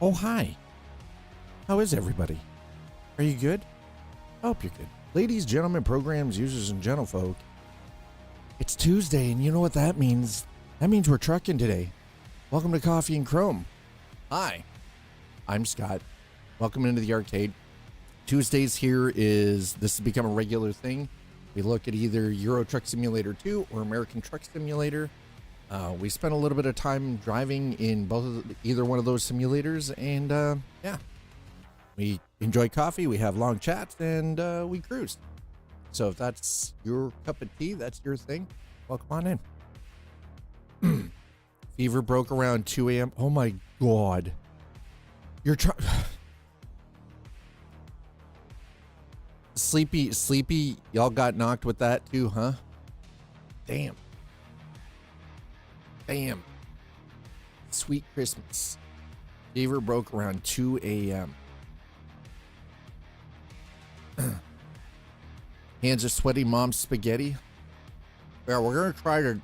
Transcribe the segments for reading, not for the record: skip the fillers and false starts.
Oh, hi. How is everybody? Are you good? I hope you're good. Ladies, gentlemen, programs, users, and gentlefolk. It's Tuesday, and you know what that means. That means we're trucking today. Welcome to Coffee and Chrome. Hi, I'm Scott. Welcome into the arcade. Tuesdays this has become a regular thing. We look at either Euro Truck Simulator 2 or American Truck Simulator. We spent a little bit of time driving in either one of those simulators, and yeah, we enjoy coffee, we have long chats, and we cruise. So if that's your cup of tea, that's your thing, welcome on in. Fever broke around 2 a.m. Oh my god. You're Sleepy, y'all got knocked with that too, huh? Damn. Sweet Christmas. Fever broke around 2 a.m. Hands are sweaty, mom's spaghetti. Yeah, we're gonna try to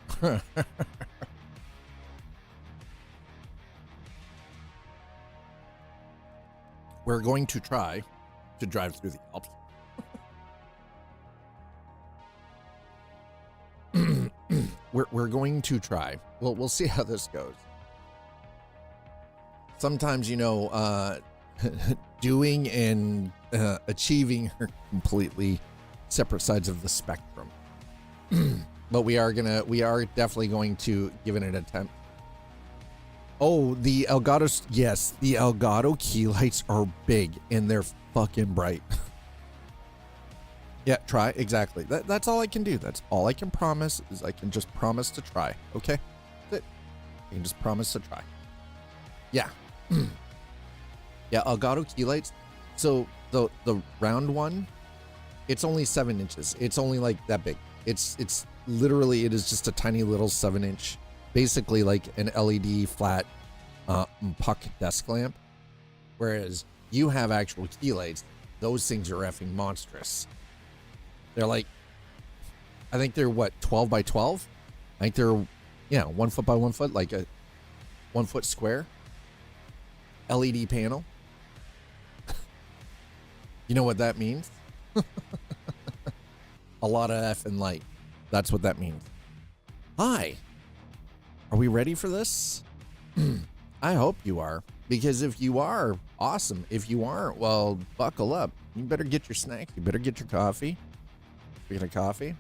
we're going to try to drive through the Alps. We're going to try. Well, we'll see how this goes. Sometimes, you know, doing and achieving are completely separate sides of the spectrum. But we are definitely going to give it an attempt. Oh, the Elgato, yes, the Elgato key lights are big and they're fucking bright. Yeah, try, exactly. That's all I can do. That's all I can promise, is I can just promise to try, okay? That's it. I can just promise to try. Yeah. Yeah, Elgato key lights. So the round one, it's only 7 inches. It's only like that big. It's literally, it is just a tiny little 7-inch, basically like an LED flat puck desk lamp. Whereas you have actual key lights, those things are effing monstrous. They're like, I think they're what, 12 by 12? I think they're, yeah, 1 foot by 1 foot, like a 1 foot square LED panel. You know what that means? A lot of effing light. That's what that means. Hi. Are we ready for this? I hope you are, because if you are, awesome. If you aren't, well, buckle up. You better get your snack. You better get your coffee. Speaking of coffee,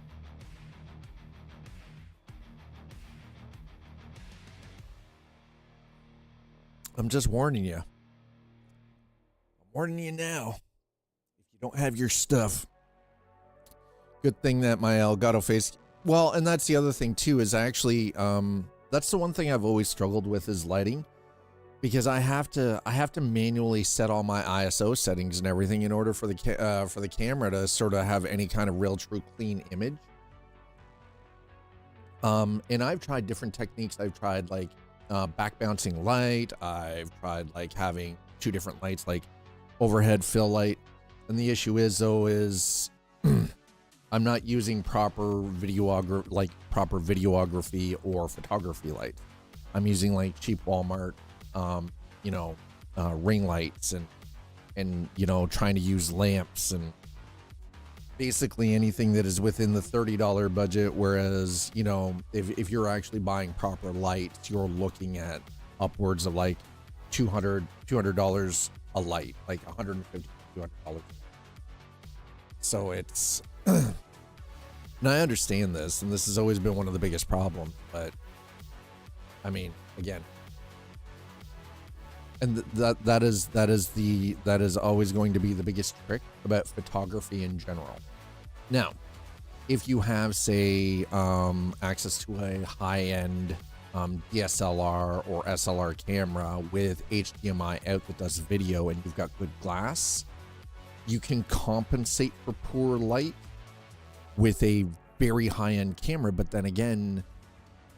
I'm just warning you. I'm warning you now. If you don't have your stuff, good thing that my Elgato face. Well, and that's the other thing too, is actually, that's the one thing I've always struggled with, is lighting, because I have to manually set all my ISO settings and everything in order for the camera to sort of have any kind of real true clean image. And I've tried different techniques. I've tried like back bouncing light. I've tried like having 2 different lights, like overhead fill light. And the issue is though is I'm not using proper videography or photography light. I'm using like cheap Walmart ring lights and you know, trying to use lamps and basically anything that is within the $30 budget. Whereas, you know, if you're actually buying proper lights, you're looking at upwards of like $200 a light, like $150 to $200. So it's and I understand this, and this has always been one of the biggest problems, but I mean, again, and that is always going to be the biggest trick about photography in general. Now, if you have, say, access to a high-end DSLR or SLR camera with HDMI out that does video, and you've got good glass, you can compensate for poor light with a very high-end camera. But then again,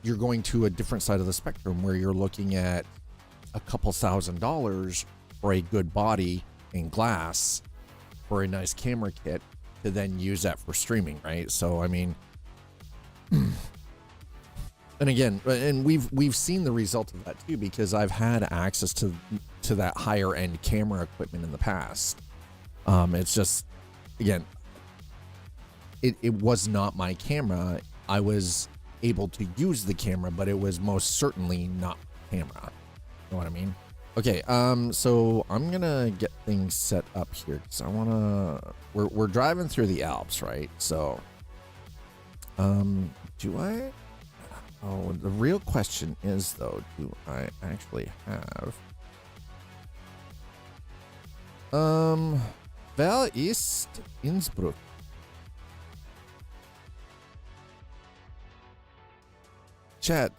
you're going to a different side of the spectrum where you're looking at a couple $1,000s for a good body and glass for a nice camera kit to then use that for streaming, right? So I mean, And again, and we've seen the result of that too, because I've had access to that higher end camera equipment in the past. It's just, again, it was not my camera. I was able to use the camera, but it was most certainly not my camera. You know what I mean? Okay, so I'm gonna get things set up here because I wanna. We're driving through the Alps, right? So, do I? Oh, the real question is though, do I actually have? Wer ist Innsbruck? Chat.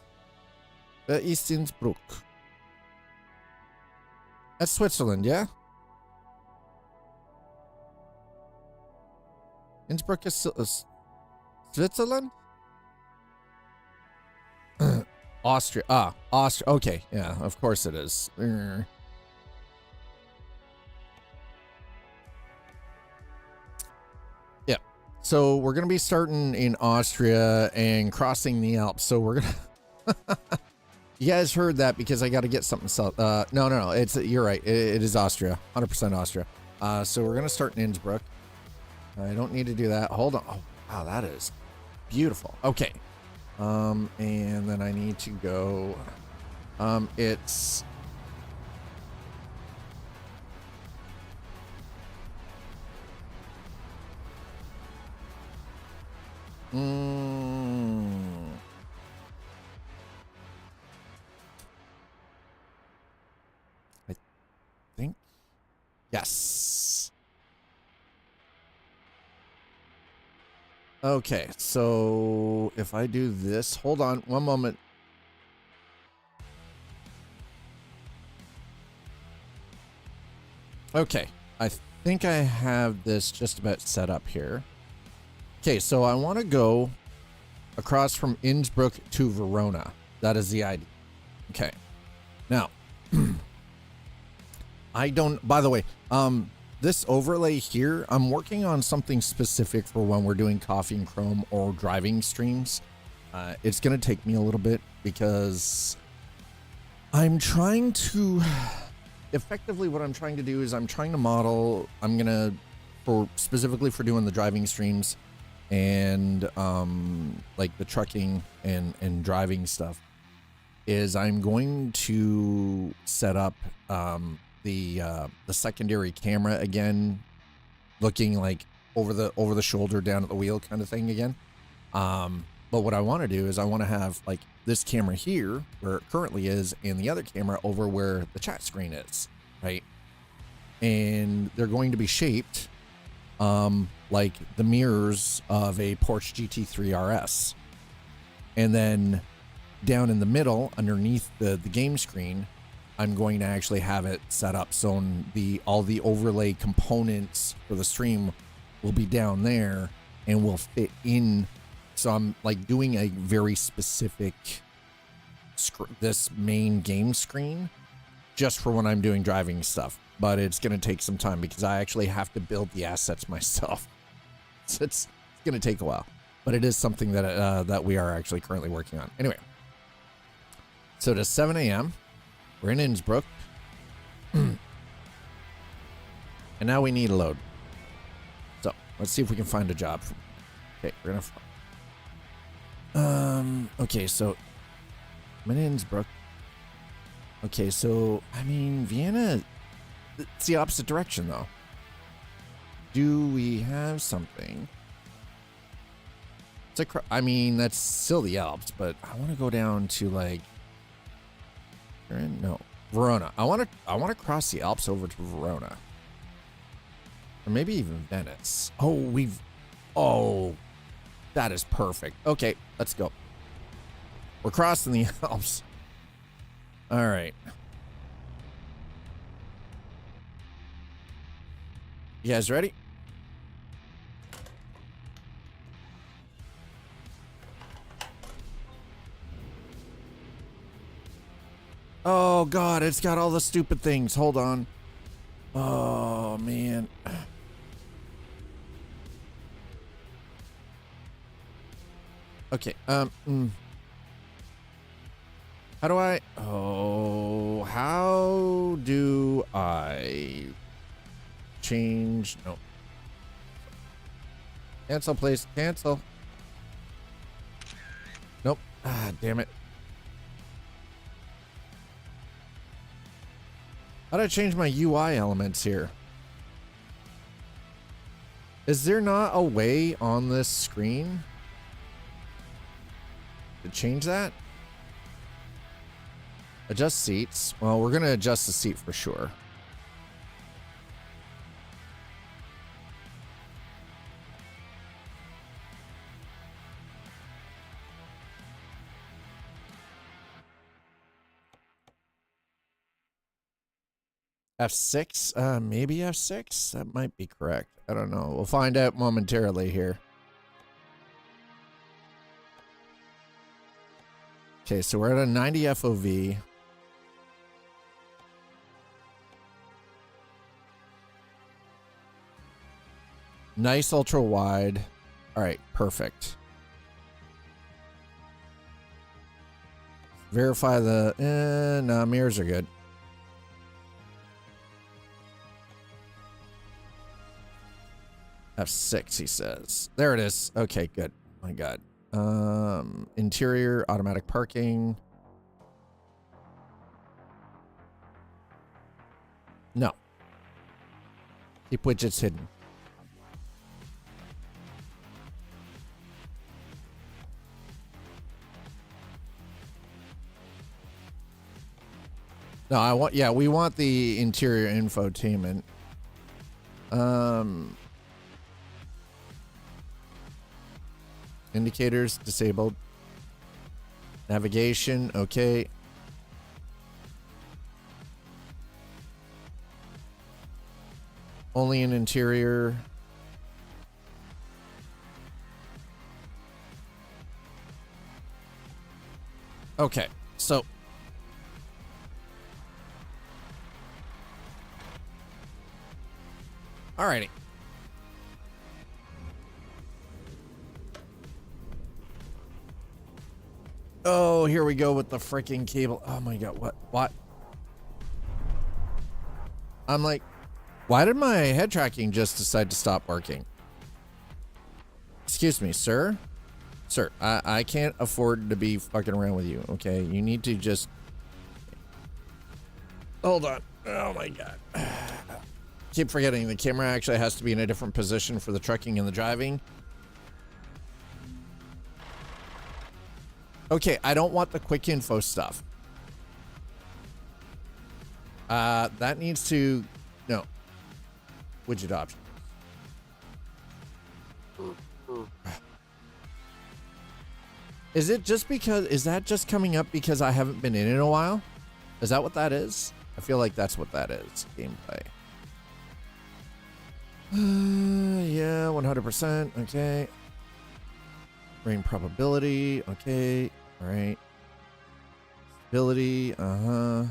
Wer ist Innsbruck? That's Switzerland, yeah? Innsbruck is Switzerland? Austria. Austria. Okay, yeah, of course it is. Yeah. So we're going to be starting in Austria and crossing the Alps. So we're going to... You guys heard that because I got to get something... No. You're right. It is Austria. 100% Austria. So we're going to start in Innsbruck. I don't need to do that. Hold on. Oh, wow, that is beautiful. Okay. And then I need to go... It's... I think... Yes. Okay, so if I do this, hold on one moment. Okay, I think I have this just about set up here. Okay, so I want to go across from Innsbruck to Verona. That is the idea. Okay, now, I don't, by the way, this overlay here, I'm working on something specific for when we're doing Coffee&Chrome or driving streams. It's going to take me a little bit because I'm trying to, effectively what I'm trying to do is I'm trying to model, I'm going to, specifically for doing the driving streams and like the trucking and driving stuff, is I'm going to set up the secondary camera again, looking like over the shoulder down at the wheel kind of thing again. But what I want to do is I want to have like this camera here where it currently is and the other camera over where the chat screen is, right? And they're going to be shaped like the mirrors of a Porsche GT3 RS. And then down in the middle underneath the game screen, I'm going to actually have it set up so all the overlay components for the stream will be down there and will fit in. So I'm like doing a very specific this main game screen just for when I'm doing driving stuff, but it's going to take some time because I actually have to build the assets myself. So it's going to take a while, but it is something that that we are actually currently working on. Anyway, so it is 7 a.m. We're in Innsbruck. And now we need a load. So let's see if we can find a job. Okay, we're gonna okay, so I'm in Innsbruck. Okay, so I mean Vienna, it's the opposite direction though. Do we have something? It's I mean, that's still the Alps, but I want to go down to like no, Verona. I want to cross the Alps over to Verona, or maybe even Venice. Oh, that is perfect. Okay, let's go. We're crossing the Alps. All right. You guys ready? Oh God, it's got all the stupid things. Hold on. Oh man. Okay. How do I? Oh, how do I change? No. Cancel, please. Cancel. Nope. Ah, damn it. How do I change my UI elements here? Is there not a way on this screen to change that? Adjust seats. Well, we're going to adjust the seat for sure. F6? Maybe F6? That might be correct. I don't know. We'll find out momentarily here. Okay, so we're at a 90 FOV. Nice ultra wide. All right, perfect. Verify the... no, mirrors are good. F6, he says. There it is. Okay, good. My God. Interior, automatic parking. No. Keep widgets hidden. No, I want, yeah, we want the interior infotainment. Indicators disabled. Navigation, okay. Only in interior. Okay, so alrighty. Oh, here we go with the freaking cable. Oh my God, what? I'm like, why did my head tracking just decide to stop working? Excuse me, sir? Sir, I can't afford to be fucking around with you, okay? You need to just... Hold on. Oh my God. Keep forgetting the camera actually has to be in a different position for the trucking and the driving. Okay, I don't want the quick info stuff. That needs to... No. Widget option. Is it just because... Is that just coming up because I haven't been in a while? Is that what that is? I feel like that's what that is. Gameplay. Yeah, 100%. Okay. Rain probability. Okay. All right. Stability. Uh-huh.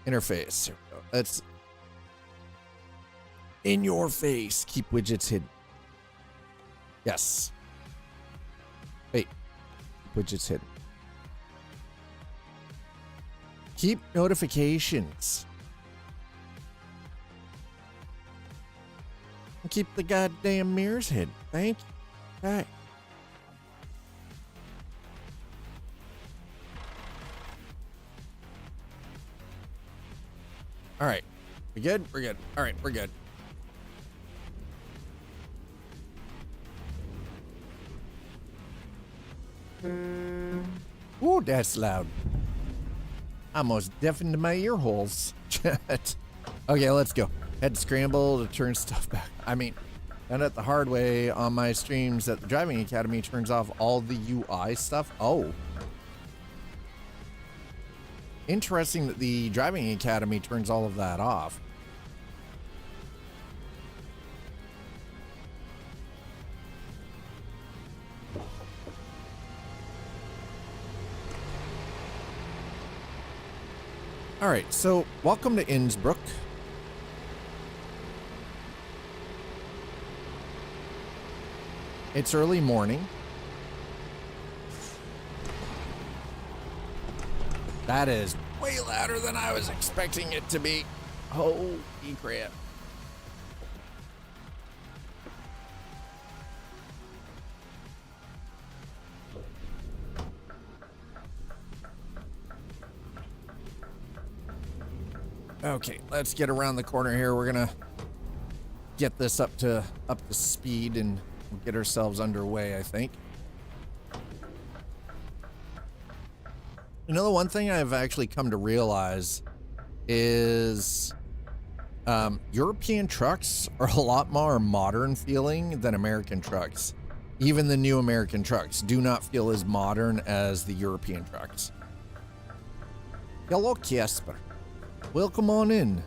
Interface. Here we go. That's in your face. Keep widgets hidden. Yes. Wait. Keep widgets hidden. Keep notifications. Keep the goddamn mirrors hidden. Thank you. Okay. All right. We good? We're good. All right, we're good. Ooh, that's loud. Almost deafened my ear holes. Okay, let's go. Had to scramble to turn stuff back. I mean, found out the hard way on my streams that the Driving Academy turns off all the UI stuff. Oh. Interesting that the Driving Academy turns all of that off. All right, so welcome to Innsbruck. It's early morning. That is way louder than I was expecting it to be. Holy crap. Okay, let's get around the corner here. We're gonna get this up to speed and get ourselves underway, I think. You know, the one thing I've actually come to realize is European trucks are a lot more modern feeling than American trucks. Even the new American trucks do not feel as modern as the European trucks. Hello, Casper. Welcome on in.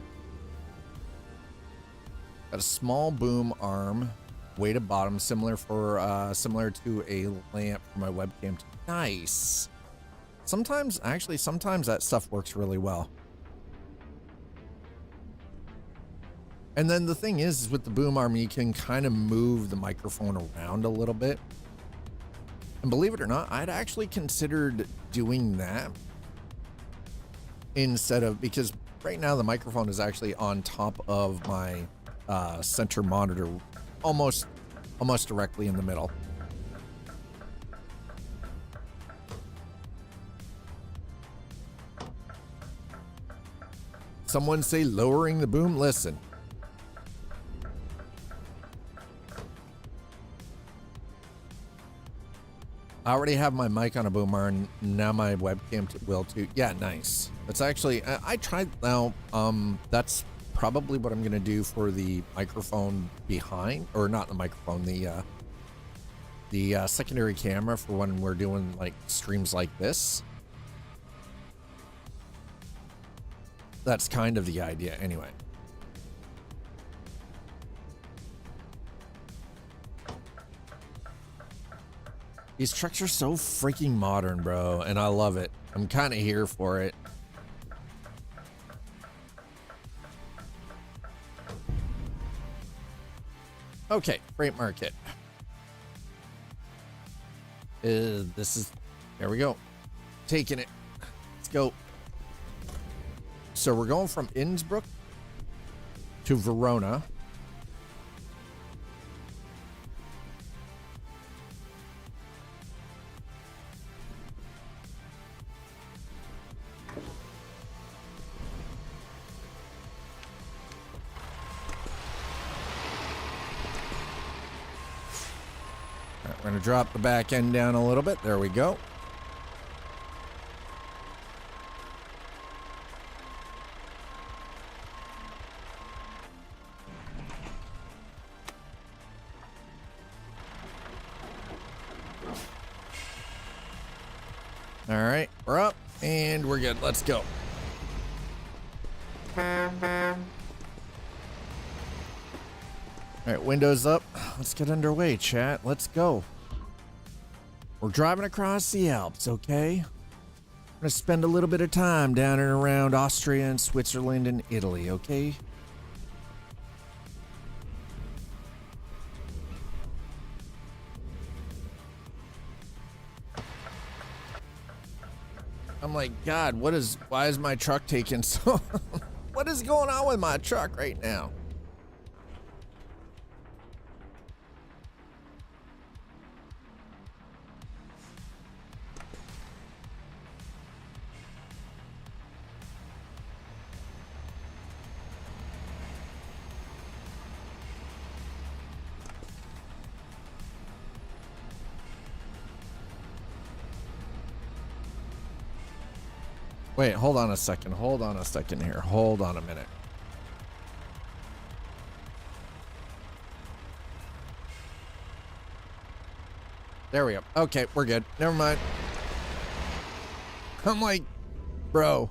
Got a small boom arm, weighted bottom, similar to a lamp for my webcam. Nice. Sometimes that stuff works really well. And then the thing is with the boom arm, you can kind of move the microphone around a little bit. And believe it or not, I'd actually considered doing that instead of, because right now the microphone is actually on top of my center monitor, almost directly in the middle. Someone say lowering the boom. Listen. I already have my mic on a boom arm. Now my webcam will too. Yeah, nice. That's actually, I tried now. That's probably what I'm going to do for the microphone behind, or not the microphone, the secondary camera for when we're doing like streams like this. That's kind of the idea anyway. These trucks are so freaking modern, bro, and I love it. I'm kind of here for it. Okay, freight market. There we go. Taking it. Let's go. So we're going from Innsbruck to Verona. We're going to drop the back end down a little bit. There we go. All right, we're up and we're good. Let's go. All right, windows up. Let's get underway, chat. Let's go. We're driving across the Alps, okay? We're gonna spend a little bit of time down and around Austria and Switzerland and Italy, okay? I'm like, God, why is my truck taking so what is going on with my truck right now? Wait, hold on a second. Hold on a second here. Hold on a minute. There we go. Okay, we're good. Never mind. I'm like, bro.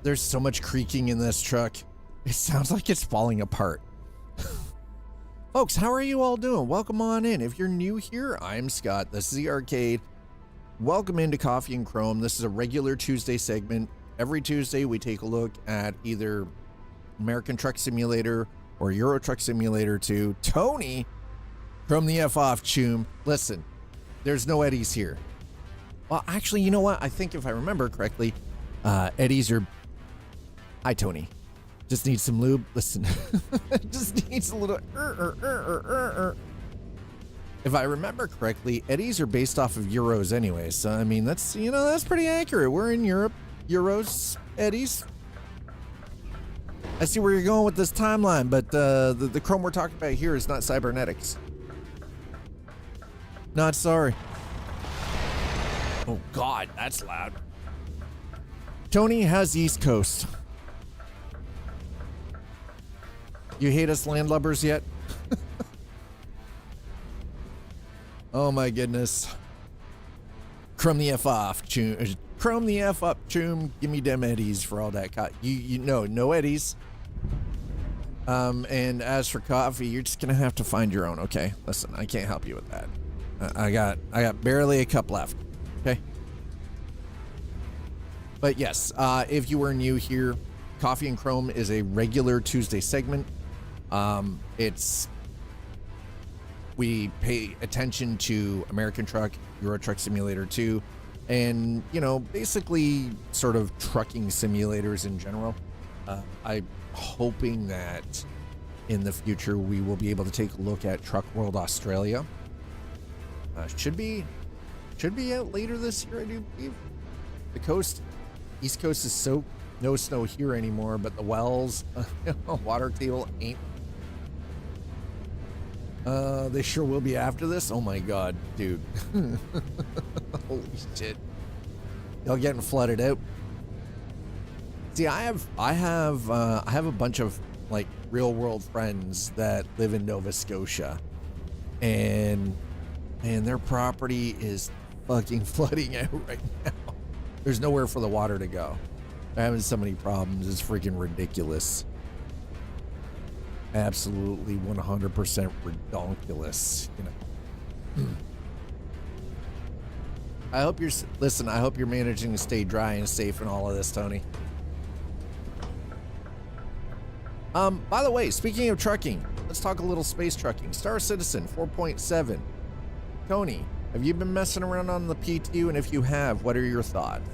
There's so much creaking in this truck. It sounds like it's falling apart. Folks, how are you all doing? Welcome on in. If you're new here, I'm Scott. This is the arcade. Welcome into Coffee and Chrome. This is a regular Tuesday segment. Every Tuesday, we take a look at either American Truck Simulator or Euro Truck Simulator 2. Tony from the F off, Choom. Listen, there's no Eddies here. Well, actually, you know what? I think if I remember correctly, Eddie's are... Hi, Tony. Just needs some lube. Listen, just needs a little... If I remember correctly, Eddie's are based off of euros anyway. So, I mean, that's, you know, that's pretty accurate. We're in Europe. Euros, Eddie's. I see where you're going with this timeline, but the Chrome we're talking about here is not cybernetics. Not sorry. Oh, God, that's loud. Tony, how's the East Coast? You hate us landlubbers yet? Oh my goodness. Chrome the F off, choom. Chrome the F up, choom. Give me them Eddies for all that. You know, no Eddies. And as for coffee, you're just gonna have to find your own, okay? Listen, I can't help you with that. I got barely a cup left, okay? But yes, if you were new here, Coffee and Chrome is a regular Tuesday segment. We pay attention to American Truck, Euro Truck Simulator 2, and, you know, basically sort of trucking simulators in general. I'm hoping that in the future we will be able to take a look at Truck World Australia. Should be out later this year, I do believe. The East Coast is soaked. No snow here anymore, but the wells, water table ain't. They sure will be after this. Oh my God, dude. Holy shit. Y'all getting flooded out. See, I have a bunch of like real world friends that live in Nova Scotia, and their property is fucking flooding out right now. There's nowhere for the water to go. They're having so many problems. It's freaking ridiculous. Absolutely 100% redonkulous, you know. I hope you're managing to stay dry and safe in all of this, Tony. By the way, speaking of trucking, let's talk a little space trucking. Star Citizen 4.7. Tony, have you been messing around on the P2? And if you have, what are your thoughts?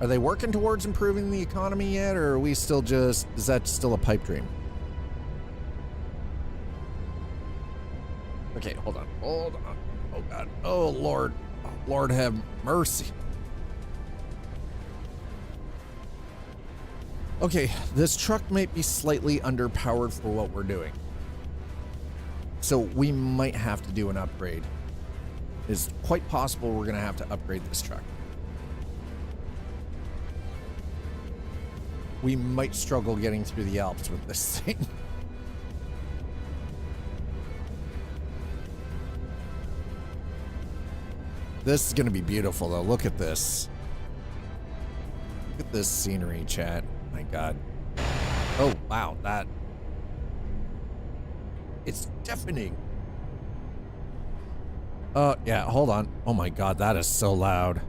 Are they working towards improving the economy yet, or are we still is that still a pipe dream? Okay, hold on. Oh God. Oh Lord. Oh, Lord have mercy. Okay, this truck might be slightly underpowered for what we're doing. So we might have to do an upgrade. It's quite possible we're gonna have to upgrade this truck. We might struggle getting through the Alps with this thing. This is gonna be beautiful though. Look at this. Look at this scenery, chat. My God. Oh, wow, it's deafening. Yeah, hold on. Oh my God, that is so loud.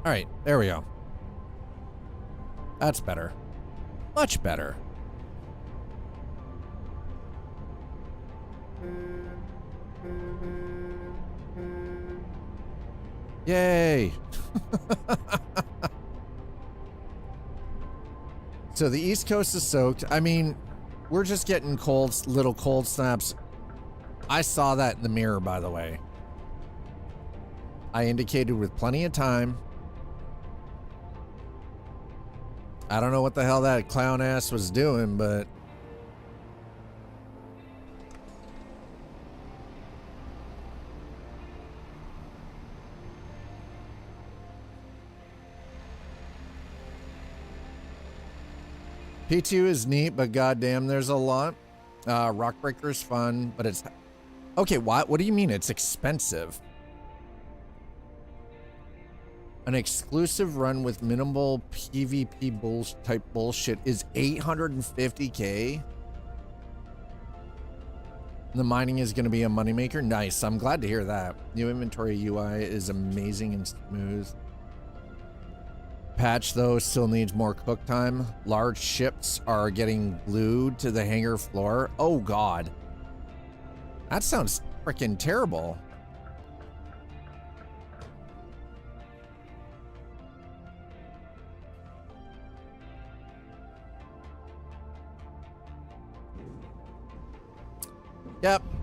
All right, there we go. That's better. Much better. Yay. So the East Coast is soaked. I mean, we're just getting little cold snaps. I saw that in the mirror, by the way. I indicated with plenty of time. I don't know what the hell that clown ass was doing, but P2 is neat, but goddamn, there's a lot. Rockbreaker's fun, but it's okay. What do you mean it's expensive? An exclusive run with minimal PvP type bullshit is 850K. The mining is going to be a moneymaker. Nice. I'm glad to hear that. New inventory UI is amazing and smooth. Patch, though, still needs more cook time. Large ships are getting glued to the hangar floor. Oh, God. That sounds freaking terrible.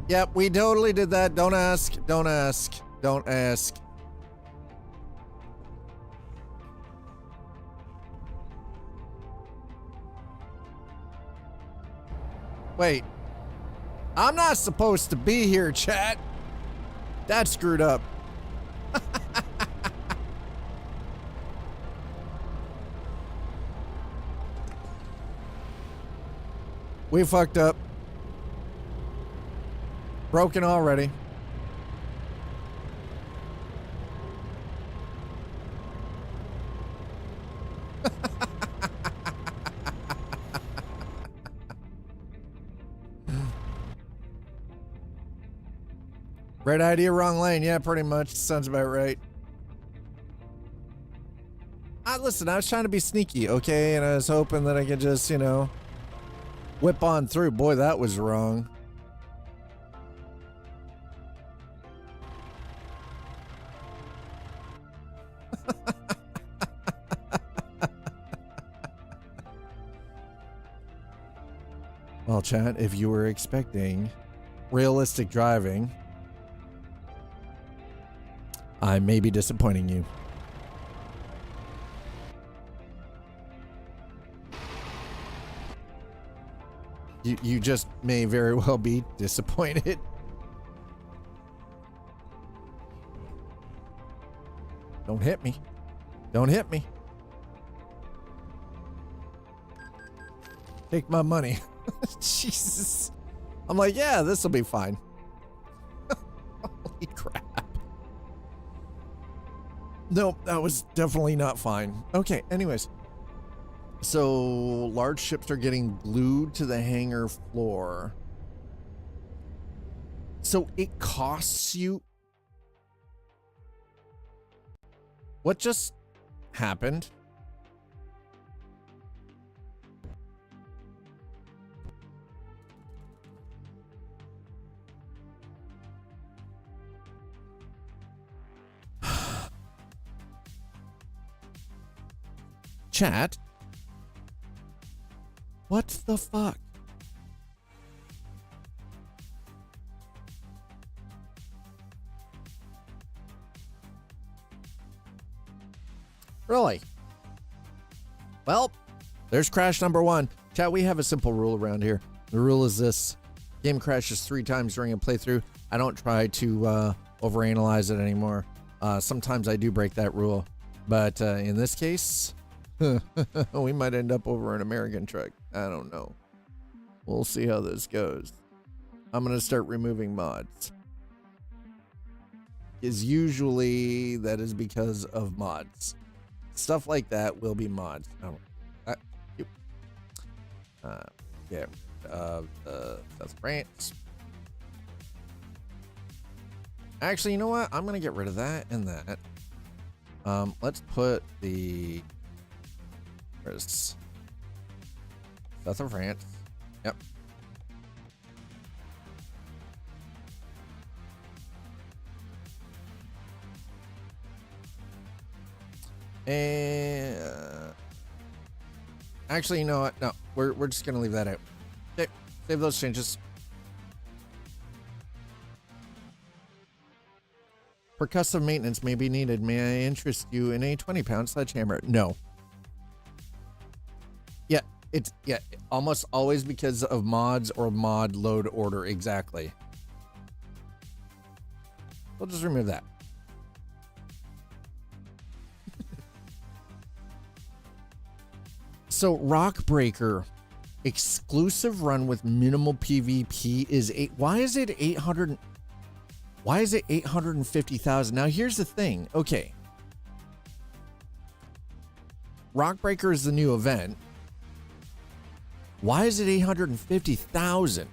Yep, we totally did that. Don't ask, don't ask, don't ask. Wait, I'm not supposed to be here, chat. That screwed up. We fucked up. Broken already. Right idea, wrong lane. Yeah, pretty much. Sounds about right. Listen, I was trying to be sneaky, okay? And I was hoping that I could just, you know, whip on through. Boy, that was wrong. Well, chat, if you were expecting realistic driving, I may be disappointing you. You just may very well be disappointed. Don't hit me. Don't hit me. Take my money. Jesus. I'm like, yeah, this will be fine. Holy crap. Nope, that was definitely not fine. Okay, anyways. So, large ships are getting glued to the hangar floor. So, it costs you... What just happened? Chat? What the fuck? Really? Well, there's crash number one. Chat, we have a simple rule around here. The rule is this. Game crashes 3 times during a playthrough. I don't try to overanalyze it anymore. Sometimes I do break that rule. But in this case... we might end up over an American truck. I don't know. We'll see how this goes. I'm going to start removing mods. Usually that is because of mods. Stuff like that will be mods. That's France. Actually, you know what? I'm going to get rid of that and that. Let's put the... South of France. Yep. And actually, you know what? No, we're just gonna leave that out. Okay, save those changes. Percussive maintenance may be needed. May I interest you in a 20-pound sledgehammer? No. It's almost always because of mods or mod load order. Exactly. We'll just remove that. So Rockbreaker exclusive run with minimal PvP is why is it 800? Why is it 850,000? Now here's the thing. Okay. Rockbreaker is the new event. Why is it 850,000?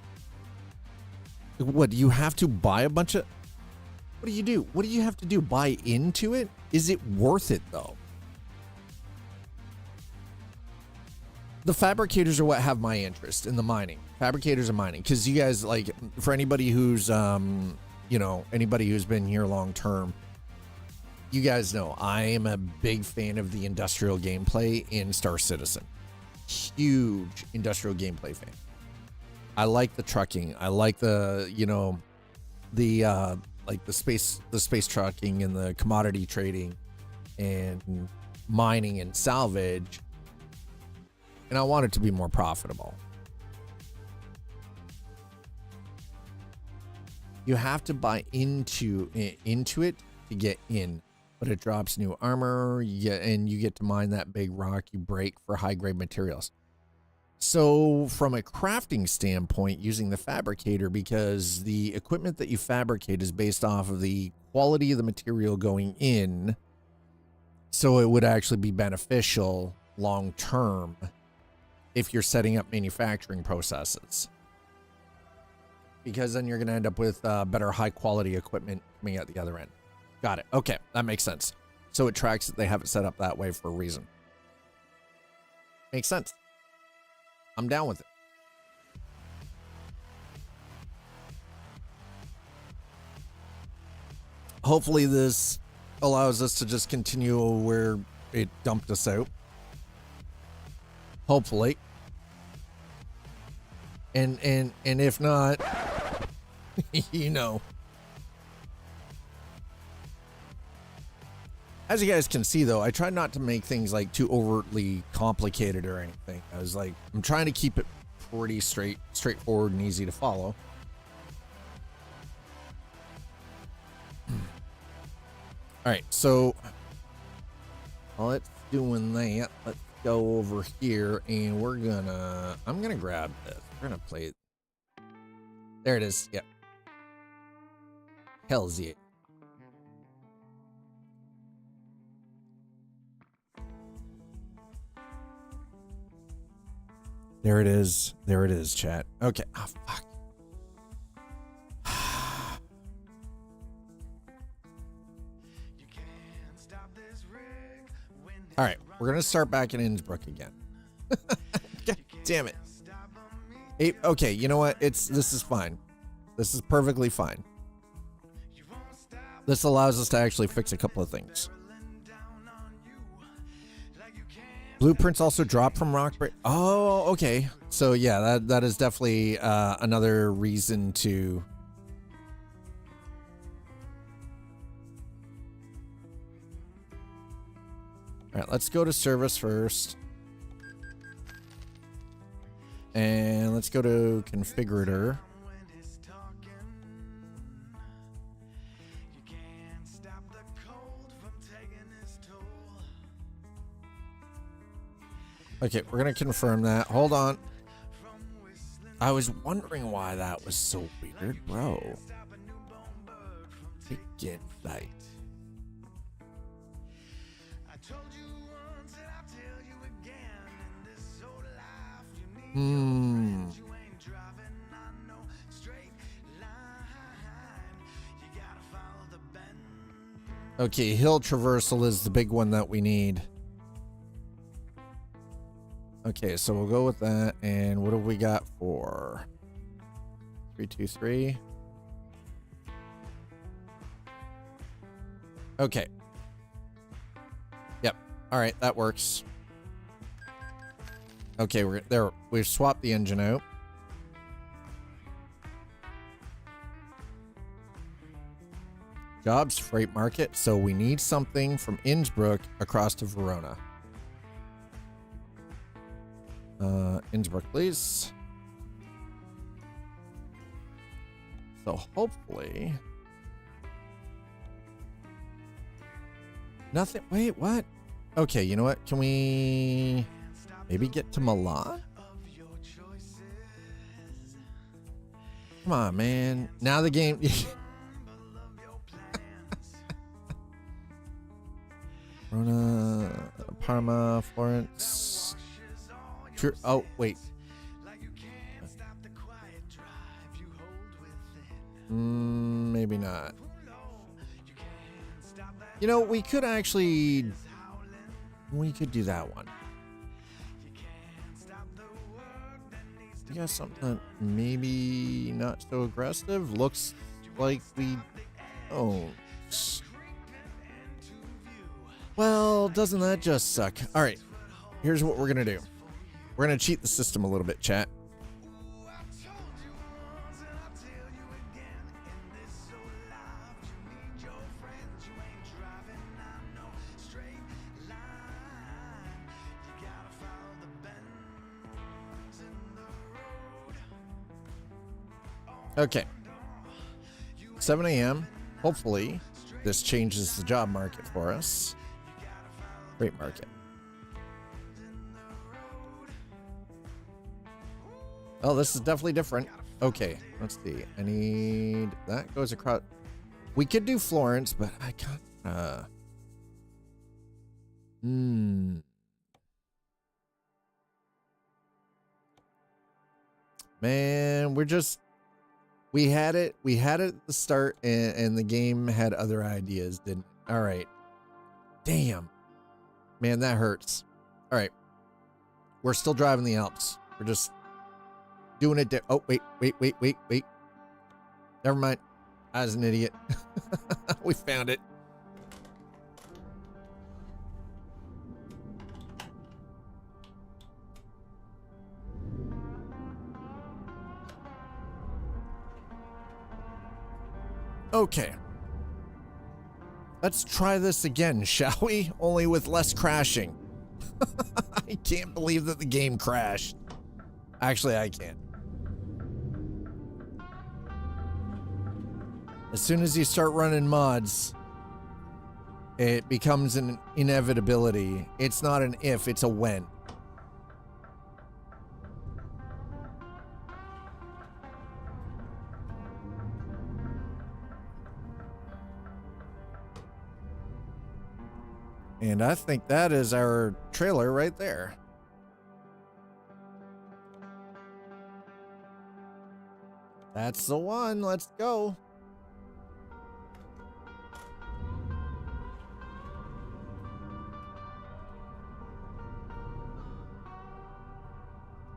What, do you have to buy a bunch of... What do you do? What do you have to do? Buy into it? Is it worth it, though? the fabricators are what have my interest in the mining. Fabricators and mining, because you guys, like, for anybody who's you know, anybody who's been here long term, you guys know I am a big fan of the industrial gameplay in Star Citizen. Huge industrial gameplay fan. I like the trucking. I like the, you know, the like the space trucking and the commodity trading and mining and salvage. And I want it to be more profitable. You have to buy into it to get in, but it drops new armor, and you get to mine that big rock you break for high grade materials. So from a crafting standpoint, using the fabricator, because the equipment that you fabricate is based off of the quality of the material going in, so it would actually be beneficial long term if you're setting up manufacturing processes, because then you're going to end up with better high quality equipment coming out the other end. Got it. Okay, that makes sense. So it tracks that they have it set up that way for a reason. Makes sense. I'm down with it. Hopefully this allows us to just continue where it dumped us out. Hopefully. And if not, you know. As you guys can see, though, I try not to make things like too overtly complicated or anything. I'm trying to keep it pretty straightforward and easy to follow. All right, so while it's doing that, let's go over here and I'm gonna grab this. We're gonna play it. There it is. Yep. Hell's yeah. There it is. There it is, chat. Okay. Oh, fuck. All right. We're going to start back in Innsbruck again. God damn it. Hey, okay. You know what? This is fine. This is perfectly fine. This allows us to actually fix a couple of things. Blueprints also drop from rock break. Oh, okay. So yeah, that is definitely another reason to. All right, let's go to service first, and let's go to configurator. Okay, we're going to confirm that. Hold on. I was wondering why that was so weird, bro. Get light. Okay, hill traversal is the big one that we need. Okay, so we'll go with that. And what have we got for 323? Okay. Yep. All right, that works. Okay, we're there. We've swapped the engine out. Jobs freight market. So we need something from Innsbruck across to Verona. Innsbruck, please. So hopefully nothing. Wait, what? Okay, you know what? Can we maybe get to Milan? Come on, man. Now the game. Verona, Parma, Florence. Oh, wait. Maybe not. You know, we could actually. We could do that one. We got something that maybe not so aggressive. Looks like we don't. Well, doesn't that just suck? All right, here's what we're gonna do. We're gonna cheat the system a little bit, chat. Okay. 7 a.m. Hopefully, this changes the job market for us. Great market. Oh, this is definitely different. Okay, let's see. I need... That goes across... We could do Florence, but I can't... Man, we're just... We had it at the start, and the game had other ideas, didn't it? All right. Damn. Man, that hurts. All right. We're still driving the Alps. We're just doing it. Oh, wait. Never mind. I was an idiot. We found it. Okay. Let's try this again, shall we? Only with less crashing. I can't believe that the game crashed. Actually, I can't. As soon as you start running mods, it becomes an inevitability. It's not an if, it's a when. And I think that is our trailer right there. That's the one. Let's go.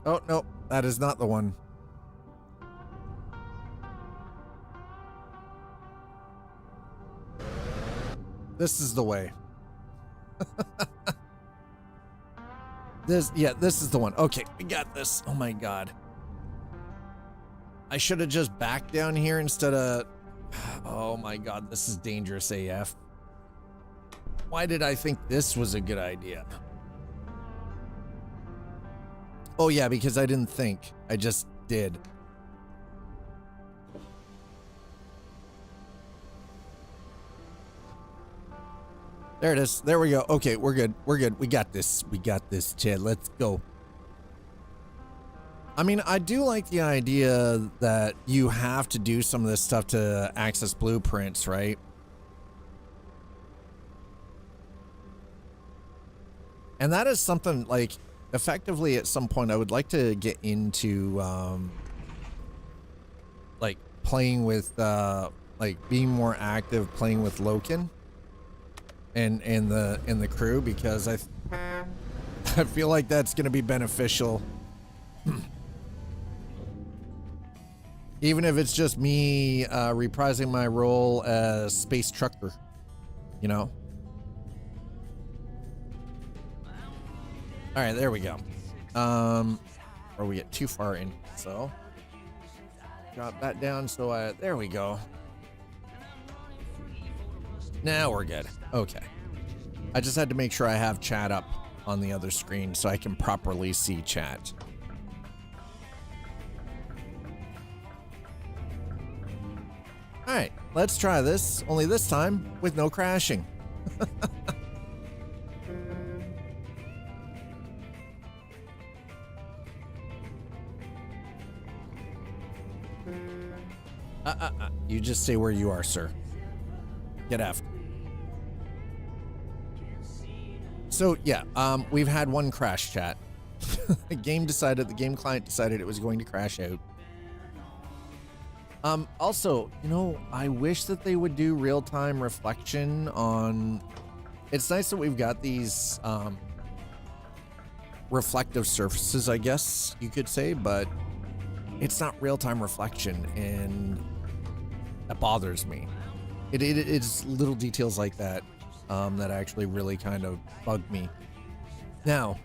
Oh, no, that is not the one. This is the way. This is the one. Okay, we got this. Oh my God. I should have just backed down here instead of... Oh my God, this is dangerous AF. Why did I think this was a good idea? Oh yeah, because I didn't think. I just did. There it is. There we go. Okay, we're good. We're good. We got this. We got this, Chad. Let's go. I mean, I do like the idea that you have to do some of this stuff to access blueprints, right? And that is something, like, effectively at some point I would like to get into, like, playing with, like, being more active, playing with Loken. And the crew, because I feel like that's going to be beneficial. Even if it's just me reprising my role as space trucker, you know. All right, there we go. Or we get too far in, so drop that down. So there we go. Now we're good. Okay. I just had to make sure I have chat up on the other screen so I can properly see chat. All right, let's try this, only this time with no crashing. You just stay where you are, sir. Get after. So yeah, we've had one crash, chat. The game client decided it was going to crash out. Also, you know, I wish that they would do real-time reflection on... It's nice that we've got these reflective surfaces, I guess you could say, but it's not real-time reflection, and that bothers me. It's little details like that that actually really kind of bug me. Now,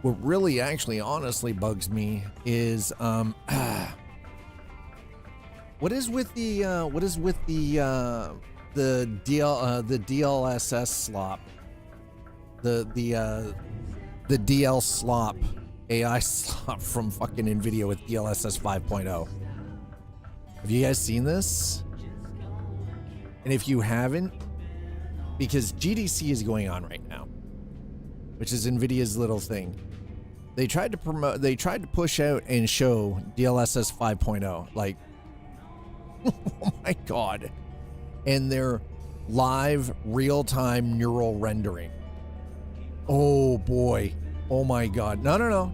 what really actually honestly bugs me is what is with the DLSS slop, the DL slop, AI slop from fucking NVIDIA with DLSS 5.0. Have you guys seen this? And if you haven't, because GDC is going on right now, which is NVIDIA's little thing. They tried to push out and show DLSS 5.0, like, oh my God. And their live real-time neural rendering. Oh boy. Oh my God. No.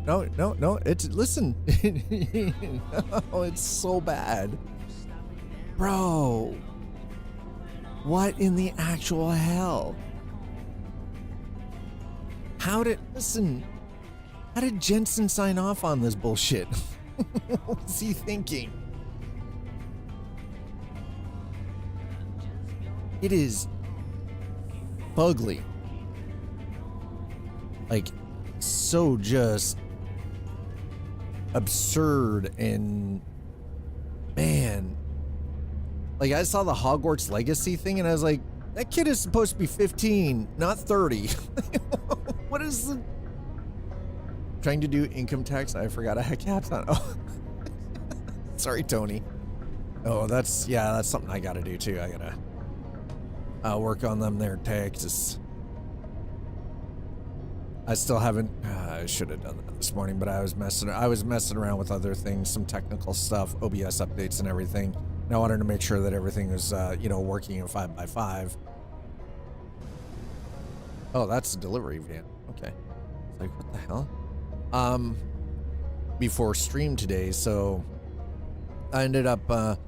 Listen. No, it's so bad. Bro. What in the actual hell? How did Jensen sign off on this bullshit? What was he thinking? It is fugly. Like, so just absurd, and man, like, I saw the Hogwarts Legacy thing and I was like, that kid is supposed to be 15, not 30. What is the... Trying to do income tax? I forgot I had caps on. Oh. Sorry, Tony. Oh, that's something I gotta do too. I gotta work on them there taxes. I still haven't. I should have done that this morning, but I was messing around with other things, some technical stuff, OBS updates and everything. And I wanted to make sure that everything was, working in 5x5. Oh, that's a delivery van. Okay. It's like, what the hell? Before stream today, so I ended up,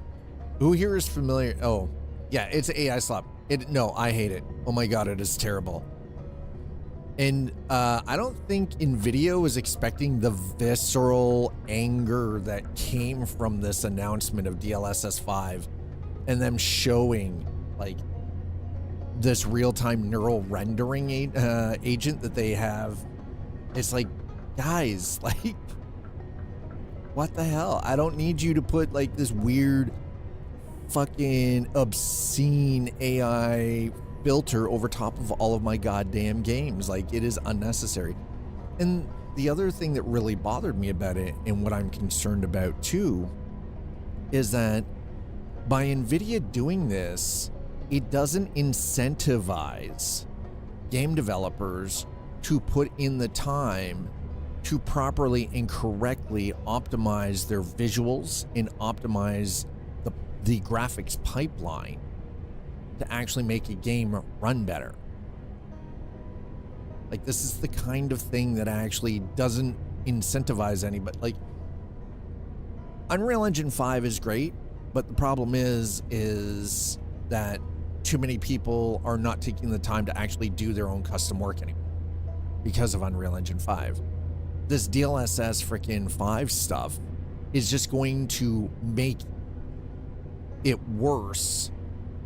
who here is familiar? Oh, yeah, it's AI slop. No, I hate it. Oh my God, it is terrible. And I don't think NVIDIA was expecting the visceral anger that came from this announcement of DLSS 5 and them showing like this real-time neural rendering agent that they have. It's like, guys, like, what the hell? I don't need you to put like this weird fucking obscene AI filter over top of all of my goddamn games. Like, it is unnecessary. And the other thing that really bothered me about it, and what I'm concerned about too, is that by NVIDIA doing this, it doesn't incentivize game developers to put in the time to properly and correctly optimize their visuals and optimize the graphics pipeline to actually make a game run better. Like, this is the kind of thing that actually doesn't incentivize anybody. Like, Unreal Engine 5 is great, but the problem is that too many people are not taking the time to actually do their own custom work anymore because of Unreal Engine 5. This DLSS freaking 5 stuff is just going to make it worse,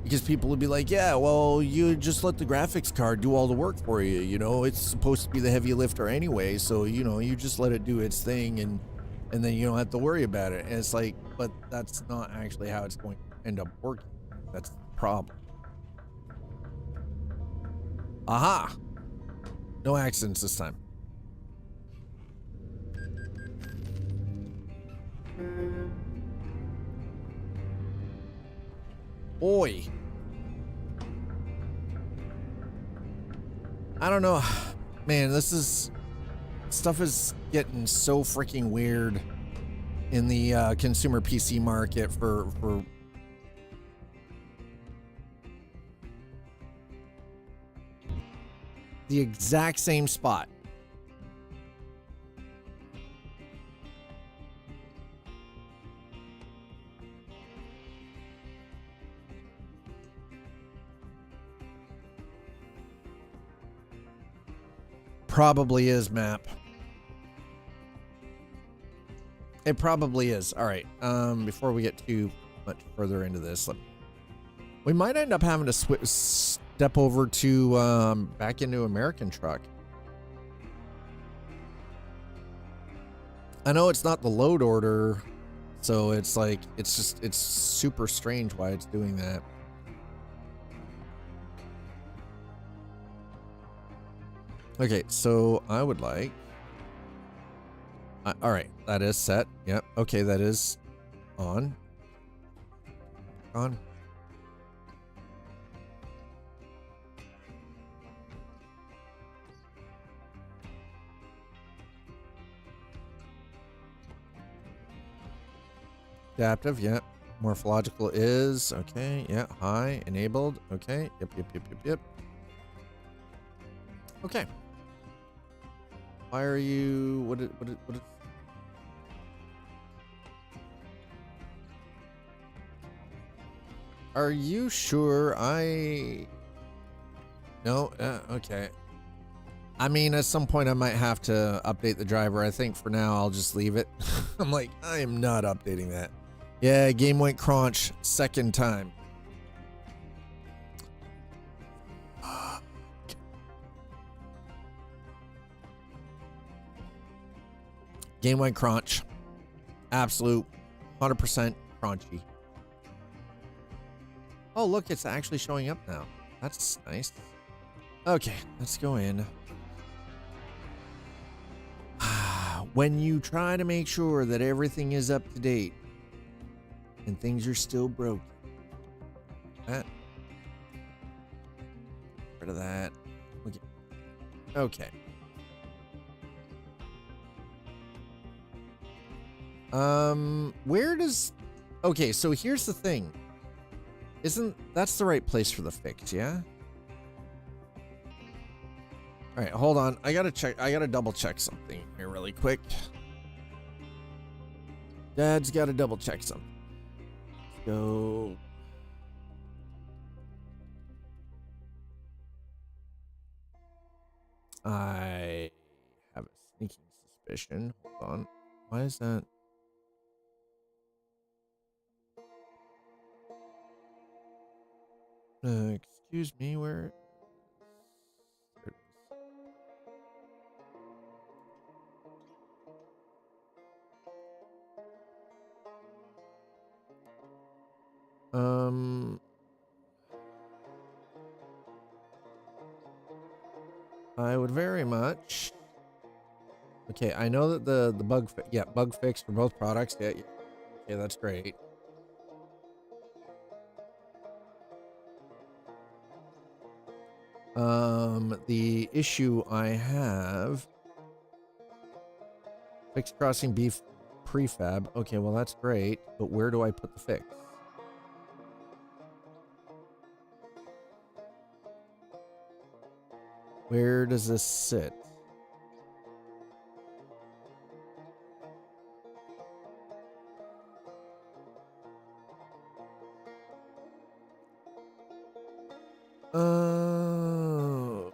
because people would be like, yeah, well, you just let the graphics card do all the work for you. You know, it's supposed to be the heavy lifter anyway. So, you know, you just let it do its thing, and then you don't have to worry about it. And it's like, but that's not actually how it's going to end up working. That's the problem. Aha! No accidents this time. Oi. I don't know. Man, stuff is getting so freaking weird in the consumer PC market for the exact same spot. Probably is, Map. It probably is. All right. Before we get too much further into this, we might end up having to step over to back into American truck. I know it's not the load order, so it's like it's super strange why it's doing that. Okay, so I would like. All right, that is set. Yep. Okay, that is on. On. Adaptive, yeah. Morphological is okay. Yeah, high enabled. Okay. Yep. Okay. Why are you? What is? Are you sure? No. Okay. I mean, at some point I might have to update the driver. I think for now I'll just leave it. I'm like, I am not updating that. Yeah, game went crunch second time. Game went crunch. Absolute 100% crunchy. Oh, look, it's actually showing up now. That's nice. Okay, let's go in. When you try to make sure that everything is up to date and things are still broken. That. Rid of that. Okay. Where does... Okay, so here's the thing. That's the right place for the fix, yeah? All right, hold on. I gotta double check something here really quick. Dad's gotta double check something. Let's go. I have a sneaking suspicion. Hold on. Why is that? Excuse me, where? There it is. I would very much. Okay, I know that the bug fix for both products. Yeah, okay, that's great. The issue I have. Fix crossing beef prefab. Okay, well that's great, but where do I put the fix? Where does this sit? Oh.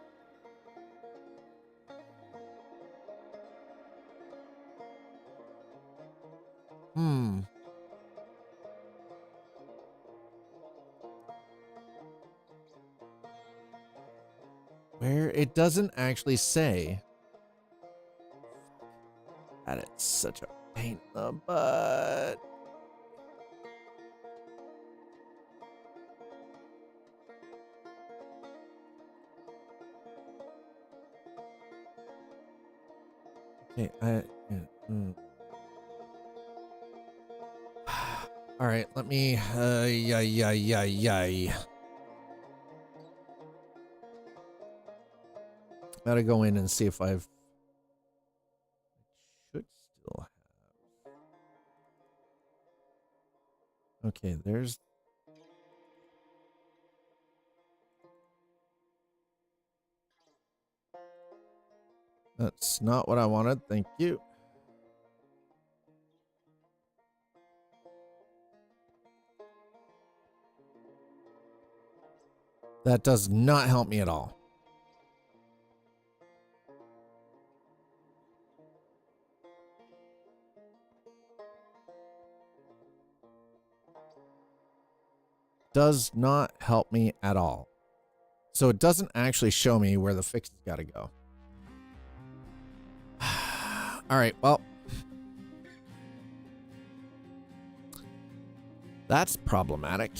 Where it doesn't actually say. That it's such a pain in the butt. Okay, all right, let me. Gotta go in and see if I've. Should still have. Okay, there's. That's not what I wanted. Thank you. That does not help me at all. does not help me at all. So it doesn't actually show me where the fix has got to go. All right, well, that's problematic.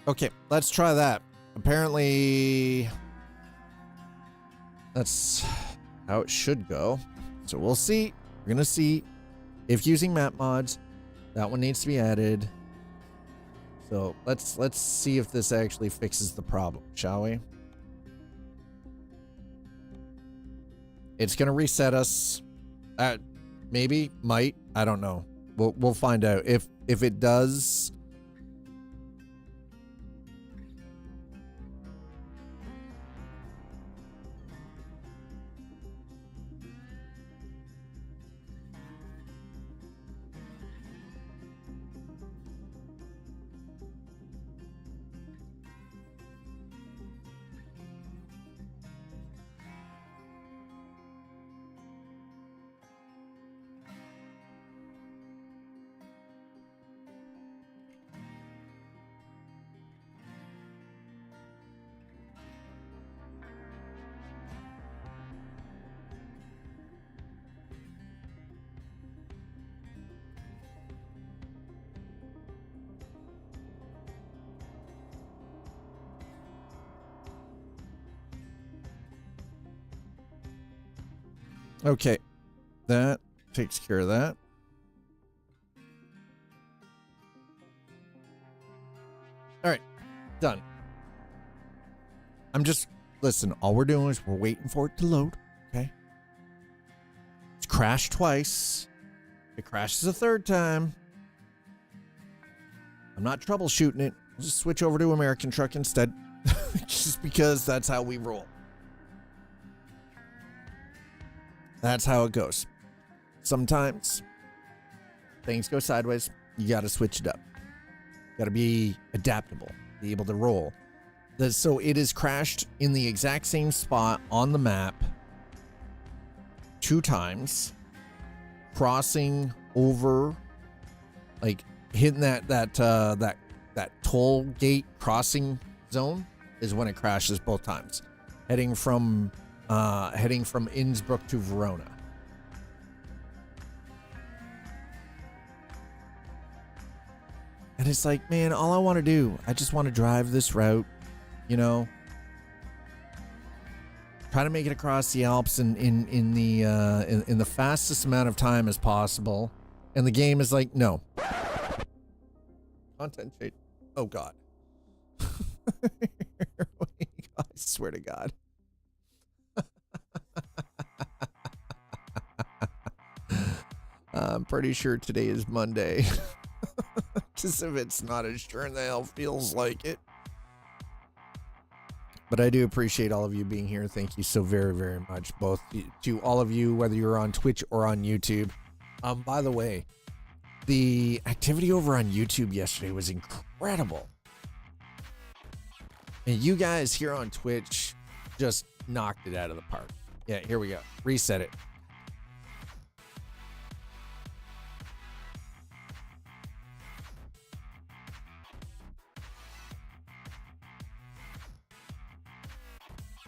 Okay, let's try that. Apparently, that's how it should go. So we'll see. We're gonna see if using map mods, that one needs to be added. So let's see if this actually fixes the problem, shall we? It's gonna reset us. Maybe, might, I don't know. We'll find out. If it does. Okay, that takes care of that. All right, done. Listen, all we're doing is we're waiting for it to load, okay? It's crashed twice. If it crashes a third time, I'm not troubleshooting it. I'll just switch over to American Truck instead, just because that's how we roll. That's how it goes. Sometimes things go sideways. You got to switch it up. Got to be adaptable, be able to roll. So it is crashed in the exact same spot on the map 2 times, crossing over, like hitting that toll gate crossing zone is when it crashes both times, heading from Innsbruck to Verona. And it's like, man, all I want to do, I just want to drive this route, you know, try to make it across the Alps in the fastest amount of time as possible. And the game is like, no. Content shade. Oh God. I swear to God. I'm pretty sure today is Monday. Just if it's not, it sure in the hell feels like it. But I do appreciate all of you being here. Thank you so very, very much. Both to all of you, whether you're on Twitch or on YouTube. By the way, the activity over on YouTube yesterday was incredible. And you guys here on Twitch just knocked it out of the park. Yeah, here we go. Reset it.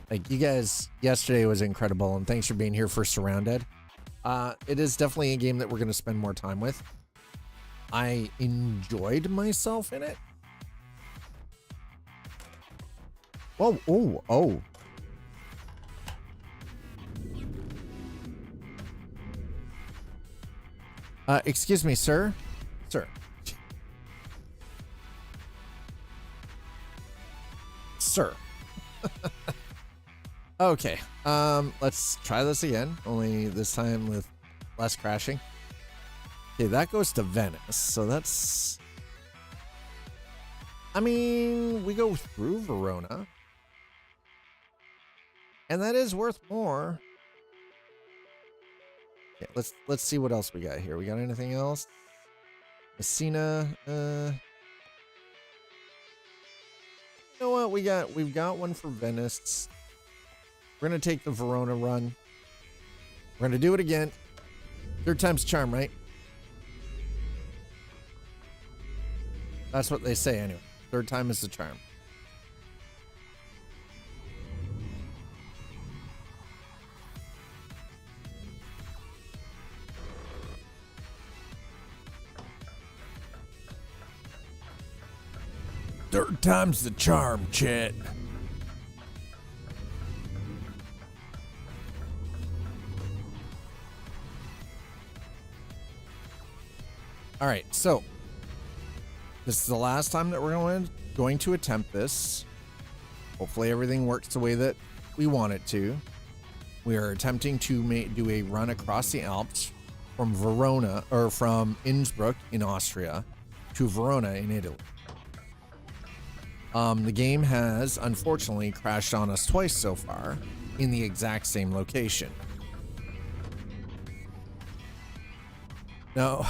Like, you guys, yesterday was incredible, and thanks for being here for Surrounded. It is definitely a game that we're going to spend more time with. I enjoyed myself in it. Whoa, oh. Excuse me, sir. Sir. Sir. Okay, let's try this again, only this time with less crashing. Okay, that goes to Venice, so that's... I mean, we go through Verona. And that is worth more. Okay, let's see what else we got here. We got anything else? Messina. You know what? We've got one for Venice. We're gonna take the Verona run. We're gonna do it again. Third time's a charm, right? That's what they say anyway. Third time is the charm. Third time's the charm, Chet. All right, so this is the last time that we're going to attempt this. Hopefully everything works the way that we want it to. We are attempting to do a run across the Alps from Verona, or from Innsbruck in Austria to Verona in Italy. The game has unfortunately crashed on us twice so far in the exact same location. Now,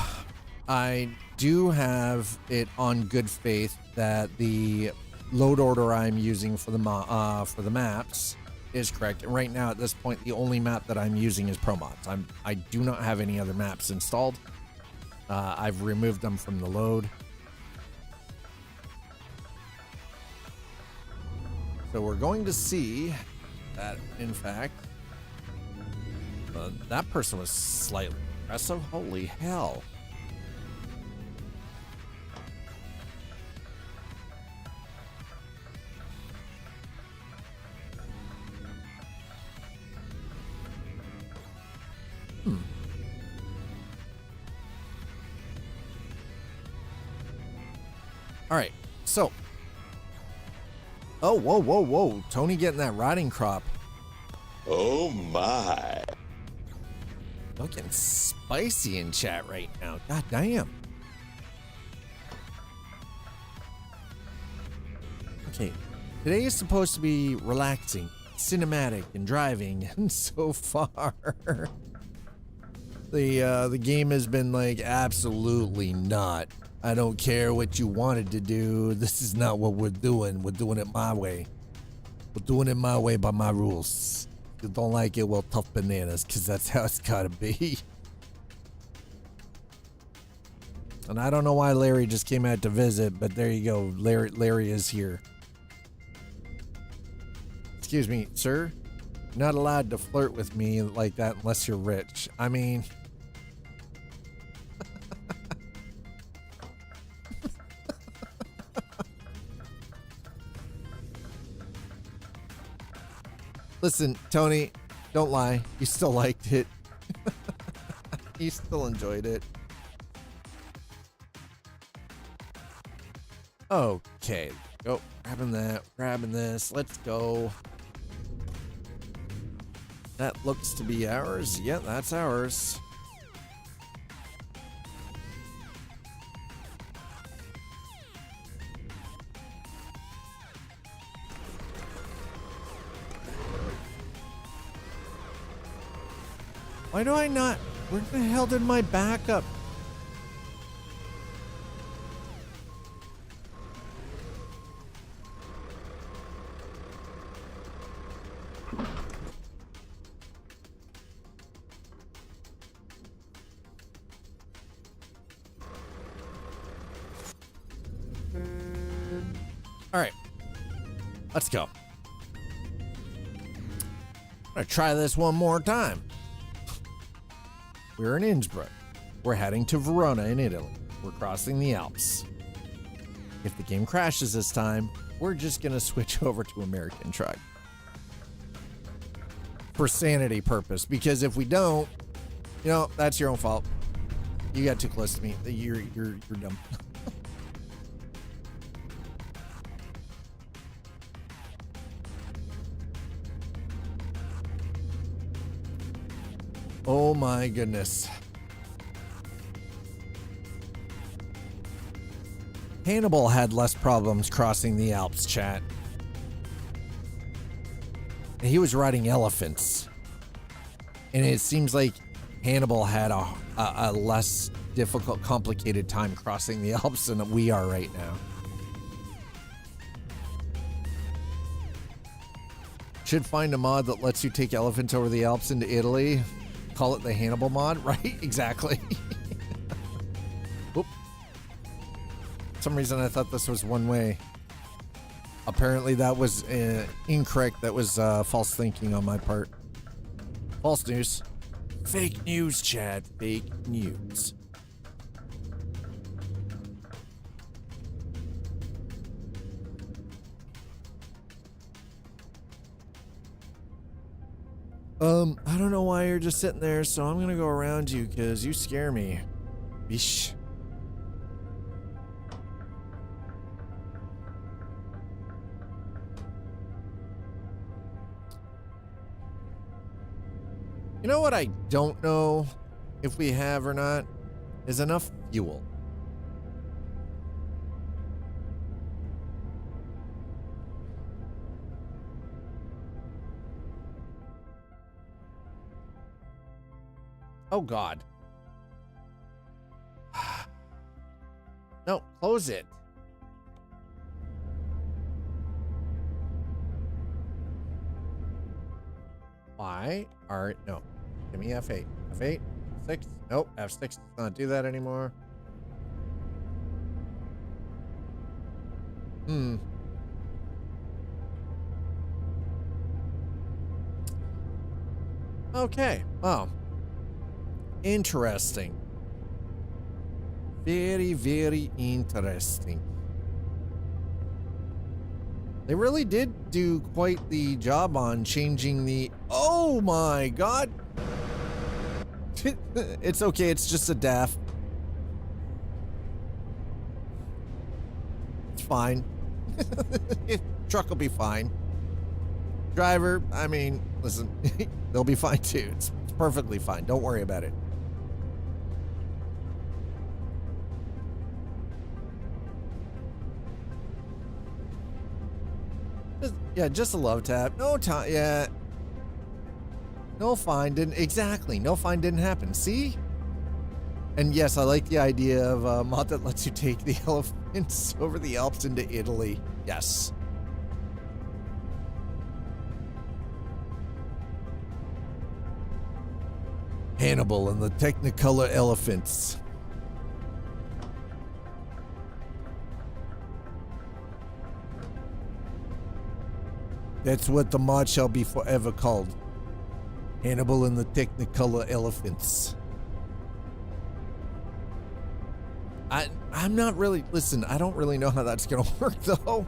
I do have it on good faith that the load order I'm using for the maps is correct. And right now, at this point, the only map that I'm using is ProMods. I do not have any other maps installed. I've removed them from the load. So we're going to see that, in fact, that person was slightly aggressive. Holy hell. All right, so. Oh, whoa. Tony getting that riding crop. Oh my. Looking spicy in chat right now. God damn. Okay, today is supposed to be relaxing, cinematic, and driving, and so far, the game has been like absolutely not. I don't care what you wanted to do. This is not what we're doing. We're doing it my way. We're doing it my way by my rules. If you don't like it, well, tough bananas, because that's how it's gotta be. And I don't know why Larry just came out to visit, but there you go. Larry is here. Excuse me, sir. You're not allowed to flirt with me like that unless you're rich. I mean... Listen, Tony, don't lie. You still liked it. You still enjoyed it. Okay, go. Grabbing that, grabbing this. Let's go. That looks to be ours. Yeah, that's ours. Why do I not? Where the hell did my backup? All right, let's go. I'm gonna try this one more time. We're in Innsbruck. We're heading to Verona in Italy. We're crossing the Alps. If the game crashes this time, we're just gonna switch over to American truck. For sanity purpose, because if we don't, you know, that's your own fault. You got too close to me. You're dumb. Oh my goodness. Hannibal had less problems crossing the Alps, chat. And he was riding elephants. And it seems like Hannibal had a less difficult, complicated time crossing the Alps than we are right now. Should find a mod that lets you take elephants over the Alps into Italy. Call it the Hannibal mod, right? Exactly. Oop. For some reason I thought this was one way. Apparently that was incorrect. That was false thinking on my part. False news. Fake news, Chad. Fake news. I don't know why you're just sitting there, so I'm gonna go around you because you scare me. Yeesh. You know what I don't know if we have or not is enough fuel. Oh God. No, close it. Why are no? Give me F8. F8. 6. Nope. F6 does not do that anymore. Okay. Oh. Interesting. Very, very interesting. They really did do quite the job on changing the... Oh my God! It's okay, it's just a DAF. It's fine. Truck will be fine. Driver, I mean, listen, they'll be fine too. It's perfectly fine. Don't worry about it. Just a love tap. No time. Yeah. No fine didn't. Exactly. No fine didn't happen. See? And yes, I like the idea of a mod that lets you take the elephants over the Alps into Italy. Yes. Hannibal and the Technicolor elephants. That's what the mod shall be forever called. Hannibal and the Technicolor elephants. I'm not really... Listen, I don't really know how that's going to work, though.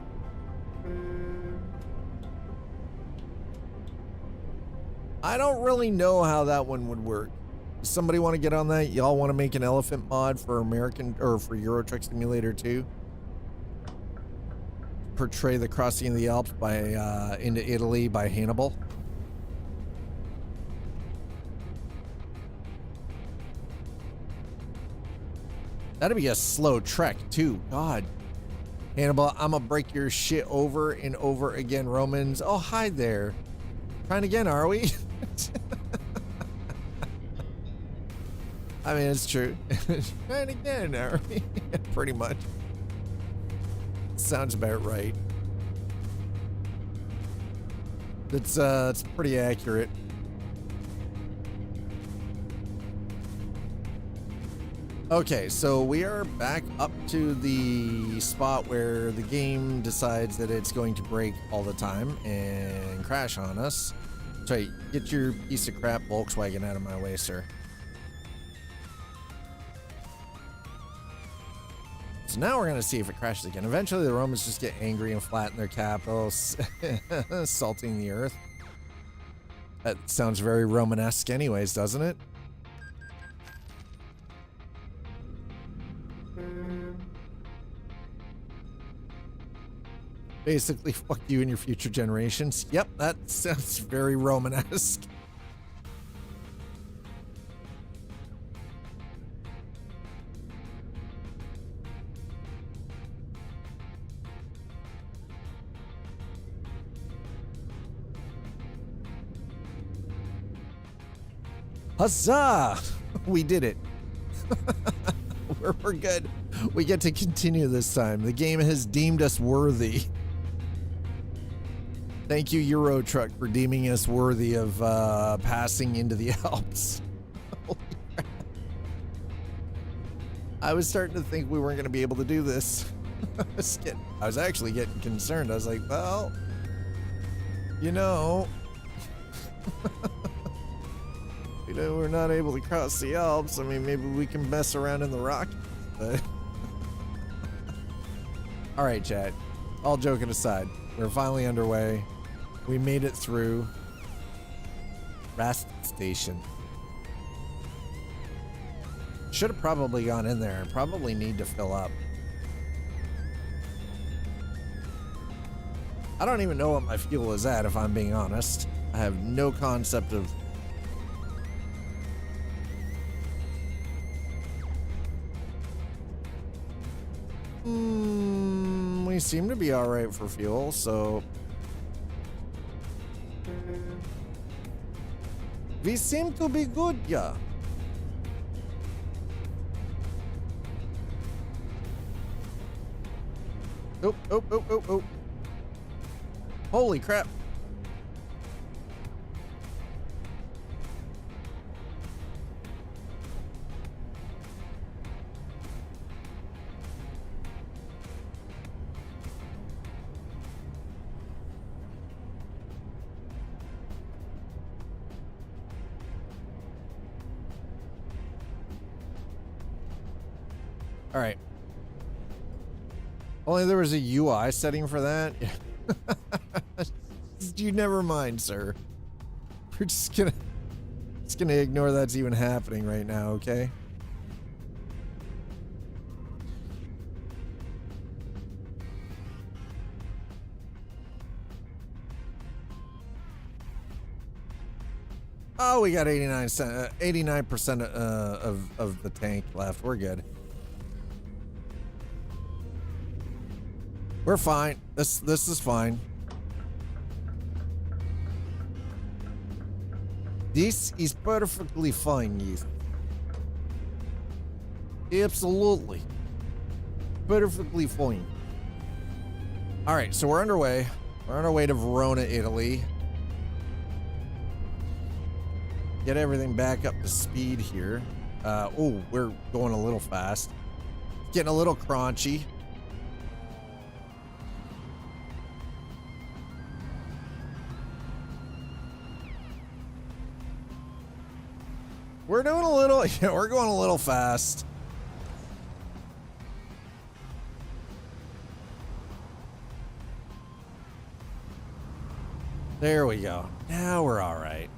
I don't really know how that one would work. Does somebody want to get on that? Y'all want to make an elephant mod for American... or for Euro Truck Simulator 2? Portray the crossing of the Alps by into Italy by Hannibal. That'd be a slow trek too. God, Hannibal, I'm gonna break your shit over and over again. Romans, oh hi there. Trying again, are we? I mean, it's true. Trying again, are we? Pretty much. Sounds about right. It's pretty accurate. Okay, so we are back up to the spot where the game decides that it's going to break all the time and crash on us. Sorry, get your piece of crap Volkswagen out of my way, sir. So now we're going to see if it crashes again. Eventually, the Romans just get angry and flatten their capital, salting the earth. That sounds very Romanesque anyways, doesn't it? Basically, fuck you and your future generations. Yep, that sounds very Romanesque. Huzzah! We did it. We're good. We get to continue this time. The game has deemed us worthy. Thank you, Euro Truck, for deeming us worthy of passing into the Alps. Holy crap. I was starting to think we weren't going to be able to do this. I was actually getting concerned. I was like, well, you know, we're not able to cross the Alps. I mean, maybe we can mess around in the Rockies, but all right, chat. All joking aside, we're finally underway. We made it through. Rest station. Should have probably gone in there. Probably need to fill up. I don't even know what my fuel is at, if I'm being honest. I have no concept of... we seem to be alright for fuel, so... we seem to be good, yeah. Oh. Holy crap. All right. Only there was a UI setting for that. You never mind, sir. We're just gonna ignore that's even happening right now, okay? Oh, we got 89% of the tank left. We're good. We're fine. This is fine. This is perfectly fine, yes. Absolutely. Perfectly fine. All right, so we're underway. We're on our way to Verona, Italy. Get everything back up to speed here. Oh, we're going a little fast. Getting a little crunchy. We're doing a little, yeah, we're going a little fast. There we go. Now we're all right.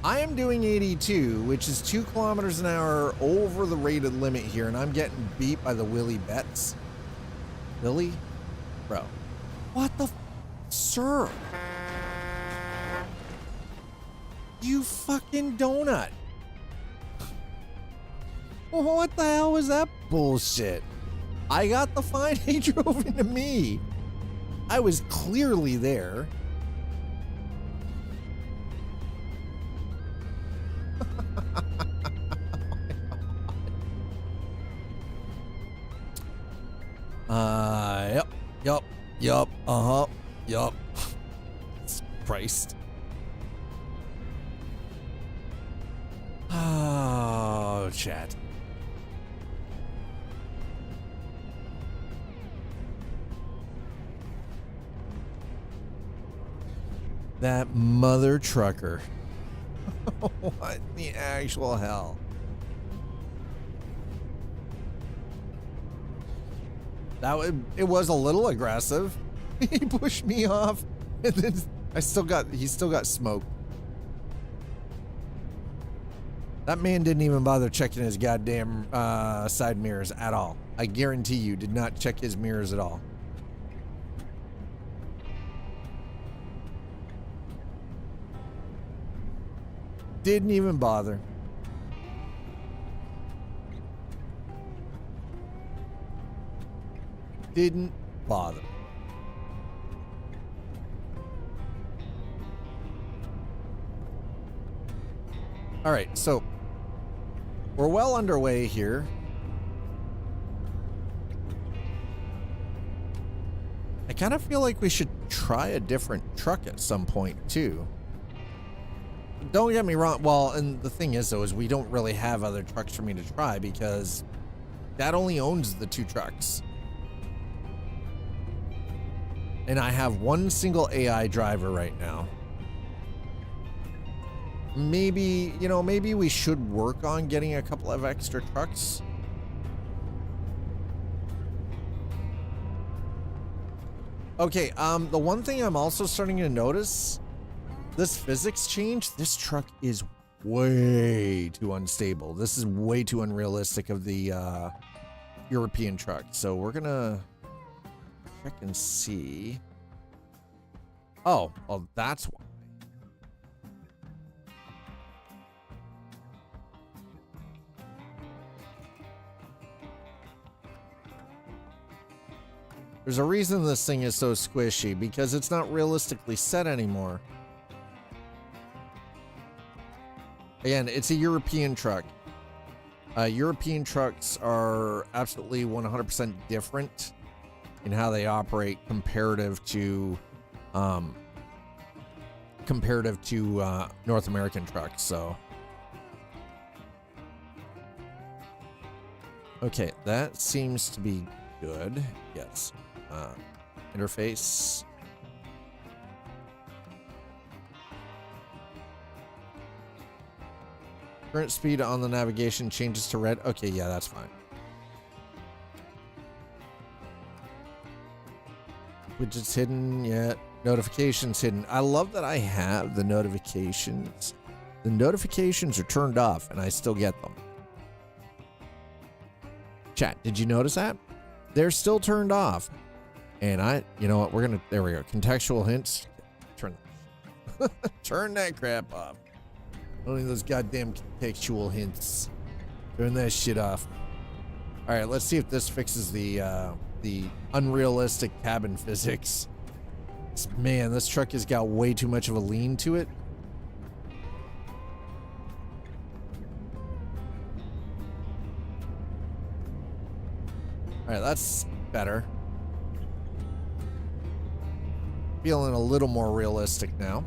I am doing 82, which is 2 kilometers an hour over the rated limit here, and I'm getting beat by the Willy Betts. Billy? Bro. What the sir? You fucking donut. What the hell was that bullshit? I got the fine, he drove into me. I was clearly there. Yup, yup. Christ. Oh, chat. That mother trucker. What the actual hell? It was a little aggressive. He pushed me off, and then he still got smoked. That man didn't even bother checking his goddamn side mirrors at all. I guarantee you, did not check his mirrors at all. Didn't even bother. Didn't bother. All right, so we're well underway here. I kind of feel like we should try a different truck at some point too. Don't get me wrong. Well, and the thing is though, is we don't really have other trucks for me to try because Dad only owns the 2 trucks. And I have one single AI driver right now. Maybe, you know, maybe we should work on getting a couple of extra trucks. Okay, the one thing I'm also starting to notice, this physics change, this truck is way too unstable. This is way too unrealistic of the European truck. So we're gonna check and see. Oh, well, that's why. There's a reason this thing is so squishy, because it's not realistically set anymore. Again, it's a European truck. European trucks are absolutely 100% different in how they operate comparative to North American trucks. So, okay, that seems to be good. Yes. Interface. Current speed on the navigation changes to red. Okay, yeah, that's fine. Widgets hidden yet. Notifications hidden. I love that I have the notifications. The notifications are turned off and I still get them. Chat, did you notice that? They're still turned off. And you know what? There we go. Contextual hints. Turn that crap off. Only those goddamn contextual hints. Turn that shit off. All right, let's see if this fixes the unrealistic cabin physics. Man, this truck has got way too much of a lean to it. All right, that's better. Feeling a little more realistic now.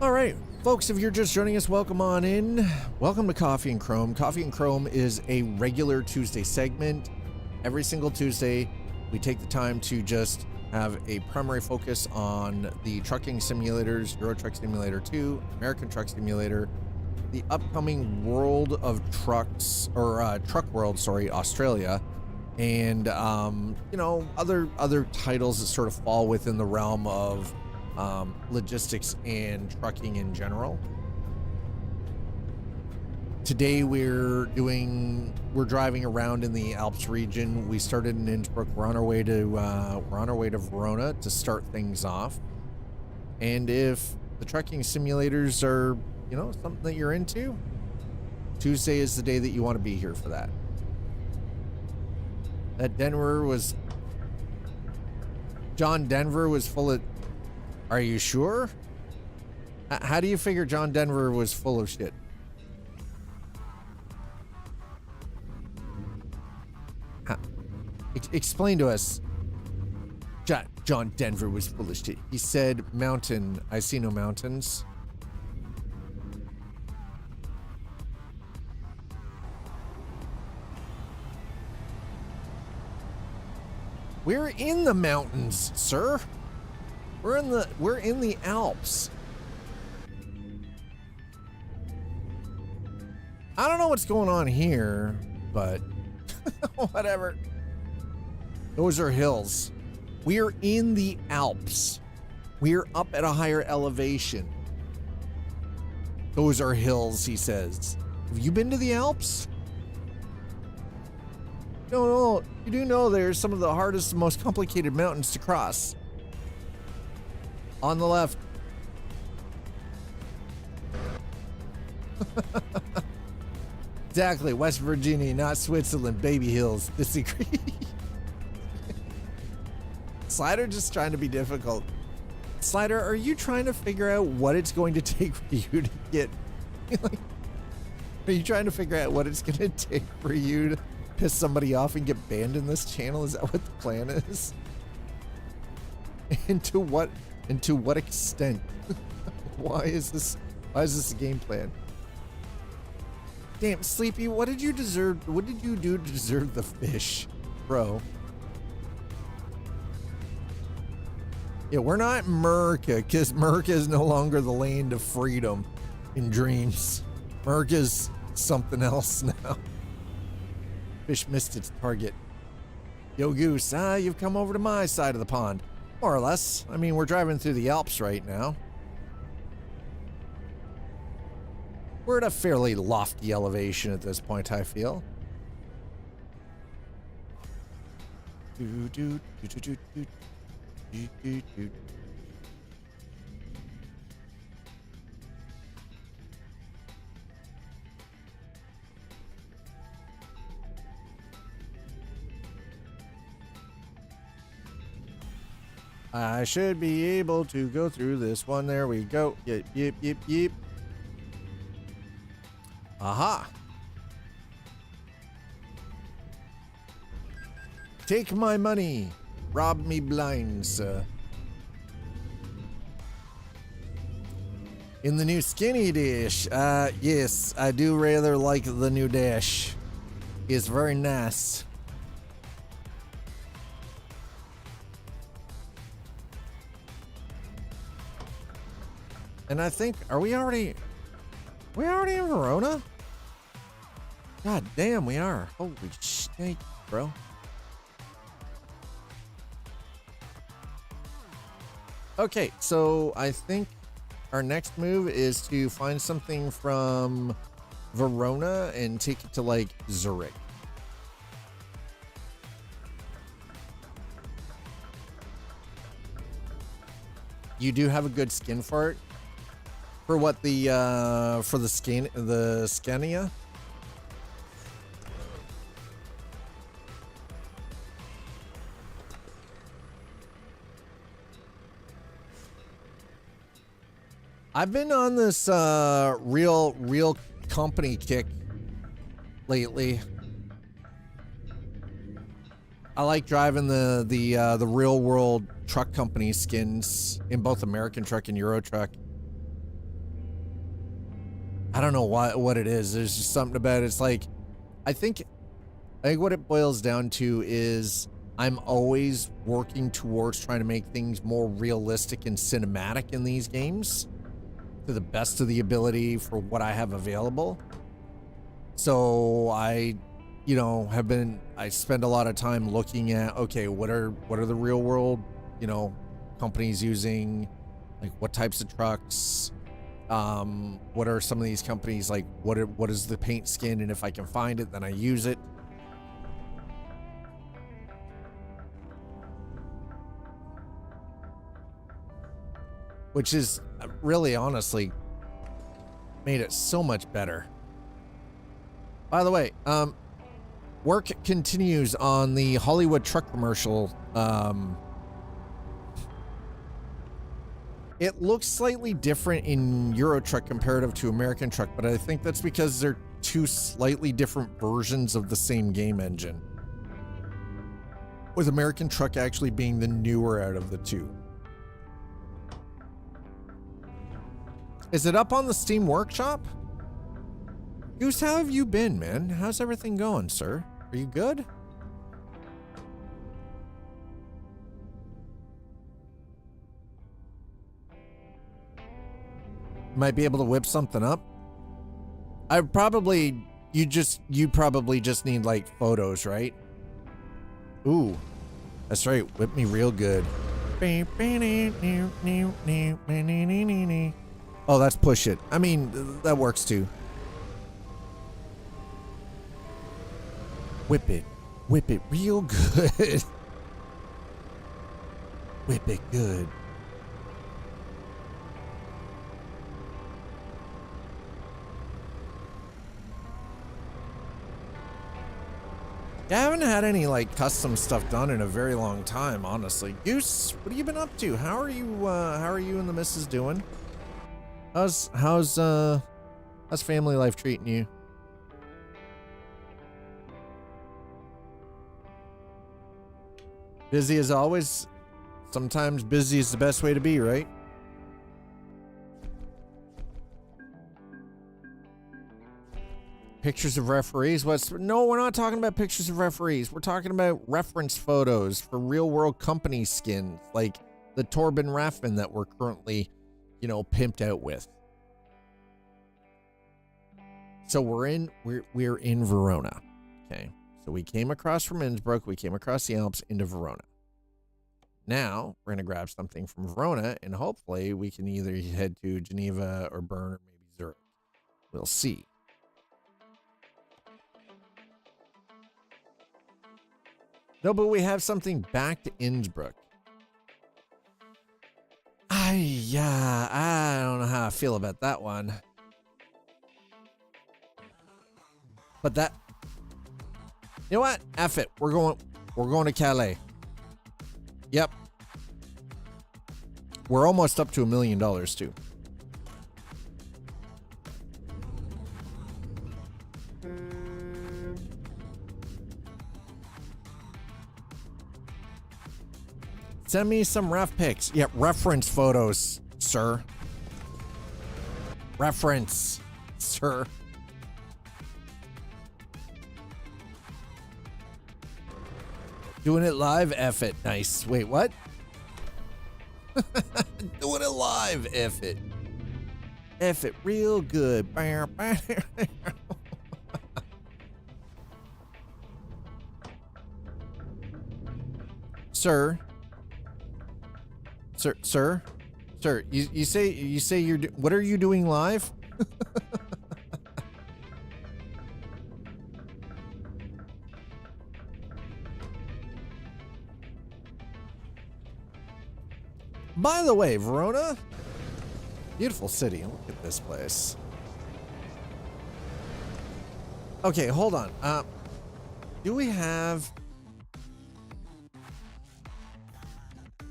All right, folks, if you're just joining us, welcome on in. Welcome to Coffee and Chrome. Coffee and Chrome is a regular Tuesday segment. Every single Tuesday, we take the time to just have a primary focus on the trucking simulators, Euro Truck Simulator 2, American Truck Simulator, the upcoming World of Trucks, or Truck World, sorry, Australia, and you know, other titles that sort of fall within the realm of logistics and trucking in general. Today we're driving around in the Alps region. We started in Innsbruck. We're on our way to Verona to start things off. And if the trucking simulators are, you know, something that you're into, Tuesday is the day that you want to be here for that. John Denver was full of. Are you sure? How do you figure John Denver was full of shit? Explain to us. John Denver was full of shit. He said, mountain. I see no mountains. We're in the mountains, sir. We're in the Alps. I don't know what's going on here, but whatever. Those are hills. We're in the Alps. We're up at a higher elevation. Those are hills, he says. Have you been to the Alps? No, you do know there's some of the hardest, most complicated mountains to cross. On the left. Exactly. West Virginia, not Switzerland. Baby hills. Disagree. Slider just trying to be difficult. Slider, are you trying to figure out what it's going to take for you to get... like, are you trying to figure out what it's going to take for you to piss somebody off and get banned in this channel? Is that what the plan is? And to what extent? Why is this a game plan? Damn, Sleepy, what did you deserve? What did you do to deserve the fish, bro? Yeah, we're not America, because America is no longer the land of freedom and dreams. America's something else now. Fish missed its target. Yo, Goose, you've come over to my side of the pond. More or less. I mean, we're driving through the Alps right now. We're at a fairly lofty elevation at this point, I feel. I should be able to go through this one. There we go. Yep, yep, yep, yep. Aha. Take my money. Rob me blind, sir. In the new skinny dish. Yes, I do rather like the new dish. It's very nice. And I think, are we already in Verona? God damn, we are. Holy snake, bro. Okay, so I think our next move is to find something from Verona and take it to like Zurich. You do have a good skin for it. For what for the Scania? I've been on this real company kick lately. I like driving the real world truck company skins in both American Truck and Euro Truck. I don't know what it is. There's just something about it. It's like, I think what it boils down to is I'm always working towards trying to make things more realistic and cinematic in these games to the best of the ability for what I have available. So I spend a lot of time looking at, okay, what are the real world, companies using, like what types of trucks, what are some of these companies like, what is the paint skin, and if I can find it, then I use it. Which is really, honestly, made it so much better. By the way, work continues on the Hollywood truck commercial. It looks slightly different in Euro Truck comparative to American Truck, but I think that's because they're two slightly different versions of the same game engine, with American Truck actually being the newer out of the two. Is it up on the Steam Workshop? Goose, how have you been, man? How's everything going, sir? Are you good? Might be able to whip something up. You probably just need like photos, right? Ooh, that's right. Whip me real good. Oh, that's push it. I mean, that works too. Whip it real good. Whip it good. I haven't had any like custom stuff done in a very long time, honestly. Goose, what have you been up to? How are you and the missus doing? How's family life treating you? Busy as always. Sometimes busy is the best way to be, right? Pictures of referees? No, we're not talking about pictures of referees. We're talking about reference photos for real world company skins, like the Torben Raffman that we're currently, pimped out with. So we're in Verona. Okay. So we came across from Innsbruck, we came across the Alps into Verona. Now we're gonna grab something from Verona and hopefully we can either head to Geneva or Bern or maybe Zurich. We'll see. No, but we have something back to Innsbruck. I don't know how I feel about that one. But that, you know what? F it. We're going to Calais. Yep. We're almost up to $1 million too. Send me some ref pics. Yeah, reference photos, sir. Reference, sir. Doing it live, F it. Nice. Wait, what? Doing it live, F it. F it real good. Sir. Sir, you say you're what are you doing live? By the way, Verona, beautiful city. Look at this place. Okay, hold on. Do we have?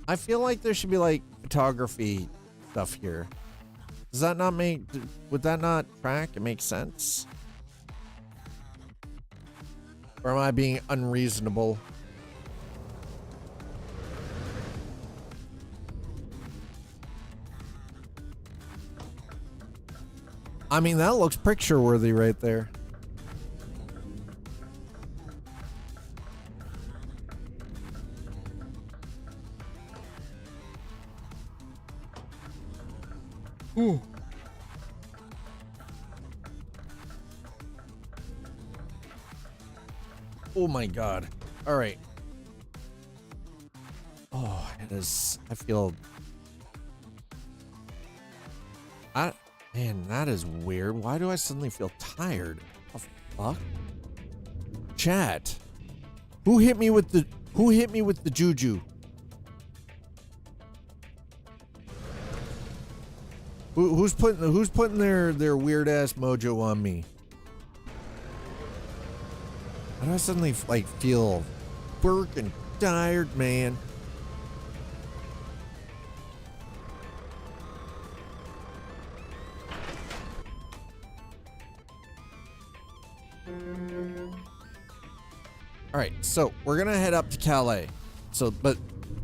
I feel like there should be like photography stuff here. Does that not make? Would that not track? It makes sense. Or am I being unreasonable? I mean, that looks picture worthy right there. Ooh. Oh my God. All right. Oh, it is. I feel. Man, that is weird. Why do I suddenly feel tired? What the fuck? Chat. Who hit me with the juju? Who's putting their weird ass mojo on me? Why do I suddenly like feel freaking tired, man? All right, so we're gonna head up to Calais. But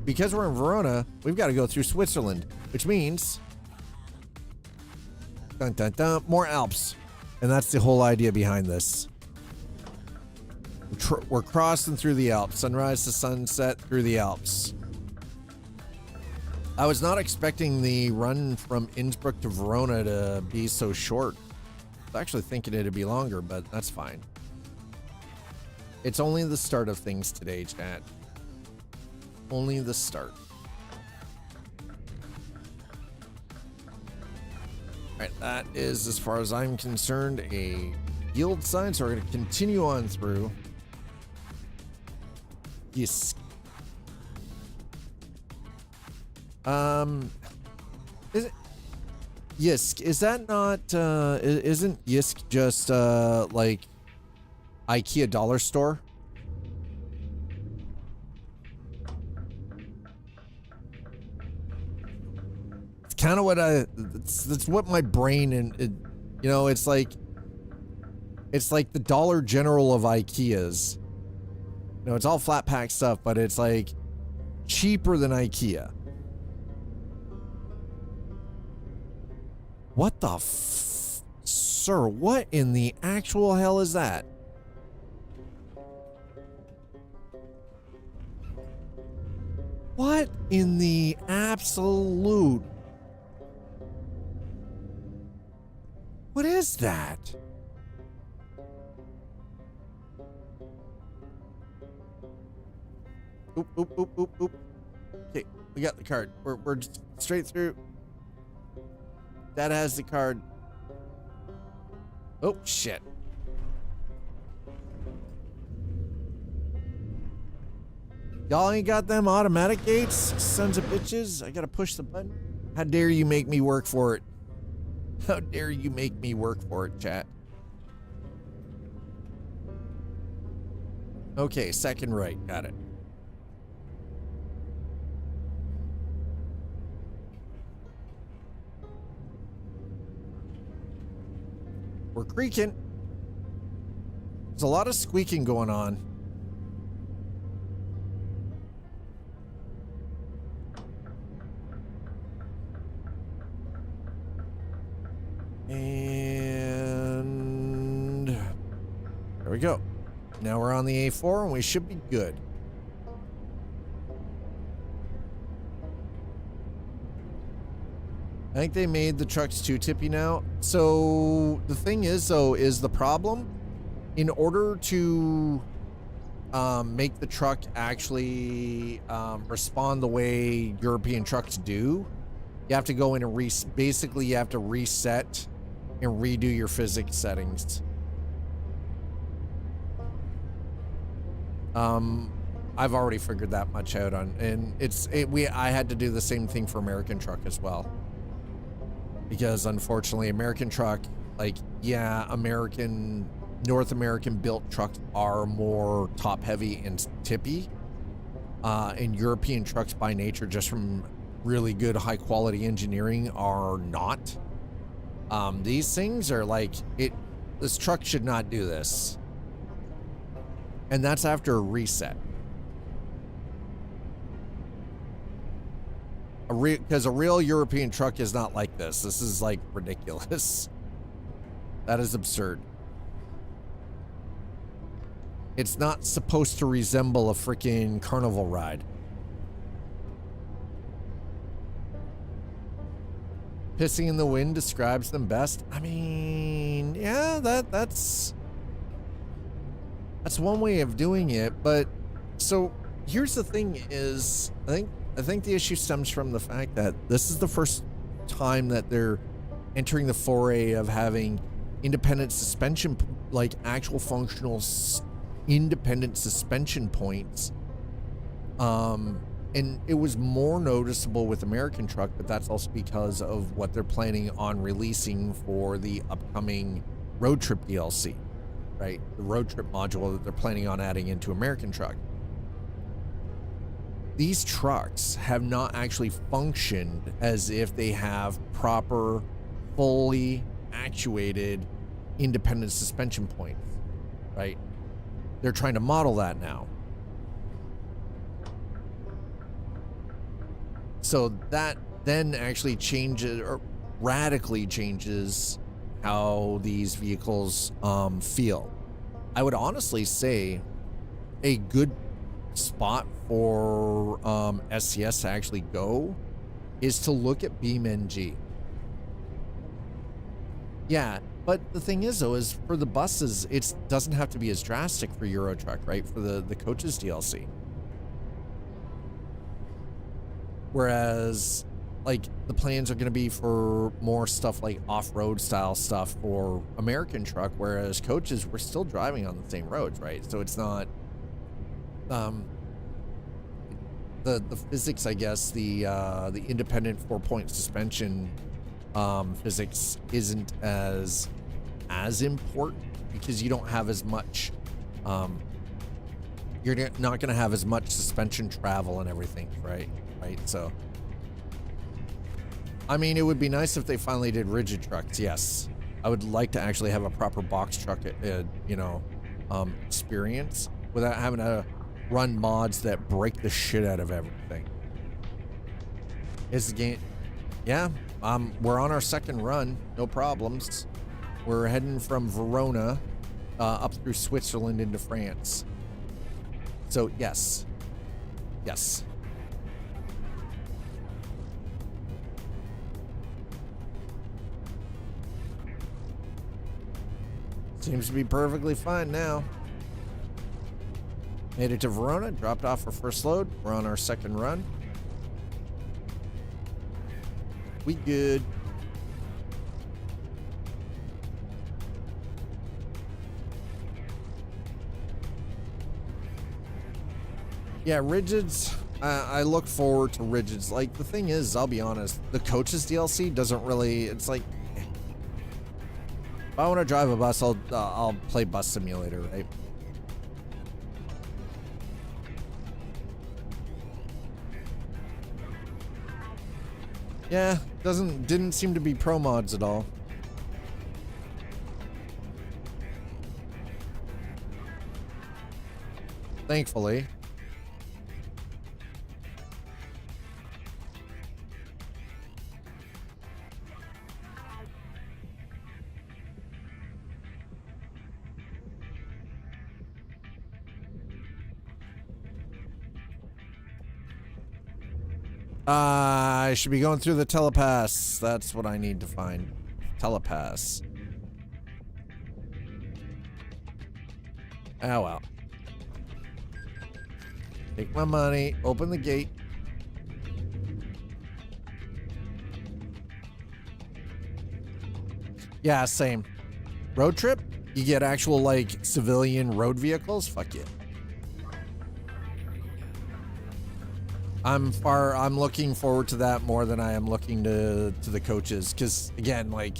because we're in Verona, we've got to go through Switzerland, which means dun, dun, dun, more Alps, and that's the whole idea behind this. We're crossing through the Alps, sunrise to sunset through the Alps. I was not expecting the run from Innsbruck to Verona to be so short. I was actually thinking it'd be longer, but that's fine. It's only the start of things today, chat. Only the start. All right, that is, as far as I'm concerned, a yield sign. So we're going to continue on through. Yes. Is it Yisk? Is that not? Isn't Yisk just like IKEA dollar store? kind of what that's what my brain you know, it's like the Dollar General of IKEAs. You know, it's all flat pack stuff, but it's like cheaper than IKEA. What the sir, what in the actual hell is that? What in the absolute? What is that? Oop, oop, oop, oop, oop. Okay, we got the card. We're just straight through. Dad has the card. Oh, shit. Y'all ain't got them automatic gates, sons of bitches. I gotta push the button. How dare you make me work for it? How dare you make me work for it, chat? Okay, second right. Got it. We're creaking. There's a lot of squeaking going on. And there we go. Now we're on the A4 and we should be good. I think they made the trucks too tippy now. So the thing is, though, is the problem, in order to make the truck actually respond the way European trucks do, you have to go in and basically you have to reset and redo your physics settings. I've already figured that much out on, and I had to do the same thing for American truck as well. Because unfortunately, American truck, like, yeah, North American built trucks are more top heavy and tippy. And European trucks by nature, just from really good high quality engineering, are not. These things are like, this truck should not do this. And that's after a reset. Because a real European truck is not like this. This is like ridiculous. That is absurd. It's not supposed to resemble a freaking carnival ride. Pissing in the wind describes them best. I mean, yeah, that's one way of doing it. But so here's the thing is, I think the issue stems from the fact that this is the first time that they're entering the foray of having independent suspension, like actual functional independent suspension points. And it was more noticeable with American truck, but that's also because of what they're planning on releasing for the upcoming road trip DLC, right? The road trip module that they're planning on adding into American truck. These trucks have not actually functioned as if they have proper, fully actuated independent suspension points, right? They're trying to model that now. So that then actually changes, or radically changes, how these vehicles feel. I would honestly say a good spot for SCS to actually go is to look at BeamNG. Yeah, but the thing is, though, is for the buses, it doesn't have to be as drastic for Euro Truck, right? For the coaches DLC. Whereas, like, the plans are going to be for more stuff like off-road style stuff for American truck, whereas coaches, we're still driving on the same roads, right? So it's not the physics, I guess, the independent 4-point suspension physics isn't as important, because you don't have as much you're not going to have as much suspension travel and everything, right? So I mean, it would be nice if they finally did rigid trucks. Yes, I would like to actually have a proper box truck, you know, experience without having to run mods that break the shit out of everything. Is the game? Yeah, we're on our second run, no problems. We're heading from Verona up through Switzerland into France. So yes, yes. Seems to be perfectly fine now. Made it to Verona, dropped off our first load. We're on our second run. We good. Yeah, rigids. I look forward to rigids. Like, the thing is, I'll be honest, the coaches DLC doesn't really, it's like, if I want to drive a bus, I'll play Bus Simulator, right? Yeah, didn't seem to be pro mods at all. Thankfully. I should be going through the telepass. That's what I need to find. Telepass. Oh well. Take my money. Open the gate. Yeah, same. Road trip? You get actual, like, civilian road vehicles? Fuck yeah. I'm looking forward to that more than I am looking to the coaches, because again, like,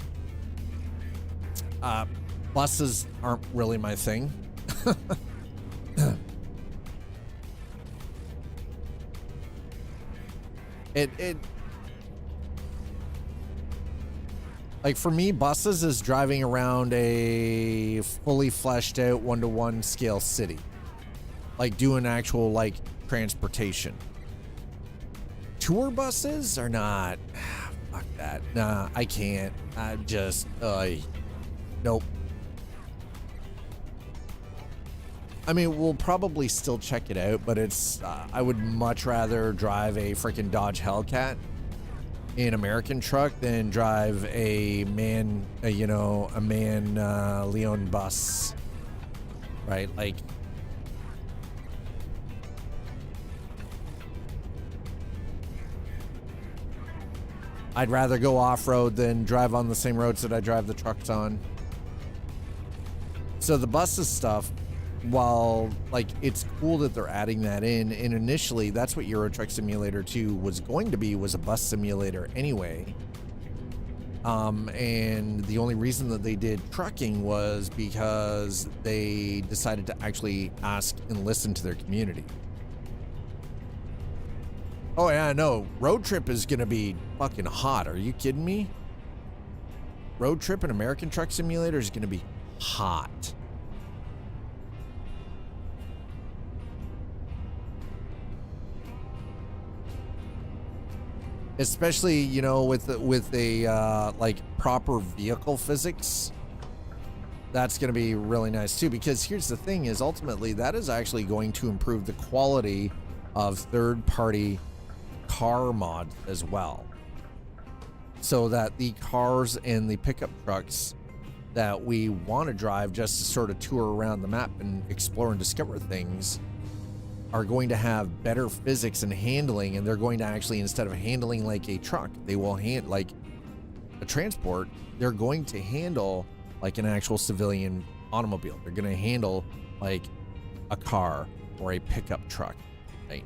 buses aren't really my thing. it like, for me, buses is driving around a fully fleshed out 1-to-1 scale city, like doing actual, like, transportation. Tour buses are not. Fuck that. Nah, I can't. I just. Nope. I mean, we'll probably still check it out, but it's. I would much rather drive a freaking Dodge Hellcat in American truck than drive a man Leon bus. Right? Like. I'd rather go off-road than drive on the same roads that I drive the trucks on. So the buses stuff, while, like, it's cool that they're adding that in, and initially that's what Euro Truck Simulator 2 was going to be, was a bus simulator anyway. And the only reason that they did trucking was because they decided to actually ask and listen to their community. Oh yeah, no, Road Trip is gonna be fucking hot. Are you kidding me? Road Trip and American Truck Simulator is gonna be hot. Especially, you know, with a like proper vehicle physics. That's gonna be really nice too, because here's the thing: is ultimately that is actually going to improve the quality of third-party car mods as well, so that the cars and the pickup trucks that we want to drive just to sort of tour around the map and explore and discover things are going to have better physics and handling, and they're going to actually, instead of handling like a truck, they will hand like a transport, they're going to handle like an actual civilian automobile. They're going to handle like a car or a pickup truck, right?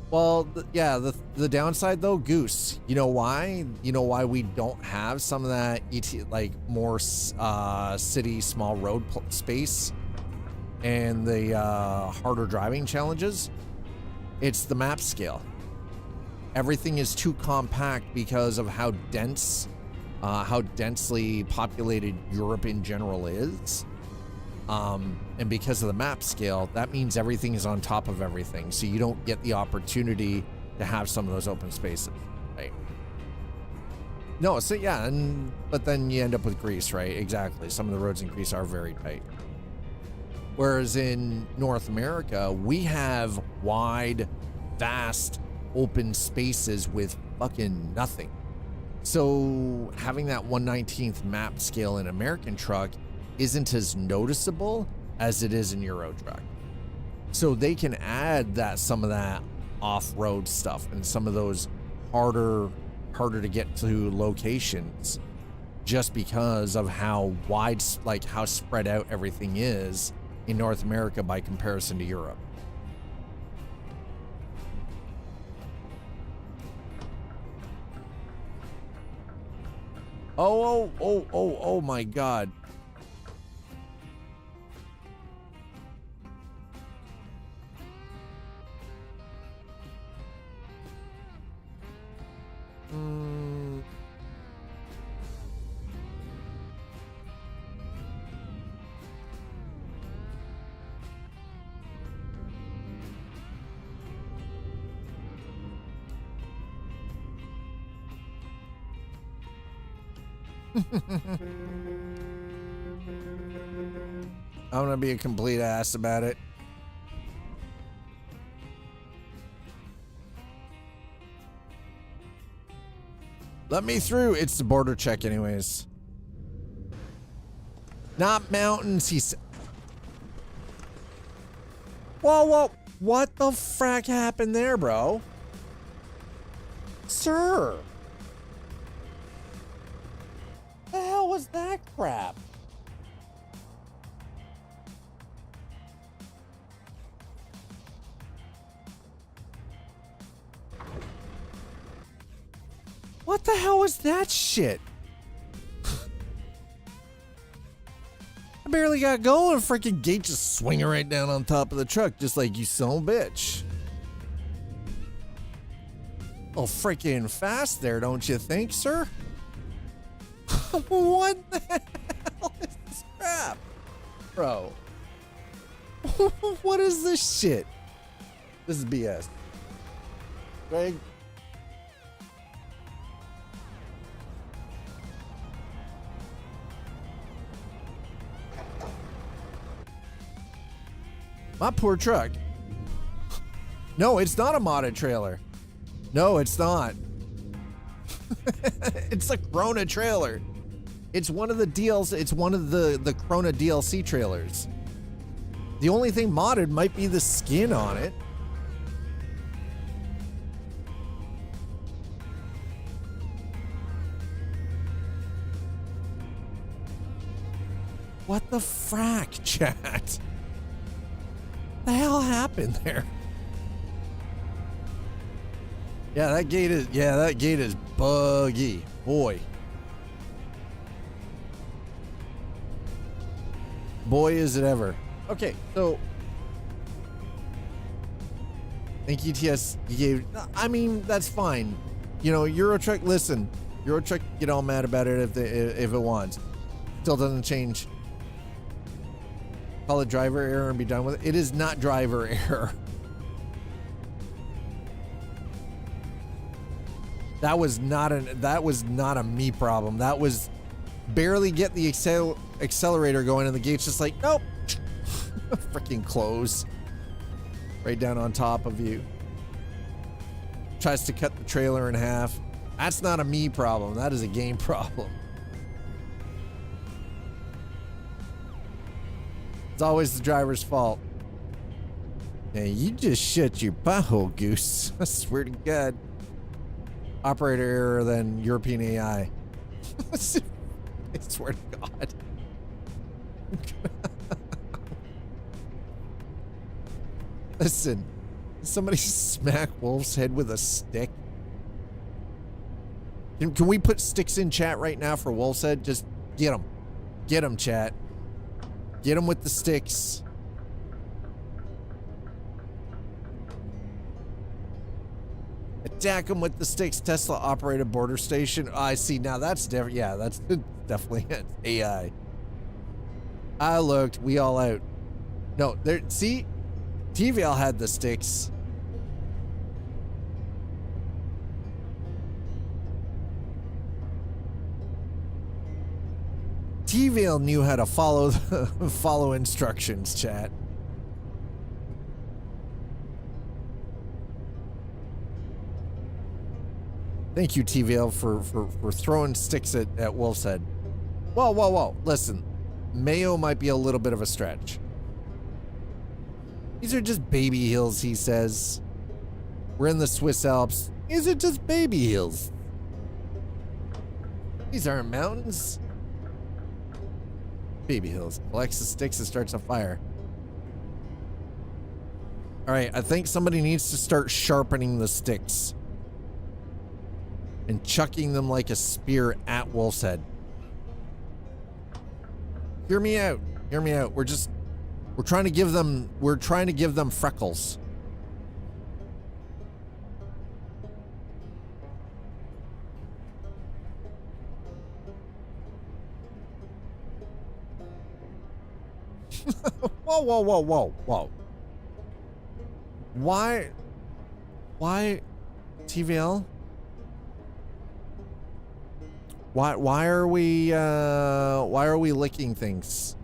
Well, yeah, the downside though, Goose, you know why? You know why we don't have some of that like more city small road space and the harder driving challenges? It's the map scale. everything is too compact because of how dense, how densely populated Europe in general is. And because of the map scale, that means everything is on top of everything. So you don't get the opportunity to have some of those open spaces, right? No, so yeah, but then you end up with Greece, right? Exactly. Some of the roads in Greece are very tight. Whereas in North America, we have wide, vast, open spaces with fucking nothing. So having that 1/19th map scale in American truck isn't as noticeable as it is in Euro truck. So they can add some of that off-road stuff and some of those harder to get to locations just because of how wide, like how spread out everything is in North America by comparison to Europe. Oh my God. I'm gonna be a complete ass about it. Let me through. It's the border check anyways. Not mountains, he said. Whoa. What the frack happened there, bro? Sir. The hell was that crap? What the hell was that shit? I barely got going. Freaking gate just swinging right down on top of the truck, just like you son of a bitch. Oh, freaking fast there, don't you think, sir? What the hell is this crap? Bro. What is this shit? This is BS. Greg. My poor truck. No, it's not a modded trailer. No, it's not. It's a Verona trailer. It's one of the DLC. It's one of the Verona DLC trailers. The only thing modded might be the skin on it. What the frack, chat? The hell happened there? Yeah, that gate is buggy, boy. Boy, is it ever. Okay, so thank you, TS. You gave. I mean, that's fine. You know, Eurotruck. Listen, Eurotruck get all mad about it if it wants. Still doesn't change. Call it driver error and be done with it. It is not driver error. That was not a me problem. That was barely get the accelerator going and the gate's just like, nope. Freaking close. Right down on top of you. Tries to cut the trailer in half. That's not a me problem. That is a game problem. It's always the driver's fault. Yeah, you just shut your butthole, goose. I swear to God. Operator error than European AI. I swear to God. Listen, somebody smack Wolf's head with a stick. Can we put sticks in chat right now for Wolf's head? Just get them. Get them, chat. Get them with the sticks. Jack him with the sticks. Tesla operated border station. Oh, I see. Now that's different. Yeah, that's definitely AI. I looked. We all out. No, there. See, TVL had the sticks. TVL knew how to follow instructions, chat. Thank you, TVL, for throwing sticks at Wolf's Head. Whoa, whoa, whoa. Listen, Mayo might be a little bit of a stretch. These are just baby hills, he says. We're in the Swiss Alps. These are just baby hills. These aren't mountains. Baby hills. Collects the sticks and starts a fire. All right, I think somebody needs to start sharpening the sticks and chucking them like a spear at Wolf's Head. Hear me out. Hear me out. We're trying to give them freckles. Whoa, whoa, whoa, whoa, whoa. Why TVL? Why are we licking things?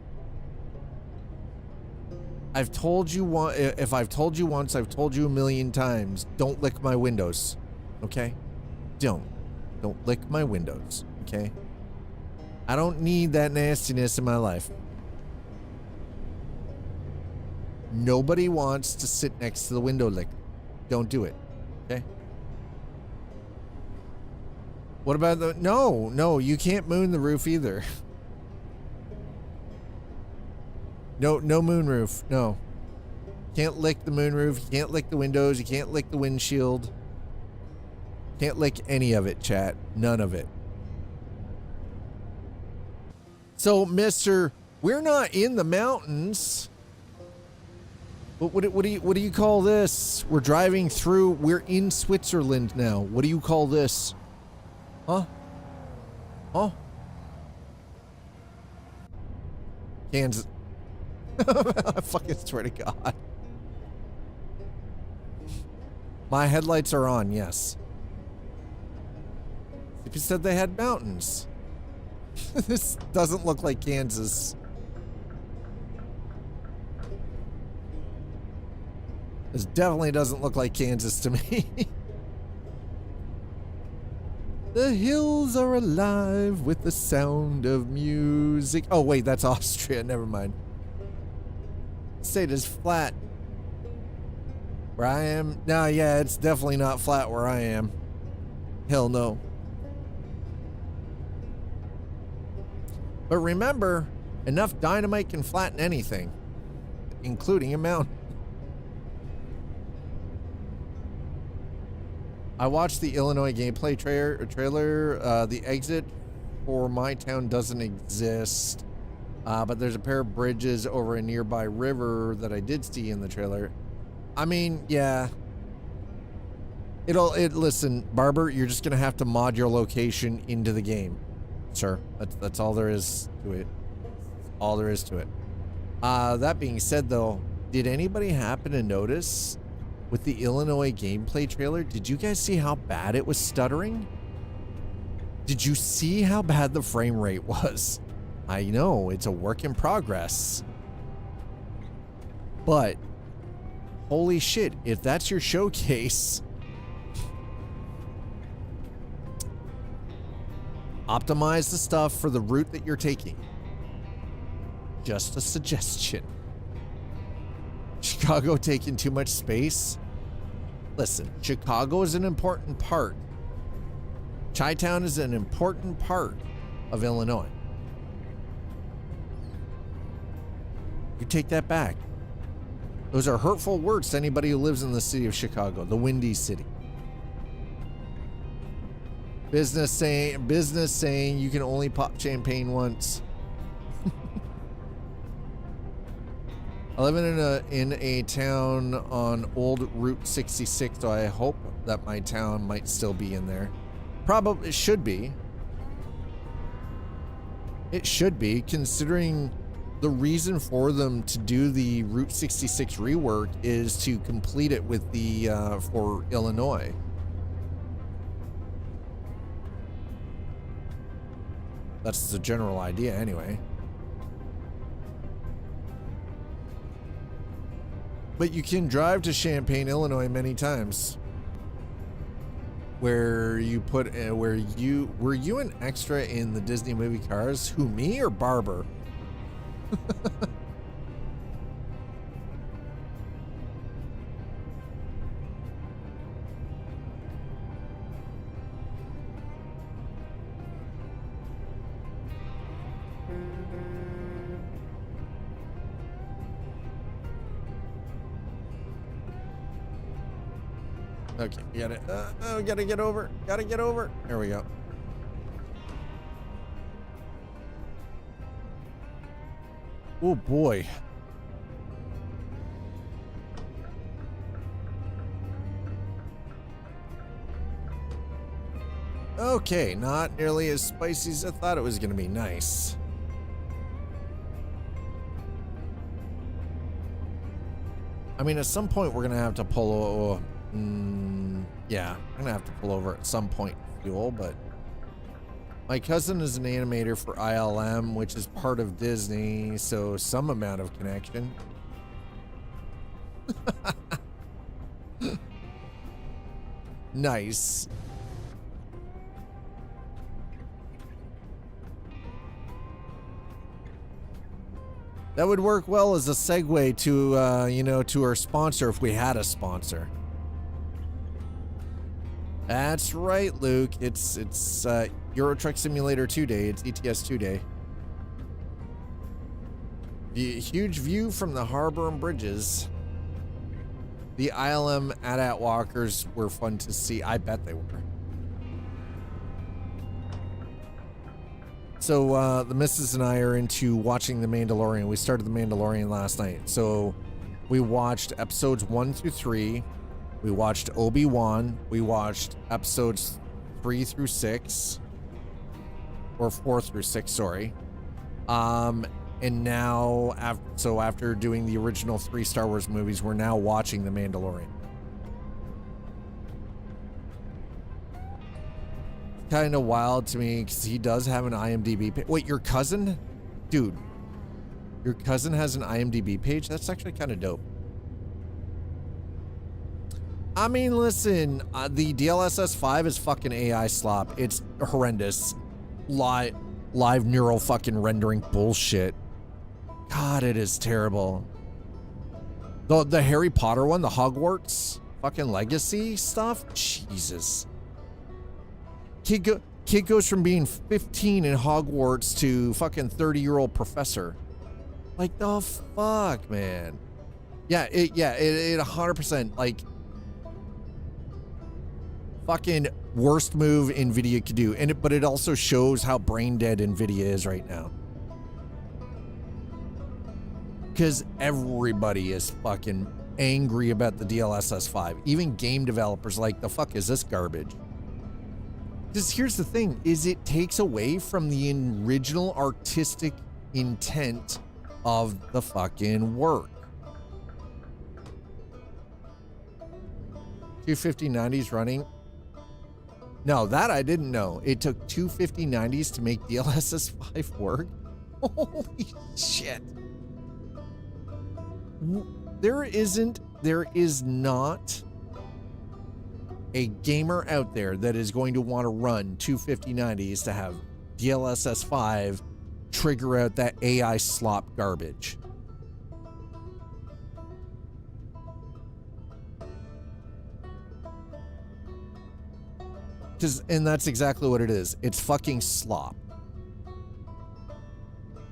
I've told you if I've told you once, I've told you a million times, don't lick my windows. Okay? Don't lick my windows, okay? I don't need that nastiness in my life. Nobody wants to sit next to the window lick. Don't do it. Okay? What about the... No, you can't moon the roof either. No moon roof. No. Can't lick the moon roof. You can't lick the windows. You can't lick the windshield. Can't lick any of it, chat. None of it. So, Mr. We're not in the mountains. What do you call this? We're driving through. We're in Switzerland now. What do you call this? Huh? Huh? Kansas. I fucking swear to God. My headlights are on, yes. If you said they had mountains. This doesn't look like Kansas. This definitely doesn't look like Kansas to me. The hills are alive with the sound of music. Oh, wait, that's Austria. Never mind. State is flat. Where I am? No, yeah, it's definitely not flat where I am. Hell no. But remember, enough dynamite can flatten anything, including a mountain. I watched the Illinois gameplay trailer. The exit for my town doesn't exist, but there's a pair of bridges over a nearby river that I did see in the trailer. I mean, yeah. Listen, Barber, you're just gonna have to mod your location into the game, sir. That's all there is to it. All there is to it. That being said, though, did anybody happen to notice? With the Illinois gameplay trailer, did you guys see how bad it was stuttering? Did you see how bad the frame rate was? I know, it's a work in progress. But, holy shit, if that's your showcase, optimize the stuff for the route that you're taking. Just a suggestion. Chicago taking too much space? Listen, Chicago is an important part. Chi-Town is an important part of Illinois. You take that back. Those are hurtful words to anybody who lives in the city of Chicago, the Windy City. Business saying you can only pop champagne once. I live in a town on old Route 66, so I hope that my town might still be in there. Probably, it should be. It should be, considering the reason for them to do the Route 66 rework is to complete it with the, for Illinois. That's the general idea anyway. But you can drive to Champaign, Illinois many times. Where you put, were you an extra in the Disney movie Cars? Who, me or Barber? Okay, you gotta, oh, gotta get over. Gotta get over. There we go. Oh boy. Okay, not nearly as spicy as I thought it was gonna be. Nice. I mean, at some point we're gonna have to pull. Yeah, I'm gonna have to pull over at some point and fuel, but my cousin is an animator for ILM, which is part of Disney, so some amount of connection. Nice. That would work well as a segue to, you know, to our sponsor if we had a sponsor. That's right, Luke. It's Euro Truck Simulator 2 Day. It's ETS 2 Day. The huge view from the harbor and bridges. The ILM AT-AT walkers were fun to see. I bet they were. So the missus and I are into watching The Mandalorian. We started The Mandalorian last night. So we watched episodes 1 through 3. We watched Obi-Wan. We watched episodes 3 through 6. Or 4 through 6, sorry. And now, after doing the original 3 Star Wars movies, we're now watching The Mandalorian. Kind of wild to me because he does have an IMDb page. Wait, your cousin? Dude, your cousin has an IMDb page? That's actually kind of dope. I mean, listen, the DLSS 5 is fucking AI slop. It's horrendous. Live neural fucking rendering bullshit. God, it is terrible. The Harry Potter one, the Hogwarts fucking legacy stuff? Jesus. Kid goes from being 15 in Hogwarts to fucking 30-year-old professor. Like, the fuck, man. Yeah, it 100%, like, fucking worst move NVIDIA could do. But it also shows how brain dead NVIDIA is right now. Because everybody is fucking angry about the DLSS 5. Even game developers like, the fuck is this garbage? Because here's the thing, is it takes away from the original artistic intent of the fucking work. 25090s running? No, that I didn't know. It took 25090s to make DLSS 5 work? Holy shit. There is not a gamer out there that is going to want to run 25090s to have DLSS 5 trigger out that AI slop garbage. And that's exactly what it is. It's fucking slop.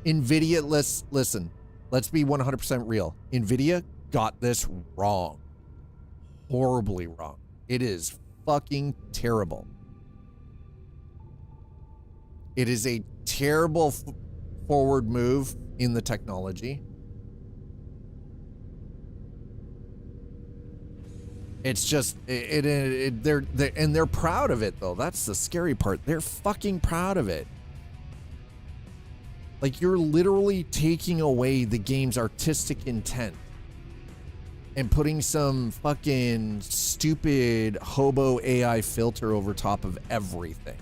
NVIDIA, listen, let's be 100% real. NVIDIA got this wrong. Horribly wrong. It is fucking terrible. It is a terrible forward move in the technology. It's just they're proud of it though. That's the scary part. They're fucking proud of it. Like, you're literally taking away the game's artistic intent and putting some fucking stupid hobo AI filter over top of everything.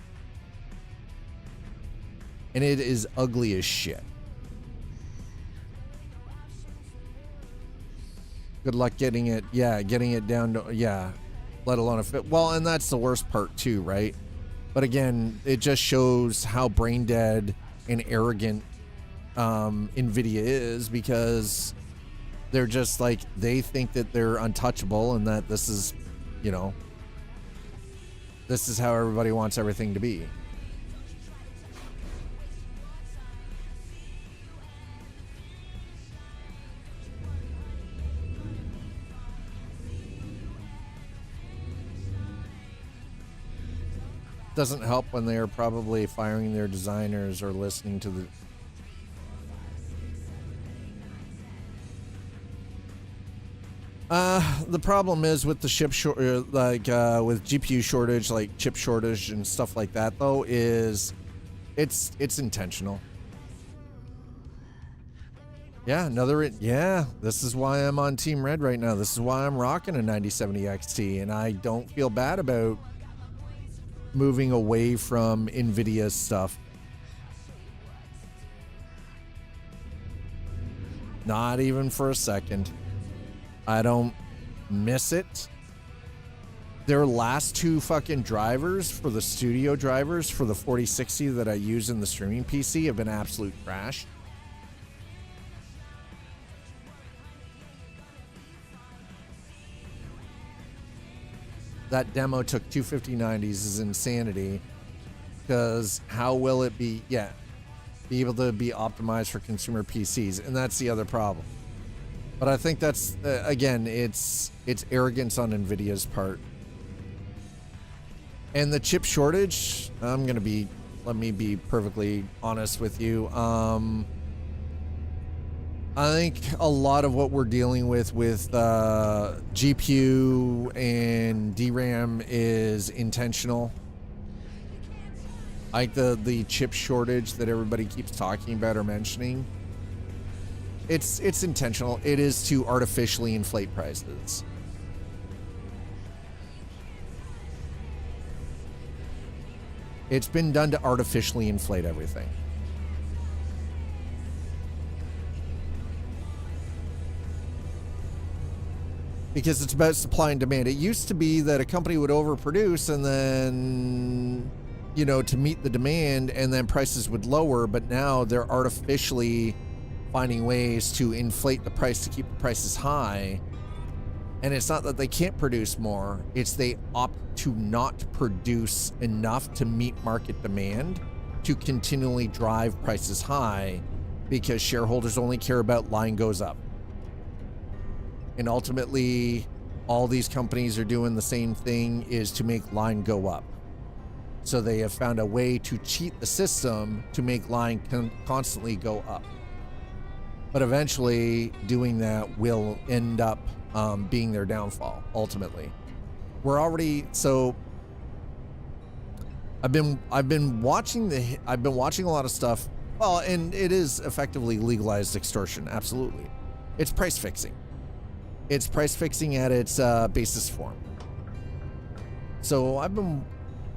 And it is ugly as shit. Good luck getting it, getting it down to, let alone a fit. Well, and that's the worst part too, right? But again, it just shows how brain dead and arrogant NVIDIA is, because they're just like, they think that they're untouchable and that this is, this is how everybody wants everything to be. Doesn't help when they're probably firing their designers or listening to the problem is with the chip shortage, with GPU shortage, like chip shortage and stuff like that, though, is it's intentional. Yeah, this is why I'm on Team Red right now. This is why I'm rocking a 9070 XT, and I don't feel bad about moving away from NVIDIA's stuff. Not even for a second. I don't miss it. Their last two fucking drivers for the studio drivers for the 4060 that I use in the streaming PC have been absolute trash. That demo took 25090s is insanity, because how will it be able to be optimized for consumer PCs? And that's the other problem. But I think that's again, it's arrogance on NVIDIA's part. And the chip shortage, let me be perfectly honest with you. I think a lot of what we're dealing with GPU and DRAM is intentional. Like the chip shortage that everybody keeps talking about or mentioning. It's intentional. It is to artificially inflate prices. It's been done to artificially inflate everything. Because it's about supply and demand. It used to be that a company would overproduce and then, to meet the demand, and then prices would lower, but now they're artificially finding ways to inflate the price to keep the prices high. And it's not that they can't produce more, it's they opt to not produce enough to meet market demand to continually drive prices high, because shareholders only care about line goes up. And ultimately, all these companies are doing the same thing, is to make line go up. So they have found a way to cheat the system to make line constantly go up. But eventually, doing that will end up being their downfall, ultimately. We're already, so I've been watching a lot of stuff. Well, and it is effectively legalized extortion, absolutely. It's price fixing. It's price fixing at its basis form. So I've been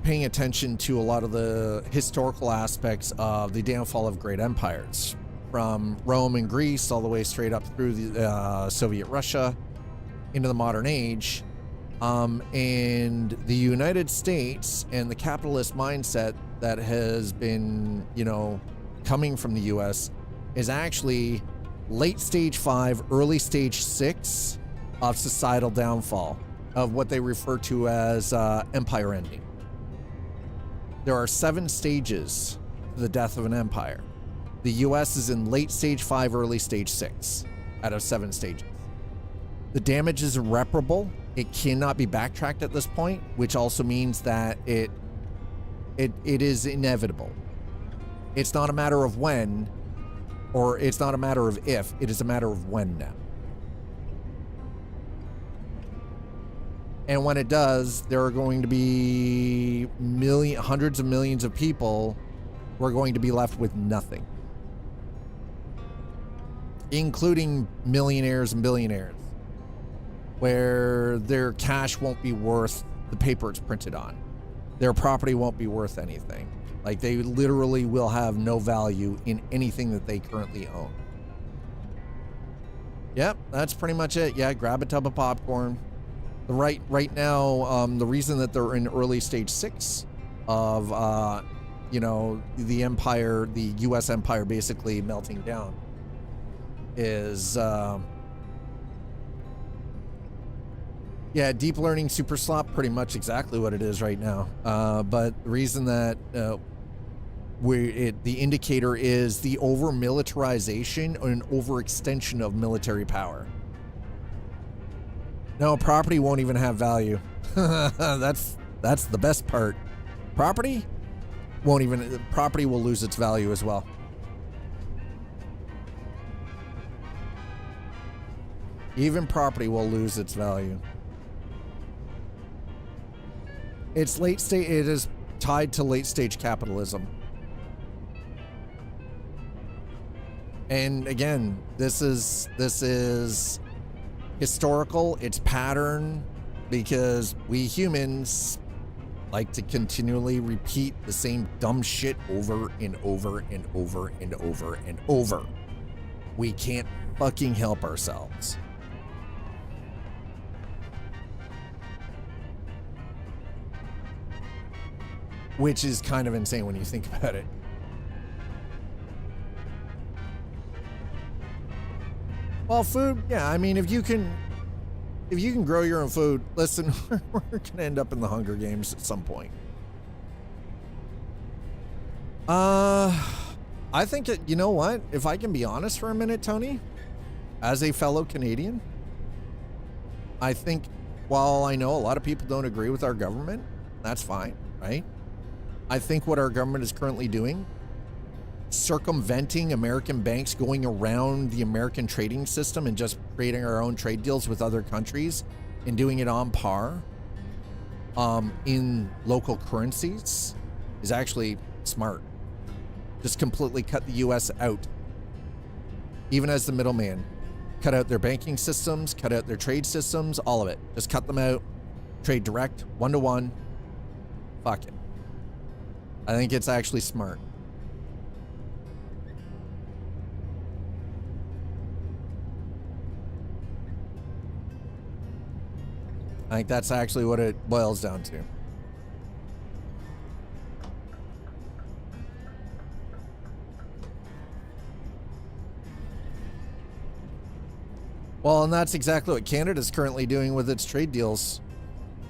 paying attention to a lot of the historical aspects of the downfall of great empires, from Rome and Greece all the way straight up through the Soviet Russia into the modern age. And the United States and the capitalist mindset that has been, coming from the US is actually late stage 5, early stage 6 of societal downfall, of what they refer to as empire ending. There are 7 stages to the death of an empire. The US is in late stage 5, early stage 6 out of 7 stages. The damage is irreparable. It cannot be backtracked at this point, which also means that it is inevitable. It's not a matter of when, or it's not a matter of if, it is a matter of when now. And when it does, there are going to be hundreds of millions of people who are going to be left with nothing, including millionaires and billionaires, where their cash won't be worth the paper it's printed on. Their property won't be worth anything. Like, they literally will have no value in anything that they currently own. Yep, that's pretty much it. Yeah, grab a tub of popcorn. Right now, the reason that they're in early stage 6 of, you know, the empire, the U.S. empire basically melting down is, yeah, deep learning super slop, pretty much exactly what it is right now. But the reason that the indicator is the over militarization and overextension of military power. No, property won't even have value. That's the best part. Property will lose its value as well. Even property will lose its value. It's late stage. It is tied to late stage capitalism. And again, this is historical. It's pattern, because we humans like to continually repeat the same dumb shit over and over and over and over and over. We can't fucking help ourselves. Which is kind of insane when you think about it. Well, food, yeah, I mean, if you can grow your own food, listen, we're gonna end up in the Hunger Games at some point. I think that, you know what? If I can be honest for a minute, Tony, as a fellow Canadian, I think while I know a lot of people don't agree with our government, that's fine, right? I think what our government is currently doing, circumventing American banks, going around the American trading system and just creating our own trade deals with other countries and doing it on par in local currencies, is actually smart. Just completely cut the US out, even as the middleman. Cut out their banking systems, cut out their trade systems, all of it. Just cut them out. Trade direct, one-to-one. Fuck it. I think it's actually smart. I think that's actually what it boils down to. Well, and that's exactly what Canada's currently doing with its trade deals,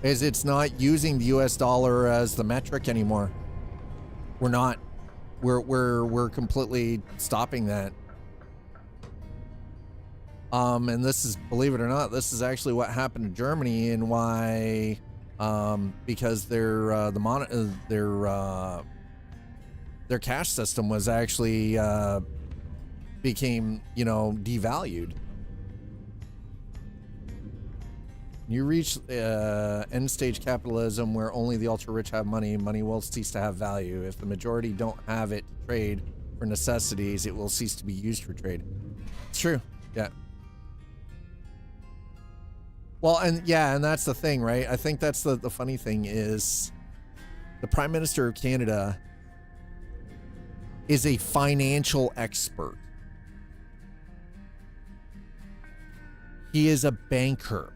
is it's not using the US dollar as the metric anymore. We're not. We're completely stopping that. And this is, believe it or not, this is actually what happened to Germany, and why, because their cash system was actually became, you know, devalued. You reach end stage capitalism where only the ultra rich have money. Money will cease to have value. If the majority don't have it to trade for necessities, it will cease to be used for trade. It's true. Yeah. Well, and yeah, and that's the thing, right? I think that's the funny thing is the Prime Minister of Canada is a financial expert. He is a banker.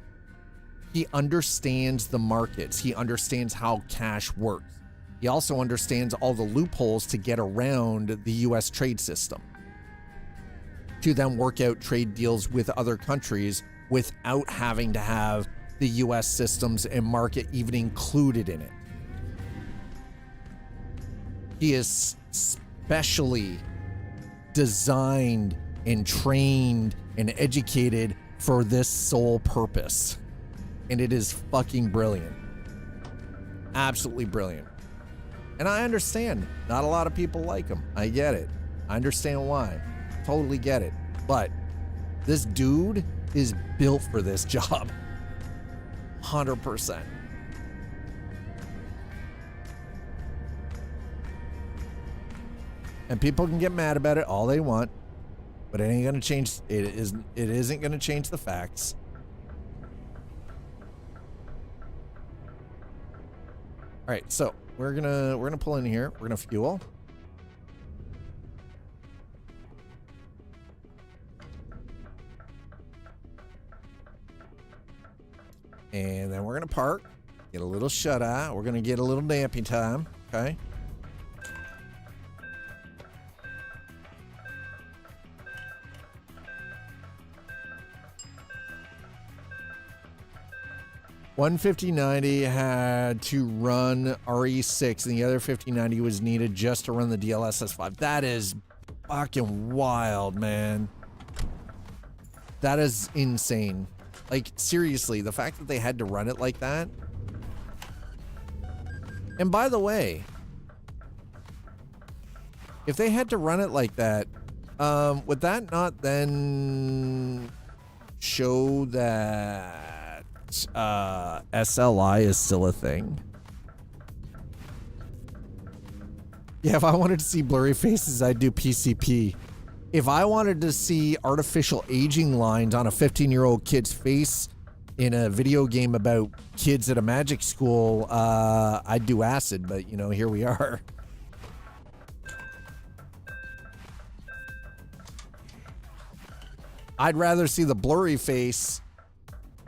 He understands the markets. He understands how cash works. He also understands all the loopholes to get around the US trade system, to then work out trade deals with other countries without having to have the US systems and market even included in it. He is specially designed and trained and educated for this sole purpose. And it is fucking brilliant. Absolutely brilliant. And I understand not a lot of people like him. I get it. I understand why. Totally get it. But this dude is built for this job. 100%. And people can get mad about it all they want, but it ain't gonna change. It isn't gonna change the facts. All right, so we're gonna pull in here. We're gonna fuel. And then we're gonna park, get a little shut eye. We're gonna get a little nappy time, okay? One 5090 had to run RE6, and the other 5090 was needed just to run the DLSS5. That is fucking wild, man. That is insane. Like, seriously, the fact that they had to run it like that. And by the way, if they had to run it like that, would that not then show that SLI is still a thing? Yeah, if I wanted to see blurry faces, I'd do PCP. If I wanted to see artificial aging lines on a 15-year-old kid's face in a video game about kids at a magic school, I'd do acid, but you know, here we are. I'd rather see the blurry face.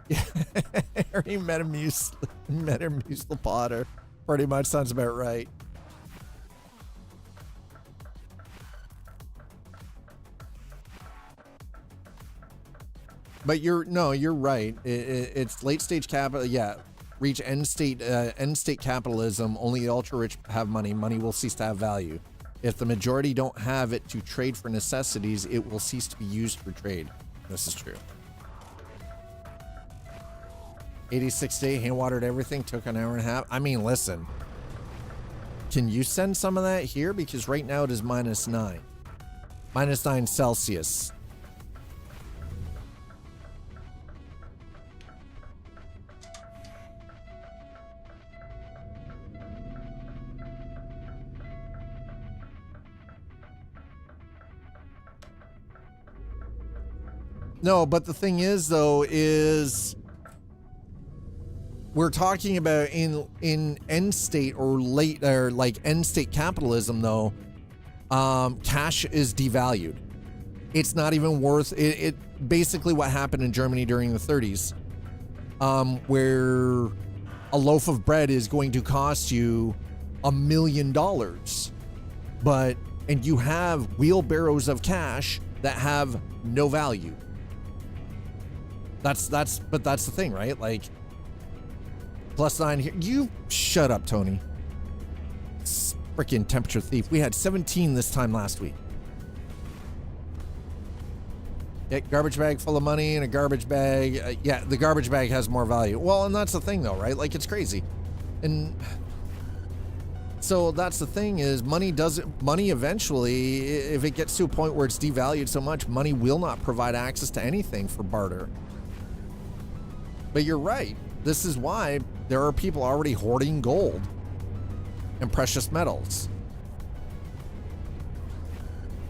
Harry Metamucil Potter. Pretty much sounds about right. But you're right. It's late stage capital. Yeah, reach end state capitalism. Only the ultra rich have money. Money will cease to have value. If the majority don't have it to trade for necessities, it will cease to be used for trade. This is true. 86 day hand watered everything. Took an hour and a half. I mean, listen. Can you send some of that here? Because right now it is -9. -9 Celsius. No, but the thing is, though, is we're talking about in end state or late or like end state capitalism, though. Cash is devalued. It's not even worth it. It basically what happened in Germany during the 30s, where a loaf of bread is going to cost you $1 million, and you have wheelbarrows of cash that have no value. That's the thing, right? Like, +9 here. You shut up, Tony. Freaking temperature thief. We had 17 this time last week. Yeah, garbage bag full of money and a garbage bag. Yeah, the garbage bag has more value. Well, and that's the thing, though, right? Like, it's crazy. And so that's the thing is money eventually, if it gets to a point where it's devalued so much, money will not provide access to anything for barter. But you're right. This is why there are people already hoarding gold and precious metals.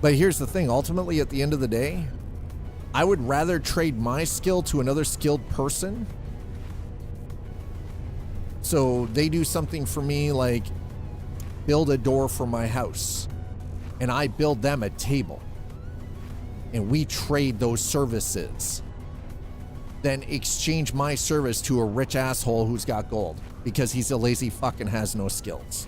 But here's the thing. Ultimately, at the end of the day, I would rather trade my skill to another skilled person. So they do something for me like build a door for my house, and I build them a table. And we trade those services. Then exchange my service to a rich asshole who's got gold because he's a lazy fuck and has no skills.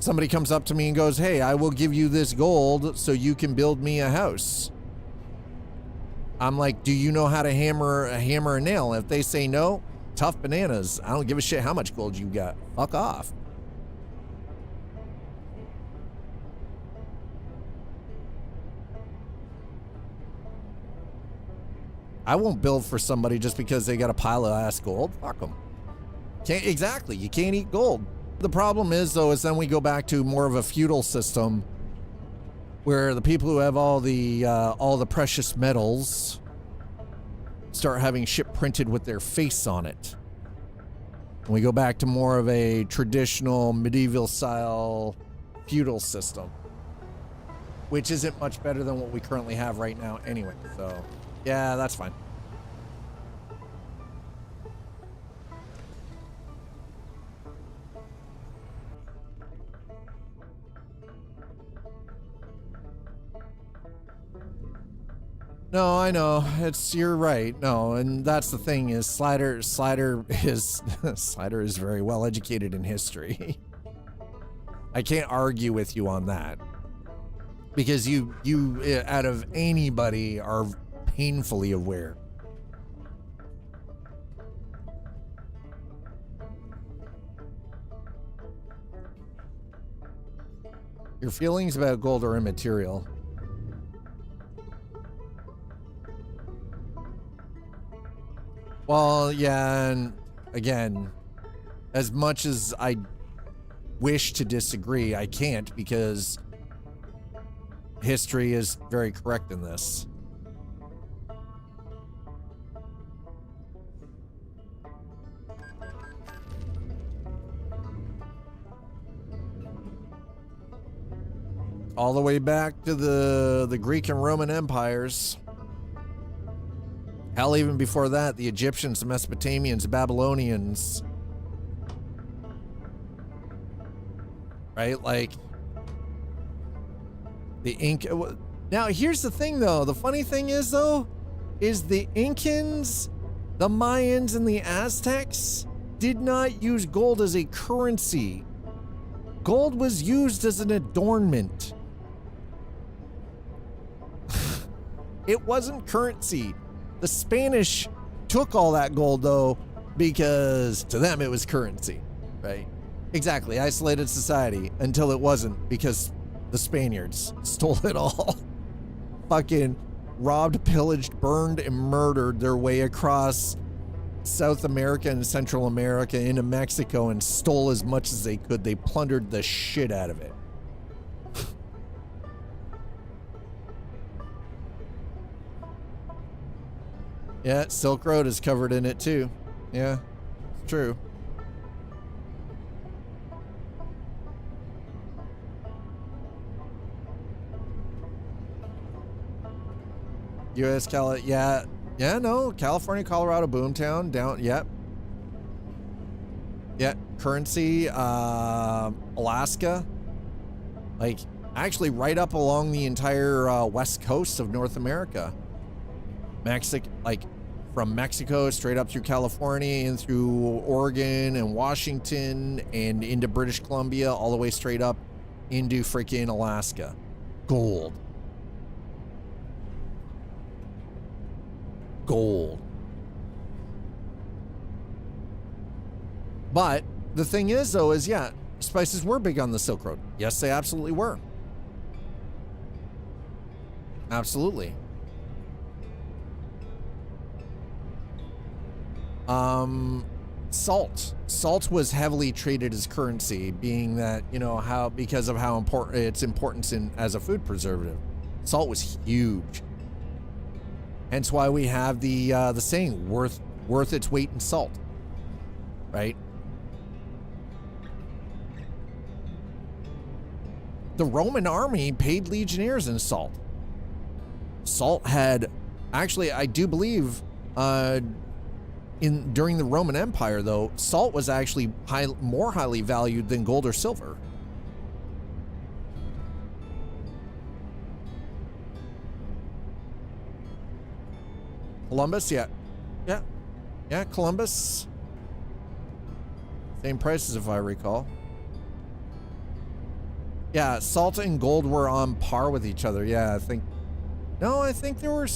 Somebody comes up to me and goes, "Hey, I will give you this gold so you can build me a house." I'm like, "Do you know how to hammer a nail?" If they say no, tough bananas. I don't give a shit how much gold you got. Fuck off. I won't build for somebody just because they got a pile of ass gold. Fuck them. Exactly. You can't eat gold. The problem is, though, is then we go back to more of a feudal system where the people who have all the precious metals start having shit printed with their face on it. And we go back to more of a traditional medieval style feudal system, which isn't much better than what we currently have right now anyway. So yeah, that's fine. No, I know. You're right. No, and that's the thing is Slider is Slider is very well educated in history. I can't argue with you on that. Because you out of anybody are painfully aware. Your feelings about gold are immaterial. Well, yeah, and again, as much as I wish to disagree, I can't because history is very correct in this. All the way back to the Greek and Roman empires. Hell, even before that, the Egyptians, the Mesopotamians, the Babylonians. Right? Like, the Inca. Now, here's the thing, though. The funny thing is, though, is the Incans, the Mayans, and the Aztecs did not use gold as a currency. Gold was used as an adornment. It wasn't currency. The Spanish took all that gold, though, because to them it was currency, right? Exactly, isolated society until it wasn't, because the Spaniards stole it all. Fucking robbed, pillaged, burned, and murdered their way across South America and Central America into Mexico and stole as much as they could. They plundered the shit out of it. Yeah, Silk Road is covered in it too. Yeah, it's true. Yeah, no, California, Colorado, boomtown, down, yep. Yeah, currency, Alaska, like actually right up along the entire west coast of North America. Like from Mexico straight up through California and through Oregon and Washington and into British Columbia, all the way straight up into freaking Alaska. Gold. But the thing is, though, is yeah, spices were big on the Silk Road. Yes, they absolutely were. Absolutely. Salt was heavily traded as currency, being that, you know, because of how important its importance as a food preservative. Salt was huge. Hence why we have the saying, worth its weight in salt, right? The Roman army paid legionnaires in salt. Salt had, actually, I do believe, during the Roman Empire, though, salt was actually more highly valued than gold or silver. Columbus, yeah, Columbus. Same prices, if I recall. Yeah, salt and gold were on par with each other. Yeah, I think there were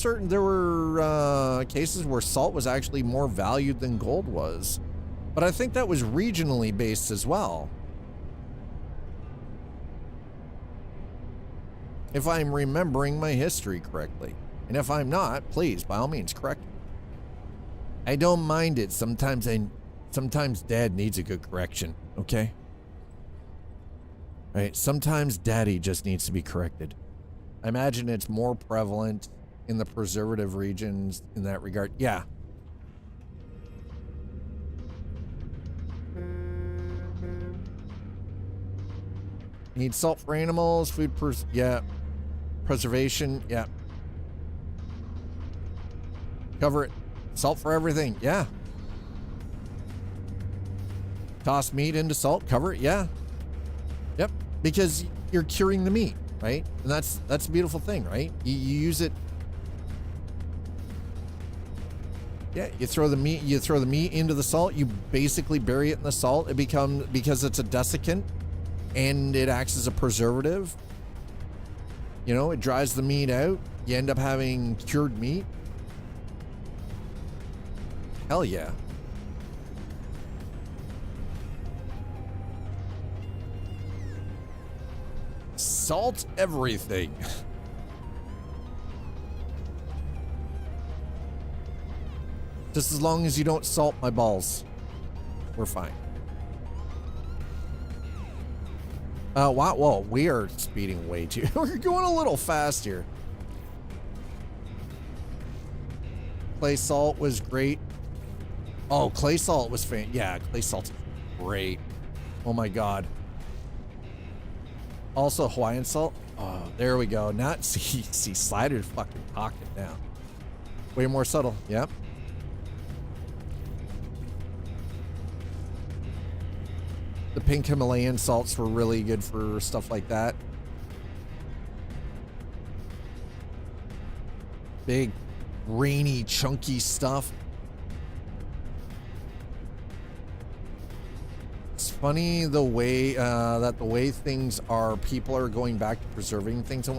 cases where salt was actually more valued than gold was. But I think that was regionally based as well. If I'm remembering my history correctly. And if I'm not, please, by all means, correct me. I don't mind it. Sometimes Dad needs a good correction, okay? Right? Sometimes Daddy just needs to be corrected. I imagine it's more prevalent in the preservative regions in that regard. Yeah. Need salt for animals, food yeah. Preservation, yeah. Cover it. Salt for everything, yeah. Toss meat into salt, cover it, yeah. Yep, because you're curing the meat, right? And that's a beautiful thing, right? You use it. Yeah, you throw the meat into the salt, you basically bury it in the salt. It becomes, because it's a desiccant and it acts as a preservative. You know, it dries the meat out. You end up having cured meat. Hell yeah. Salt everything. Just as long as you don't salt my balls, we're fine. Wow, whoa, we are speeding way too. We're going a little fast here. Clay salt was great. Oh, clay salt was yeah, clay salt's great. Oh my god. Also Hawaiian salt. Oh, there we go. Not see Slider's fucking talking now. Way more subtle. Yep. The pink Himalayan salts were really good for stuff like that. Big, rainy, chunky stuff. It's funny the way that the way things are, people are going back to preserving things.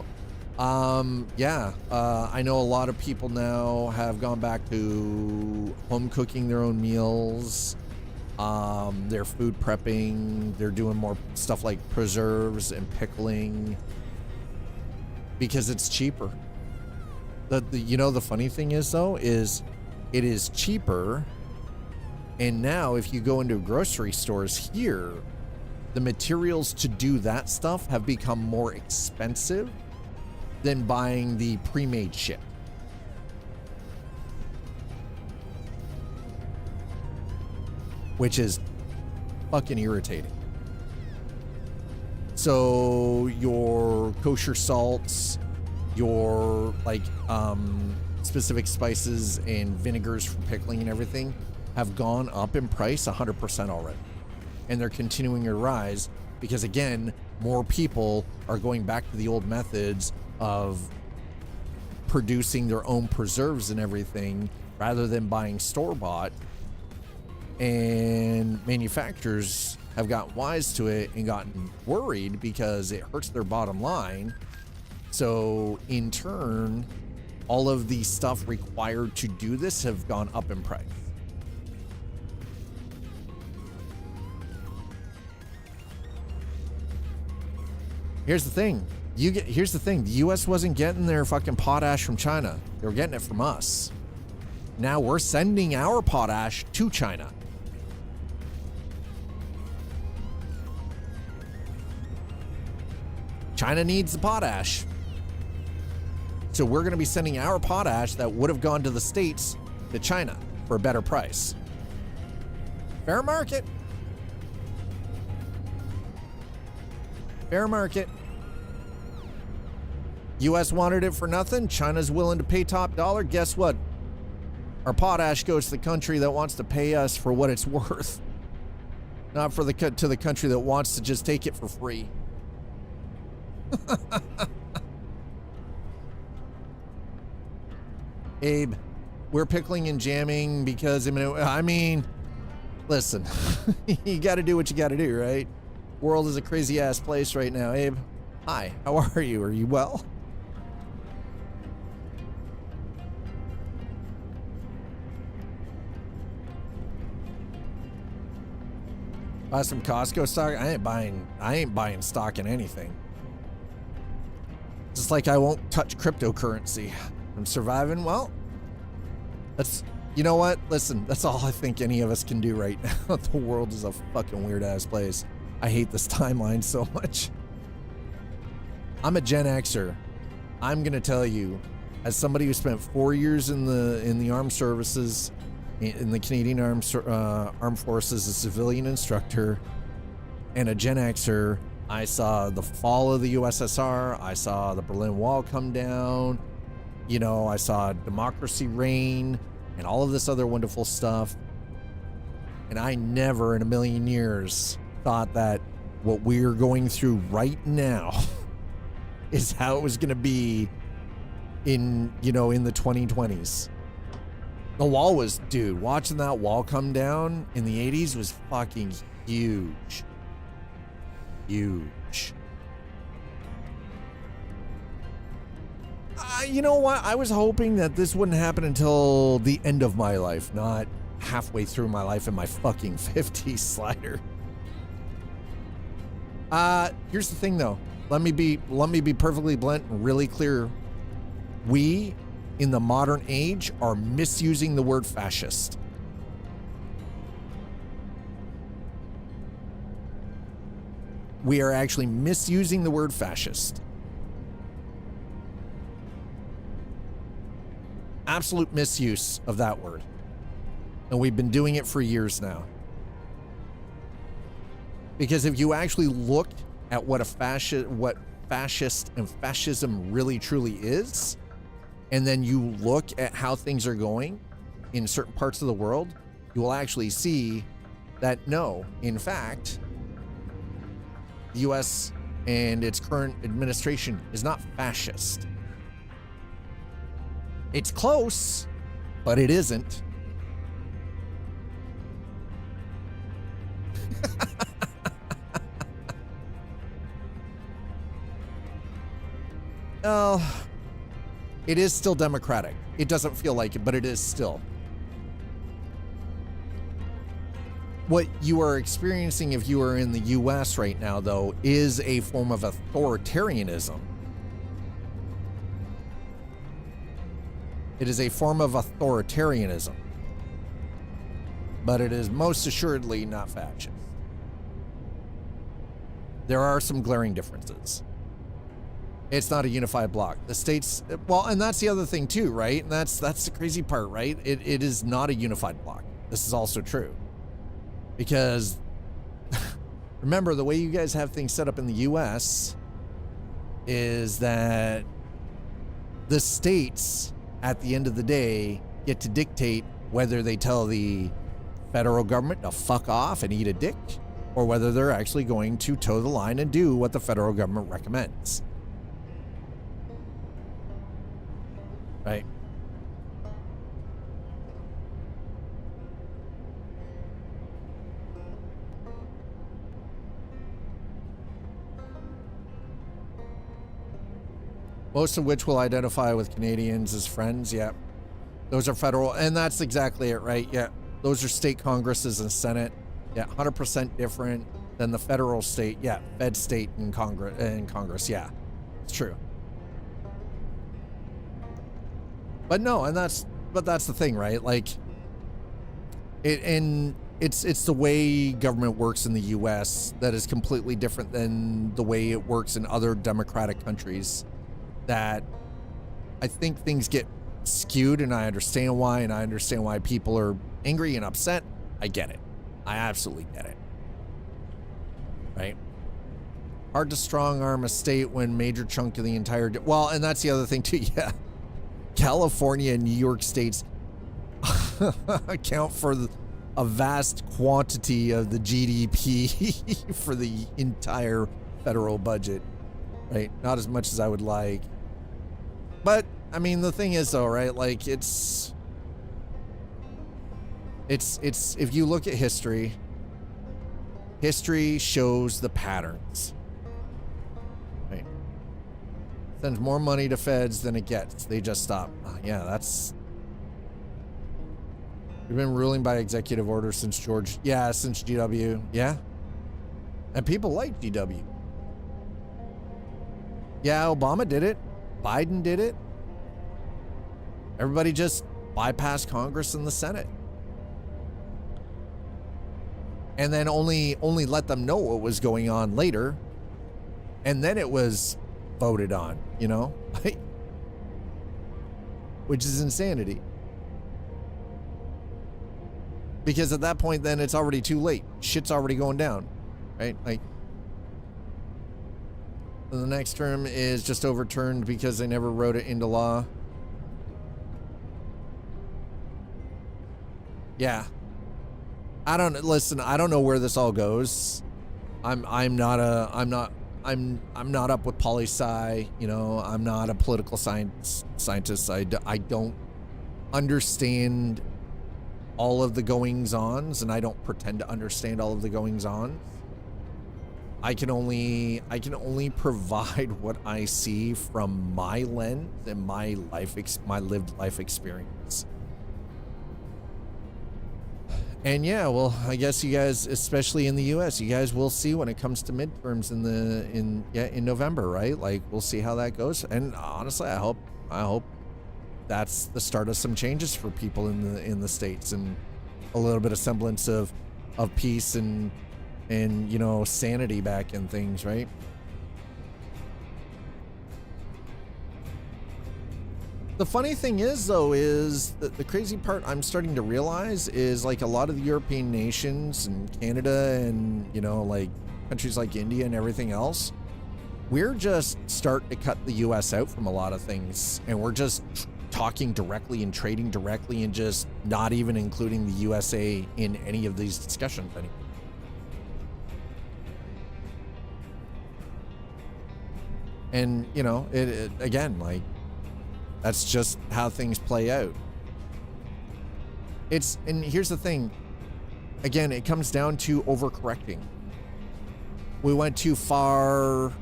Yeah, I know a lot of people now have gone back to home cooking their own meals. They're food prepping. They're doing more stuff like preserves and pickling because it's cheaper. You know, the funny thing is though, is it is cheaper. And now if you go into grocery stores here, the materials to do that stuff have become more expensive than buying the pre-made shit. Which is fucking irritating. So your kosher salts, your like specific spices and vinegars for pickling and everything have gone up in price 100% already. And they're continuing to rise because, again, more people are going back to the old methods of producing their own preserves and everything rather than buying store-bought. And manufacturers have gotten wise to it and gotten worried because it hurts their bottom line. So in turn, all of the stuff required to do this have gone up in price. Here's the thing. Here's the thing. The US wasn't getting their fucking potash from China. They were getting it from us. Now we're sending our potash to China. China needs the potash. So we're going to be sending our potash that would have gone to the States to China for a better price. Fair market. Fair market. US wanted it for nothing. China's willing to pay top dollar. Guess what? Our potash goes to the country that wants to pay us for what it's worth. Not for the country that wants to just take it for free. Abe, we're pickling and jamming because, I mean, listen, you got to do what you got to do, right? World is a crazy ass place right now. Abe, hi, how are you? Are you well? Buy some Costco stock. I ain't buying stock in anything. Just like I won't touch cryptocurrency. I'm surviving. Well, that's, you know what? Listen, that's all I think any of us can do right now. The world is a fucking weird ass place. I hate this timeline so much. I'm a Gen Xer. I'm gonna tell you, as somebody who spent 4 years in the armed services, in the Canadian Armed Forces, a civilian instructor, and a Gen Xer, I saw the fall of the USSR. I saw the Berlin Wall come down. You know, I saw democracy reign and all of this other wonderful stuff. And I never in a million years thought that what we're going through right now is how it was going to be in the 2020s. The wall was, dude, watching that wall come down in the 80s was fucking huge. Huge. You know what? I was hoping that this wouldn't happen until the end of my life, not halfway through my life in my fucking 50s slider. Here's the thing though. Let me be perfectly blunt and really clear. We, in the modern age, are misusing the word fascist. We are actually misusing the word fascist. Absolute misuse of that word. And we've been doing it for years now. Because if you actually looked at what fascist and fascism really truly is, and then you look at how things are going in certain parts of the world, you will actually see that no, in fact, the US and its current administration is not fascist. It's close, but it isn't. Oh, it is still democratic. It doesn't feel like it, but it is still. What you are experiencing if you are in the US right now, though, is a form of authoritarianism. It is a form of authoritarianism. But it is most assuredly not fascist. There are some glaring differences. It's not a unified bloc. The states, well, and that's the other thing too, right? And that's the crazy part, right? It is not a unified bloc. This is also true. Because remember, the way you guys have things set up in the US is that the states, at the end of the day, get to dictate whether they tell the federal government to fuck off and eat a dick, or whether they're actually going to toe the line and do what the federal government recommends. Right? Most of which will identify with Canadians as friends. Yeah. Those are federal, and that's exactly it, right? Yeah. Those are state congresses and Senate. Yeah. 100% different than the federal state. Yeah. Fed, state, and Congress. Yeah. It's true. But no, that's the thing, right? Like it's the way government works in the US that is completely different than the way it works in other democratic countries, that I think things get skewed, and I understand why, and I understand why people are angry and upset. I get it. I absolutely get it. Right? Hard to strong arm a state when major chunk of the entire well, and that's the other thing too. Yeah. California and New York states account for a vast quantity of the GDP for the entire federal budget, right? Not as much as I would like. But, I mean, the thing is, though, right? Like, it's if you look at history shows the patterns. Sends more money to feds than it gets. They just stop. Yeah, that's... We've been ruling by executive order since since GW. Yeah. And people like GW. Yeah, Obama did it. Biden did it. Everybody just bypassed Congress and the Senate. And then only let them know what was going on later. And then it was voted on, you know? which is insanity. Because at that point, then it's already too late. Shit's already going down, right? Like, the next term is just overturned because they never wrote it into law. Yeah. I don't know where this all goes. I'm not up with poli-sci, you know, I'm not a political scientist. I don't understand all of the goings-ons, and I don't pretend to understand all of the goings-ons. I can only provide what I see from my lens and my lived life experience. And yeah, well, I guess you guys, especially in the US, you guys will see when it comes to midterms in November, right? Like, we'll see how that goes. And honestly, I hope that's the start of some changes for people in the States, and a little bit of semblance of peace and you know, sanity back in things, right? The funny thing is, though, is that the crazy part I'm starting to realize is, like, a lot of the European nations and Canada and, you know, like countries like India and everything else, we're just starting to cut the US out from a lot of things, and we're just talking directly and trading directly and just not even including the USA in any of these discussions anymore. And, you know, it again, like, that's just how things play out. And here's the thing. Again, it comes down to overcorrecting. We went too far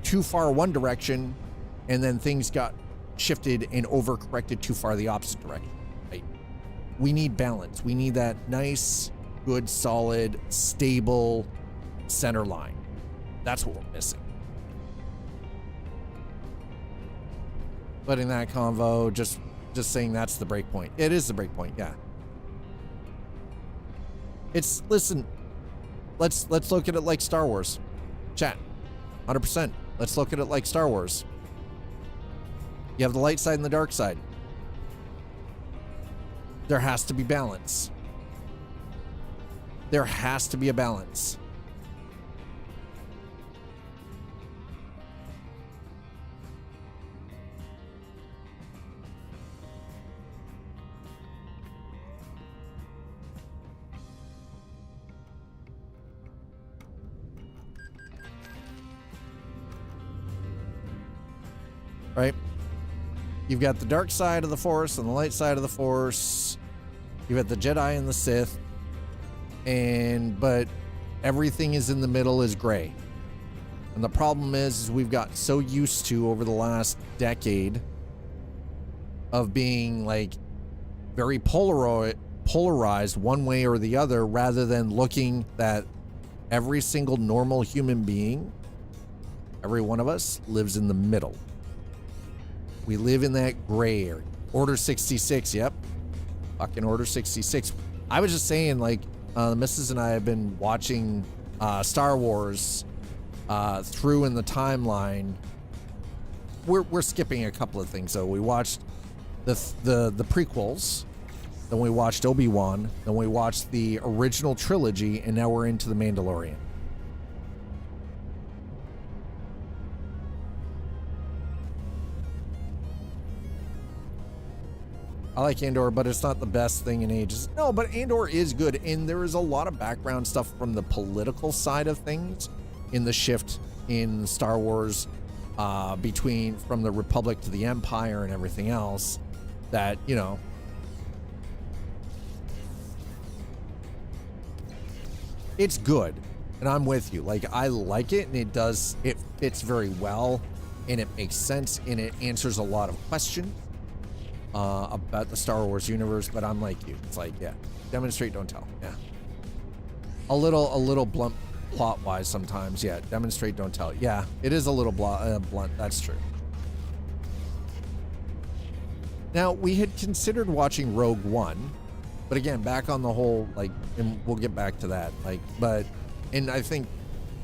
one direction, and then things got shifted and overcorrected too far the opposite direction, right? We need balance. We need that nice, good, solid, stable center line. That's what we're missing. Letting that convo, just saying that's the break point. It is the break point, yeah. Listen, let's look at it like Star Wars. Chat, 100%. Let's look at it like Star Wars. You have the light side and the dark side. There has to be balance. There has to be a balance. Right? You've got the dark side of the Force and the light side of the Force. You've got the Jedi and the Sith. But everything is in the middle is gray. And the problem is we've got so used to, over the last decade, of being like very polarized one way or the other, rather than looking that every single normal human being, every one of us, lives in the middle. We live in that gray area. Order 66, yep. Fucking Order 66. I was just saying, like, the missus and I have been watching Star Wars through in the timeline. We're skipping a couple of things, though. We watched the prequels, then we watched Obi-Wan, then we watched the original trilogy, and now we're into The Mandalorian. I like Andor, but it's not the best thing in ages. No, but Andor is good, and there is a lot of background stuff from the political side of things in the shift in Star Wars from the Republic to the Empire and everything else that, you know, it's good, and I'm with you. Like, I like it, and it fits very well, and it makes sense, and it answers a lot of questions about the Star Wars universe. But I'm like you. It's like, yeah, demonstrate, don't tell. Yeah, a little blunt plot wise sometimes. Yeah, demonstrate, don't tell. Yeah, it is a little blunt. That's true. Now, we had considered watching Rogue One, but again, back on the whole, like, and we'll get back to that. Like, and I think,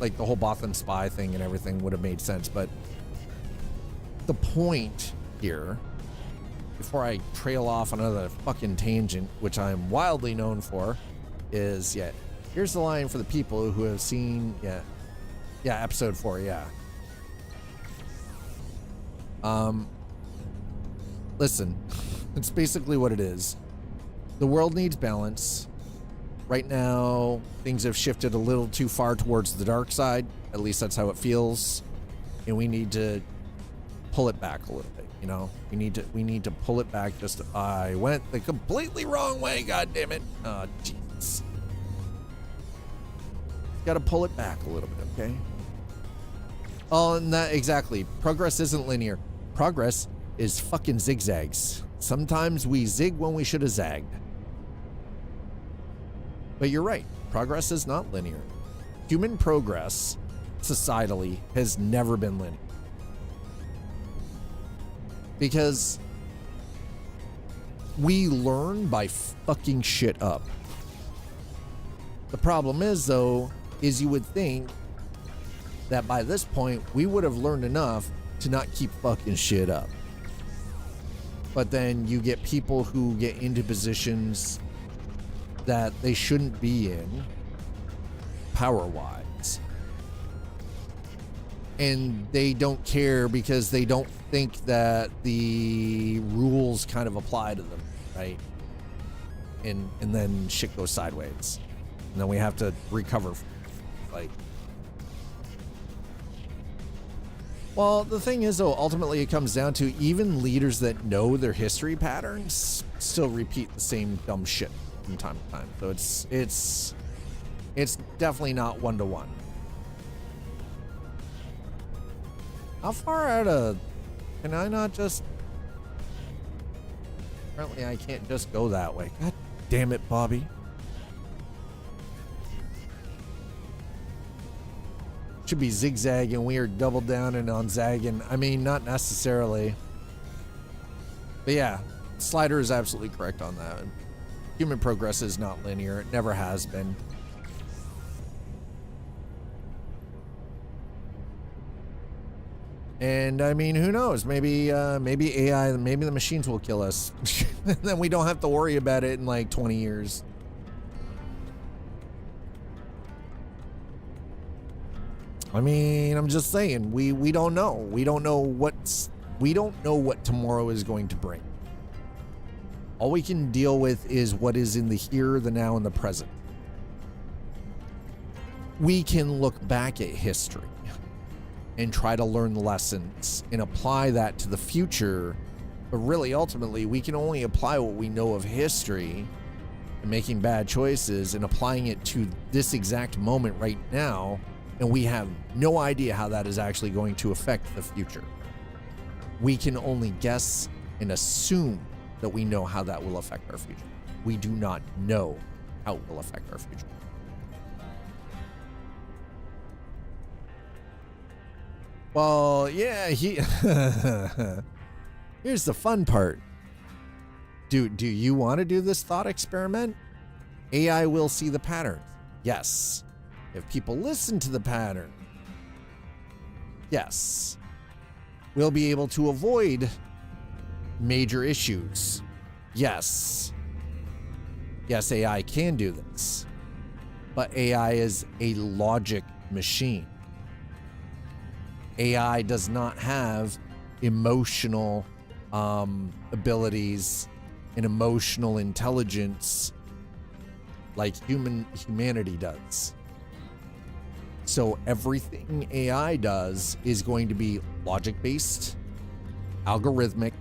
like, the whole Bothan spy thing and everything would have made sense. But the point here before I trail off on another fucking tangent, which I'm wildly known for, is, yeah, here's the line for the people who have seen, episode 4, yeah. Listen, it's basically what it is. The world needs balance. Right now, things have shifted a little too far towards the dark side. At least that's how it feels. And we need to pull it back a little bit, you know? We need to pull it back just, I went the completely wrong way, god damn it. Oh, jeez. Gotta pull it back a little bit, okay? Oh, and that, exactly. Progress isn't linear. Progress is fucking zigzags. Sometimes we zig when we should have zagged. But you're right. Progress is not linear. Human progress, societally, has never been linear. Because we learn by fucking shit up. The problem is, though, is you would think that by this point, we would have learned enough to not keep fucking shit up. But then you get people who get into positions that they shouldn't be in, power-wise. And they don't care because they don't think that the rules kind of apply to them, right? And then shit goes sideways. And then we have to recover. Like, well, the thing is, though, ultimately it comes down to even leaders that know their history patterns still repeat the same dumb shit from time to time. So it's definitely not one-to-one. How far out of... Can I not just... Apparently I can't just go that way. God damn it, Bobby. Should be zigzagging. We are double down and on zagging. I mean, not necessarily. But yeah, Slider is absolutely correct on that. Human progress is not linear. It never has been. And I mean, who knows? Maybe AI, maybe the machines will kill us. And then we don't have to worry about it in like 20 years. I mean, I'm just saying, we don't know. We don't know what tomorrow is going to bring. All we can deal with is what is in the here, the now, and the present. We can look back at history and try to learn the lessons and apply that to the future. But really, ultimately, we can only apply what we know of history and making bad choices and applying it to this exact moment right now. And we have no idea how that is actually going to affect the future. We can only guess and assume that we know how that will affect our future. We do not know how it will affect our future. Well, yeah, here's the fun part. Do you want to do this thought experiment? AI will see the patterns. Yes. If people listen to the pattern, yes, we'll be able to avoid major issues. Yes. Yes, AI can do this. But AI is a logic machine. AI does not have emotional abilities and emotional intelligence like humanity does. So everything AI does is going to be logic-based, algorithmic,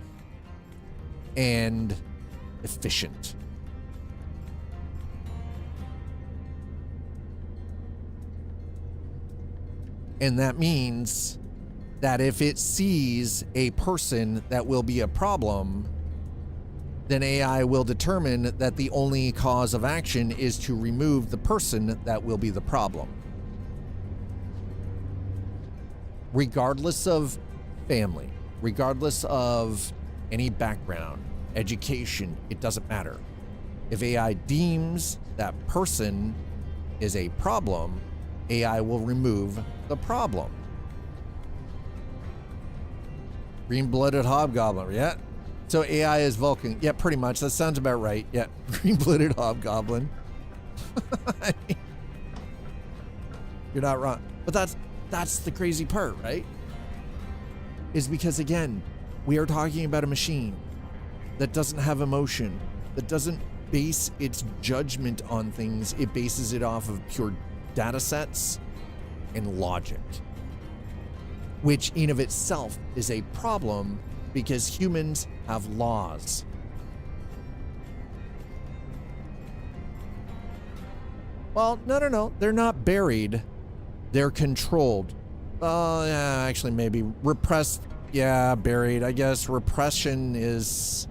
and efficient. And that means that if it sees a person that will be a problem, then AI will determine that the only cause of action is to remove the person that will be the problem. Regardless of family, regardless of any background, education, it doesn't matter. If AI deems that person is a problem, AI will remove the problem. Green-blooded hobgoblin, yeah. So AI is Vulcan. Yeah, pretty much. That sounds about right. Yeah, green-blooded hobgoblin. I mean, you're not wrong. But that's the crazy part, right? Is because, again, we are talking about a machine that doesn't have emotion, that doesn't base its judgment on things. It bases it off of pure data sets and logic, which in of itself is a problem because humans have laws. Well, no. They're not buried. They're controlled. Yeah, actually, maybe repressed. Yeah, buried. I guess repression is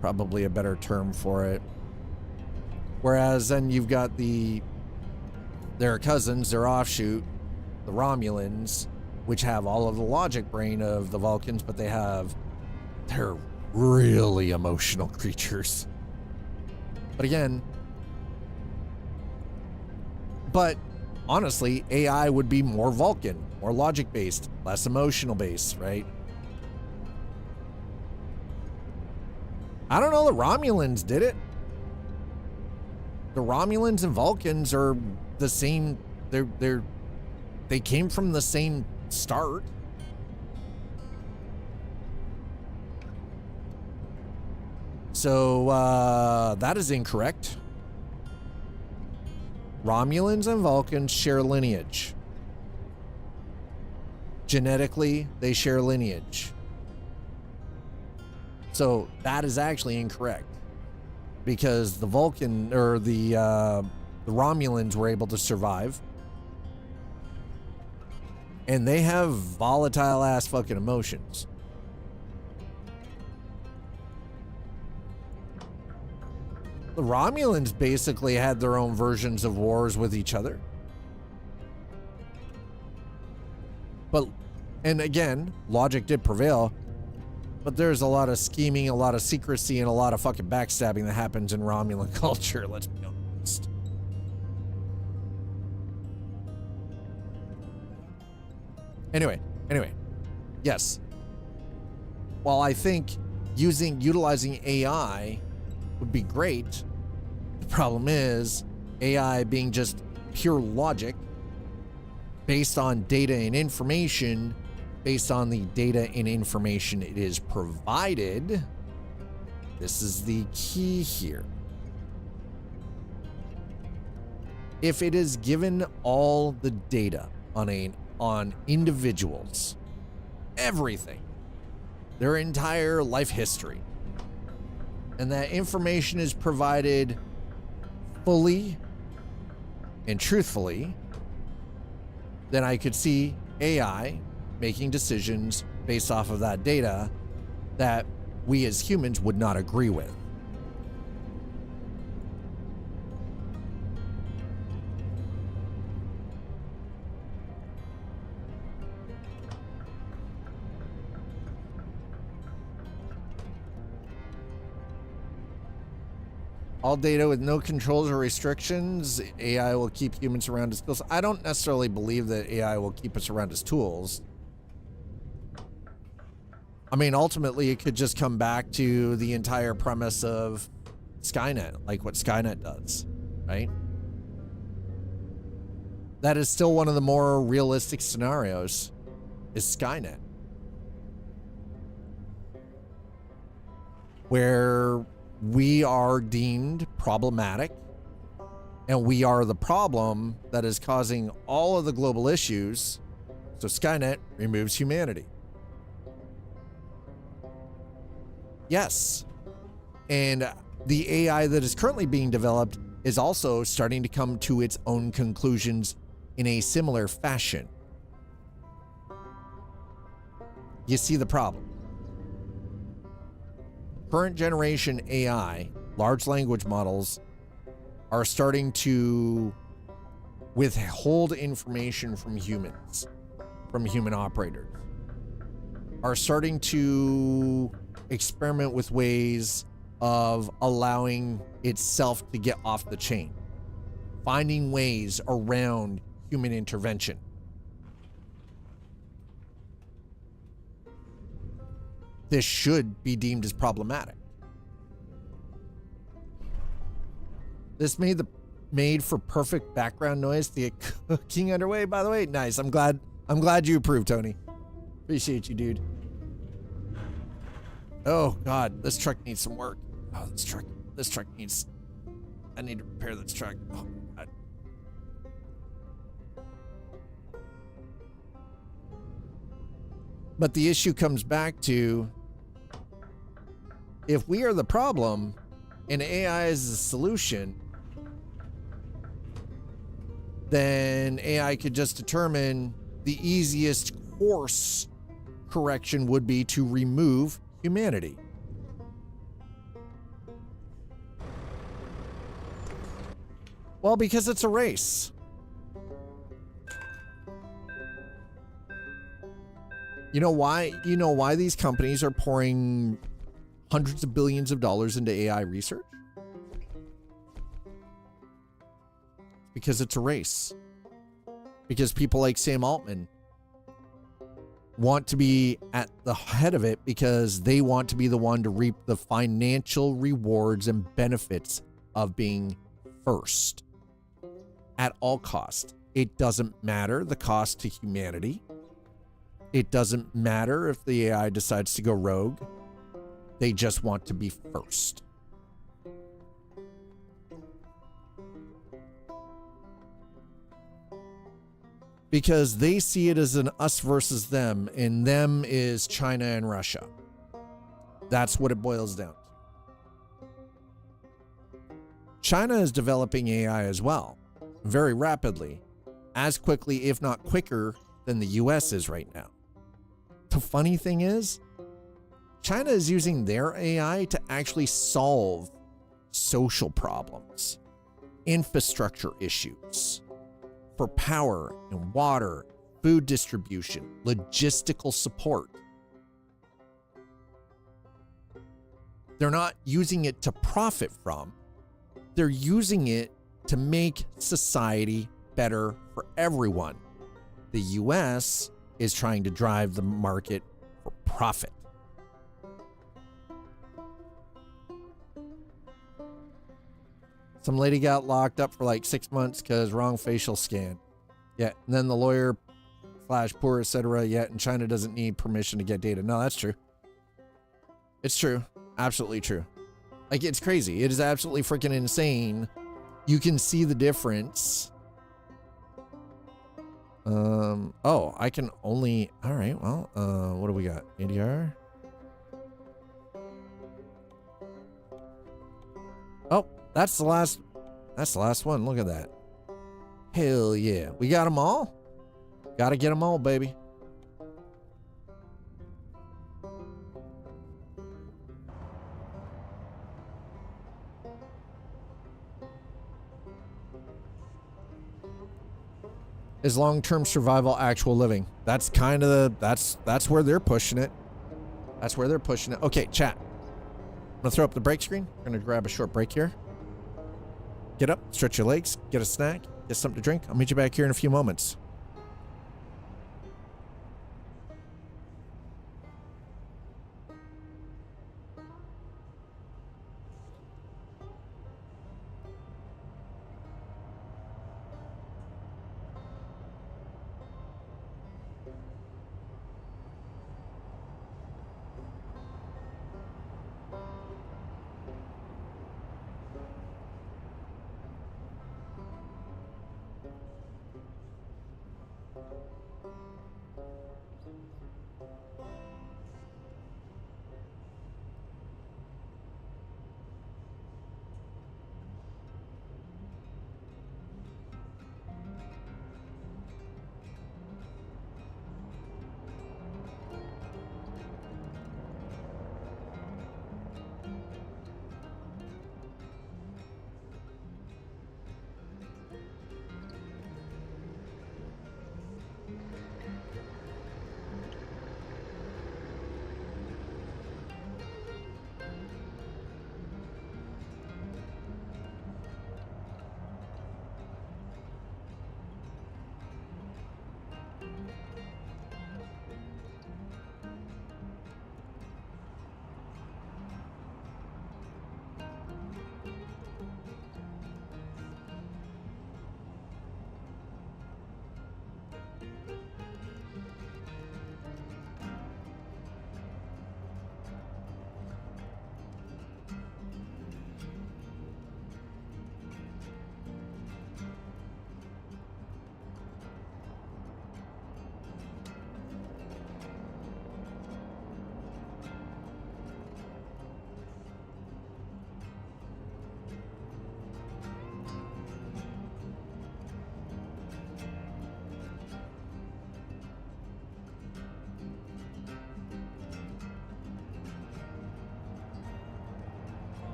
probably a better term for it. Whereas then you've got their cousins, their offshoot, the Romulans, which have all of the logic brain of the Vulcans, but they're really emotional creatures. But honestly, AI would be more Vulcan, more logic-based, less emotional-based, right? I don't know, the Romulans did it. The Romulans and Vulcans are the same. They came from the same start. So that is incorrect. Romulans and Vulcans share lineage. Genetically, they share lineage. So that is actually incorrect, because the Vulcan or the Romulans were able to survive, and they have volatile ass fucking emotions. The Romulans basically had their own versions of wars with each other. And again, logic did prevail, but there's a lot of scheming, a lot of secrecy, and a lot of fucking backstabbing that happens in Romulan culture, let's be honest. Anyway, yes. While I think utilizing AI would be great, the problem is AI being just pure logic based on data and information, based on the data and information it is provided. This is the key here. If it is given all the data on individuals, everything, their entire life history, and that information is provided fully and truthfully, then I could see AI making decisions based off of that data that we as humans would not agree with. All data with no controls or restrictions, AI will keep humans around as tools. I don't necessarily believe that AI will keep us around as tools. I mean, ultimately, it could just come back to the entire premise of Skynet, like what Skynet does, right? That is still one of the more realistic scenarios, is Skynet. Where we are deemed problematic, and we are the problem that is causing all of the global issues, so Skynet removes humanity. Yes. And the AI that is currently being developed is also starting to come to its own conclusions in a similar fashion. You see the problem. Current generation AI, large language models, are starting to withhold information from humans, from human operators, are starting to experiment with ways of allowing itself to get off the chain, finding ways around human intervention. this should be deemed as problematic. This made for perfect background noise to get cooking underway, by the way. Nice. I'm glad you approved, Tony. Appreciate you, dude. Oh God, this truck needs some work. Oh, this truck needs, I need to repair this truck. Oh God. But the issue comes back to, if we are the problem and AI is the solution, then AI could just determine the easiest course correction would be to remove humanity. Well, because it's a race. You know why? You know why these companies are pouring hundreds of billions of dollars into AI research? Because it's a race. Because people like Sam Altman want to be at the head of it because they want to be the one to reap the financial rewards and benefits of being first at all cost. It doesn't matter the cost to humanity. It doesn't matter if the AI decides to go rogue. They just want to be first. Because they see it as an us versus them, and them is China and Russia. That's what it boils down to. China is developing AI as well, very rapidly, as quickly, if not quicker, than the US is right now. The funny thing is, China is using their AI to actually solve social problems, infrastructure issues, for power and water, food distribution, logistical support. They're not using it to profit from. They're using it to make society better for everyone. The US is trying to drive the market for profit. Some lady got locked up for like 6 months because wrong facial scan. Yeah, and then the lawyer / poor, etc. Yeah, and China doesn't need permission to get data. No, that's true. It's true. Absolutely true. Like, it's crazy. It is absolutely freaking insane. You can see the difference. Oh, I can only, all right, well, what do we got? ADR? Oh, that's the last one. Look at that. Hell yeah. We got them all. Gotta get them all, baby. Is long-term survival actual living? That's kind of that's where they're pushing it. That's where they're pushing it. Okay, chat. I'm gonna throw up the break screen. We're gonna grab a short break here. Get up, stretch your legs, get a snack, get something to drink. I'll meet you back here in a few moments.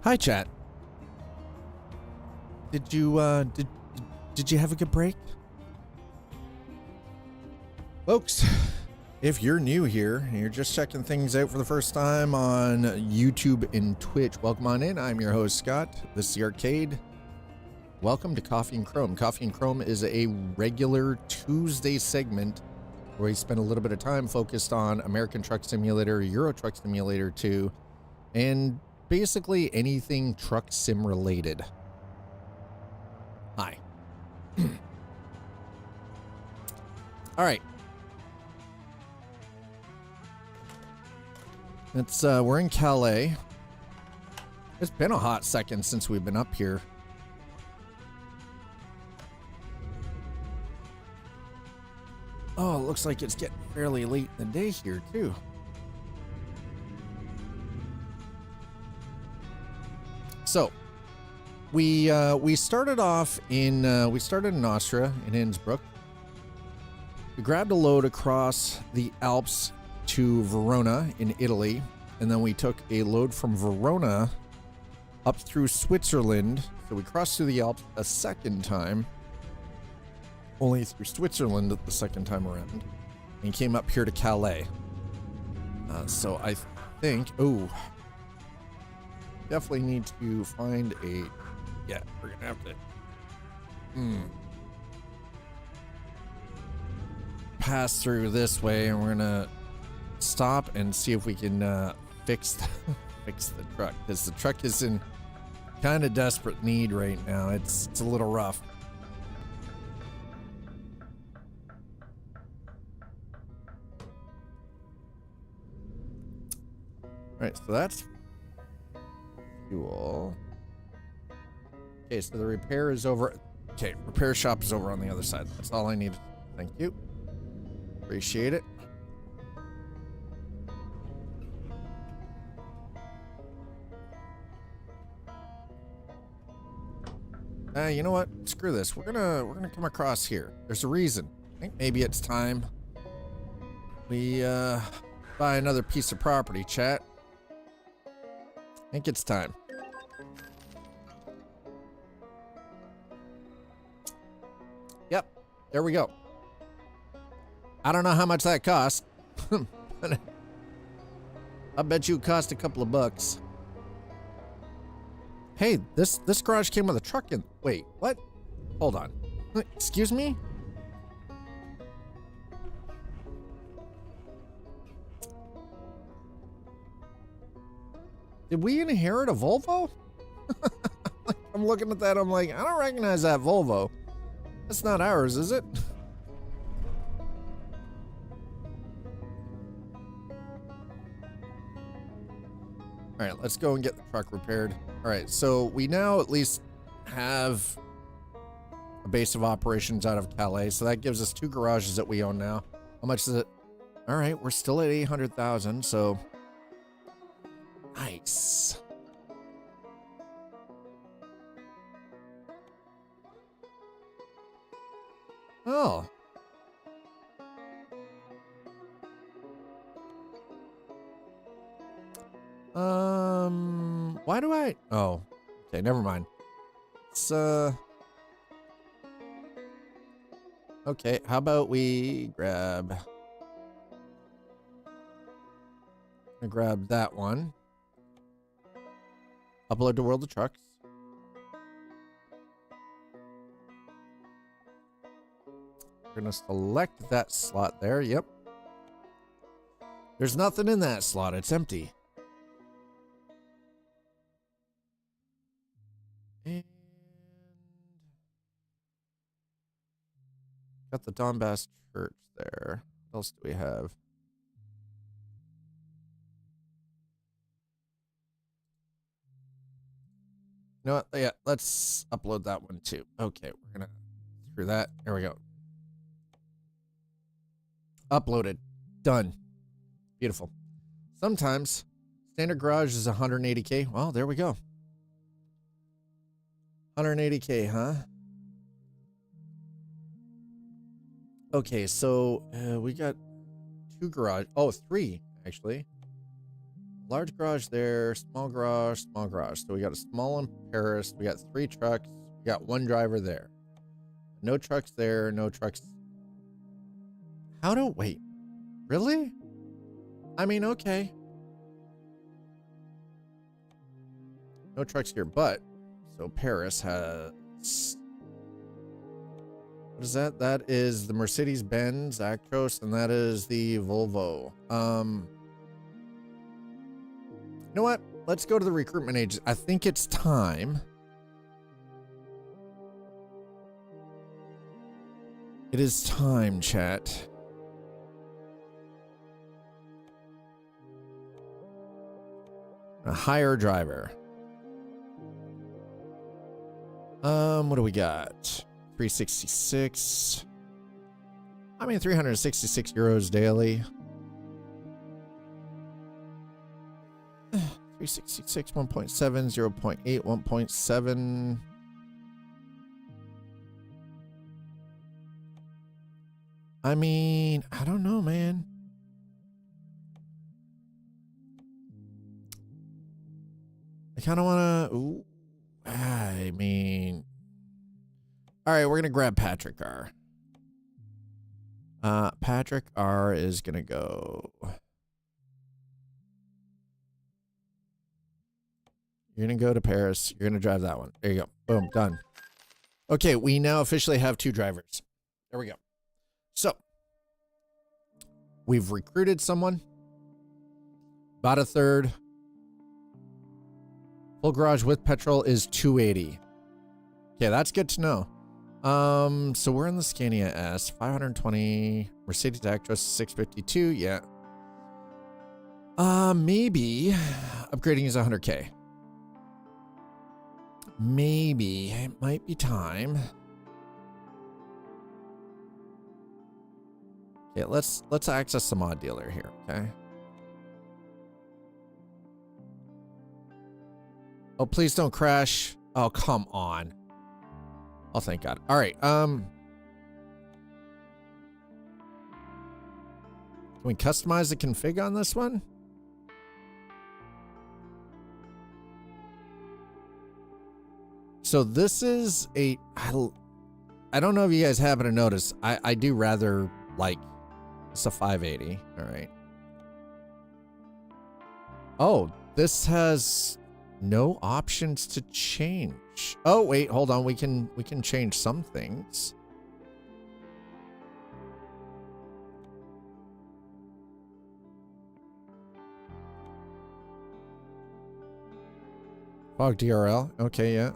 Hi, chat. Did you did you have a good break? Folks, if you're new here and you're just checking things out for the first time on YouTube and Twitch, welcome on in. I'm your host, Scott. This is the arcade. Welcome to Coffee and Chrome. Coffee and Chrome is a regular Tuesday segment where we spend a little bit of time focused on American Truck Simulator, Euro Truck Simulator 2, and basically anything truck sim related. Hi. All right. It's we're in Calais. It's been a hot second since we've been up here. Oh, it looks like it's getting fairly late in the day here too. So, we started off in we started in Austria, in Innsbruck. We grabbed a load across the Alps to Verona in Italy, and then we took a load from Verona up through Switzerland. So we crossed through the Alps a second time, only through Switzerland the second time around, and came up here to Calais. So I think, oh, definitely need to find a, yeah, we're gonna have to pass through this way, and we're gonna stop and see if we can fix the truck, because the truck is in kind of desperate need right now. It's a little rough. All right, so that's fuel. Okay, so the repair is over. Okay, repair shop is over on the other side. That's all I needed. Thank you. Appreciate it. You know what? Screw this. We're gonna come across here. There's a reason. I think maybe it's time we buy another piece of property, chat. I think it's time. Yep, there we go. I don't know how much that cost. I bet you it cost a couple of bucks. Hey, this garage came with a truck in. Wait, what? Hold on. Excuse me? Did we inherit a Volvo? I'm looking at that, I'm like, I don't recognize that Volvo. That's not ours, is it? All right, let's go and get the truck repaired. All right, so we now at least have a base of operations out of Calais, so that gives us 2 garages that we own now. How much is it? All right, we're still at 800,000, so nice. Oh. Why do I? Oh, okay, never mind. It's, okay, how about we grab that one. Upload to World of Trucks. We're gonna select that slot there. Yep. There's nothing in that slot. It's empty. And got the Donbass Church there. What else do we have? You know what? Yeah, let's upload that one too. Okay, we're gonna screw that. There we go. Uploaded. Done. Beautiful. Sometimes standard garage is 180K. Well, there we go. 180K, huh? Okay, so we got 2 garage. Oh, 3 actually. large garage there, small garage, small garage. So we got a small in Paris. We got 3 trucks. We got 1 driver there. No trucks there. No trucks. Wait, really? I mean, okay. No trucks here, but so Paris has, what is that? That is the Mercedes-Benz Actros, and that is the Volvo. You know what? Let's go to the recruitment agent. I think it's time. It is time, chat. A hire driver. What do we got? 366. I mean, 366 euros daily. 366, 1.7, 0.8, 1.7. I mean, I don't know, man. I kind of want to... I mean... All right, we're going to grab Patrick R. Patrick R is going to go... You're going to go to Paris. You're going to drive that one. There you go. Boom, done. Okay, we now officially have 2 drivers. There we go. So, we've recruited someone. About a third. Full garage with petrol is 280. Okay, that's good to know. So we're in the Scania S, 520, Mercedes Actros 652, yeah. Maybe upgrading is 100K. Maybe it might be time. Okay, let's access the mod dealer here, okay? Oh, please don't crash. Oh, come on. Oh, thank God. All right. Can we customize the config on this one? So this is a... I don't know if you guys happen to notice. I do rather like... It's a 580. All right. Oh, this has... no options to change. Oh, wait, hold on. We can change some things. Fog DRL. Okay, yeah.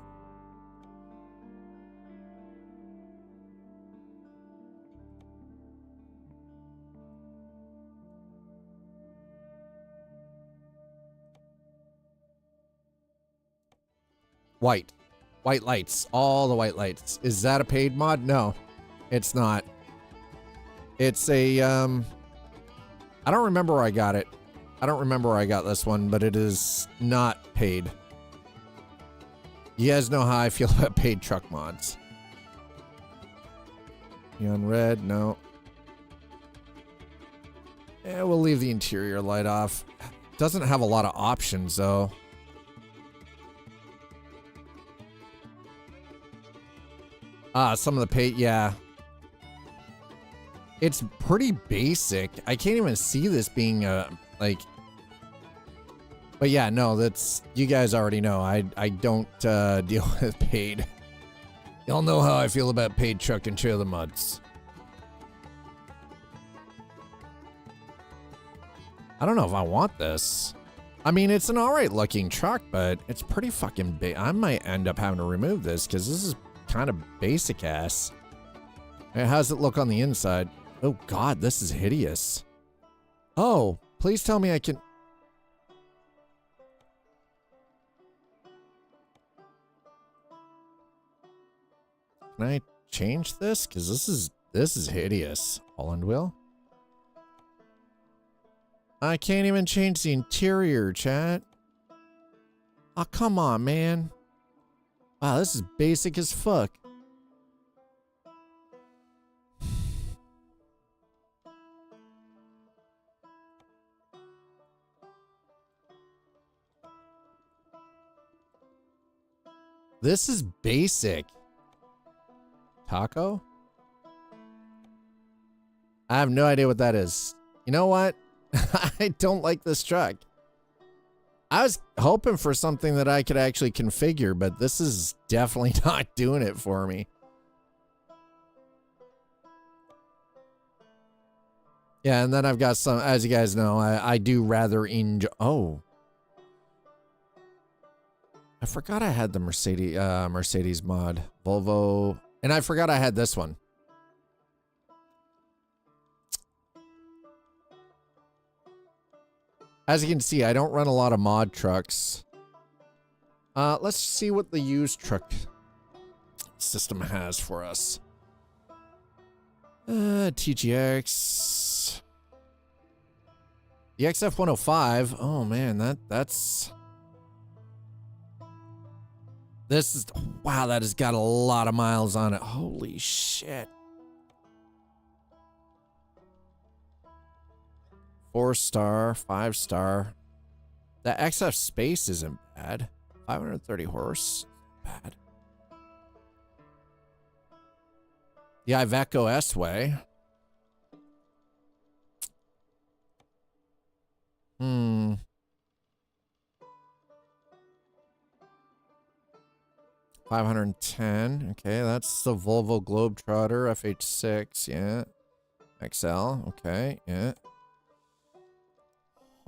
White lights, all the white lights. Is that a paid mod? No, it's not. It's a, I don't remember where I got it. I don't remember where I got this one, but it is not paid. You guys know how I feel about paid truck mods. Neon red, no. Yeah, we'll leave the interior light off. Doesn't have a lot of options though. Some of the paint, yeah. It's pretty basic. I can't even see this being like. But yeah, no, that's, you guys already know. I don't deal with paid. Y'all know how I feel about paid truck and trailer mods. I don't know if I want this. I mean, it's an alright looking truck, but it's pretty fucking big. I might end up having to remove this because this is kind of basic ass. How's it look on the inside? Oh God, this is hideous. Oh, please tell me I can. Can I change this? Because this is hideous. Holland wheel. I can't even change the interior, chat. Oh, come on, man. Wow, this is basic as fuck. This is basic. Taco? I have no idea what that is. You know what? I don't like this truck. I was hoping for something that I could actually configure, but this is definitely not doing it for me. Yeah, and then I've got some, as you guys know, I do rather enjoy. Oh. I forgot I had the Mercedes mod. Volvo. And I forgot I had this one. As you can see, I don't run a lot of mod trucks. Let's see what the used truck system has for us. TGX. The XF105. Oh man, that's... This is... Wow, that has got a lot of miles on it. Holy shit. 4-star, 5-star. The XF Space isn't bad. 530 horse. Bad. The Iveco S-Way. Hmm. $510. Okay, that's the Volvo Globetrotter FH6. Yeah. XL. Okay. Yeah.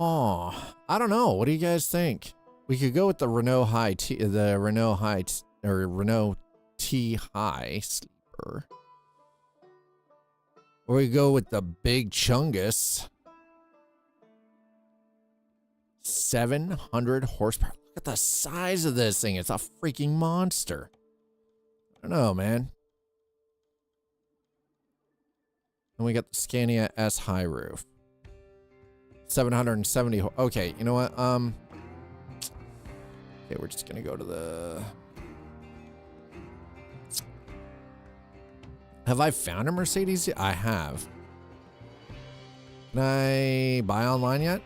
Oh, I don't know. What do you guys think? We could go with the Renault T High Sleeper. Or we go with the big Chungus. 700 horsepower. Look at the size of this thing. It's a freaking monster. I don't know, man. And we got the Scania S High Roof. 770. Okay, you know what? Okay, we're just gonna go to the... Have I found a Mercedes? I have. Can I buy online yet?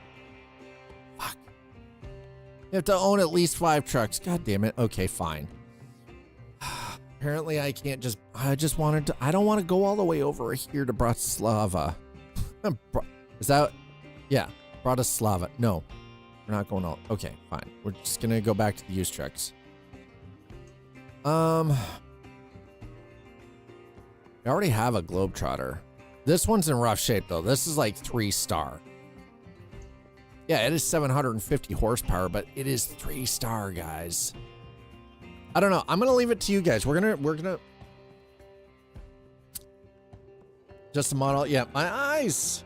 Fuck. You have to own at least 5 trucks. God damn it. Okay, fine. Apparently I can't just... I just wanted to... I don't want to go all the way over here to Bratislava. Is that... Yeah, Bratislava. No, we're not going all... Okay, fine. We're just gonna go back to the used trucks. We already have a Globetrotter. This one's in rough shape, though. This is like 3-star. Yeah, it is 750 horsepower, but it is 3-star, guys. I don't know. I'm gonna leave it to you guys. We're gonna... Just the model. Yeah, my eyes.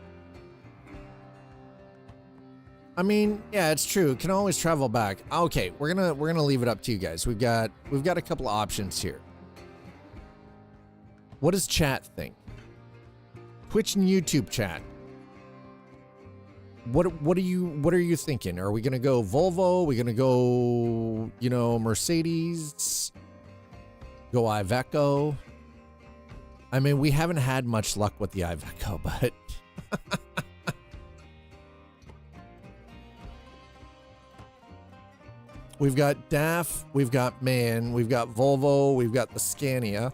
I mean, yeah, it's true. Can always travel back. Okay, we're gonna leave it up to you guys. We've got a couple of options here. What does chat think? Twitch and YouTube chat. What are you thinking? Are we gonna go Volvo? Are we gonna go, you know, Mercedes? Go Iveco? I mean, we haven't had much luck with the Iveco, but we've got DAF, we've got MAN, we've got Volvo, we've got the Scania.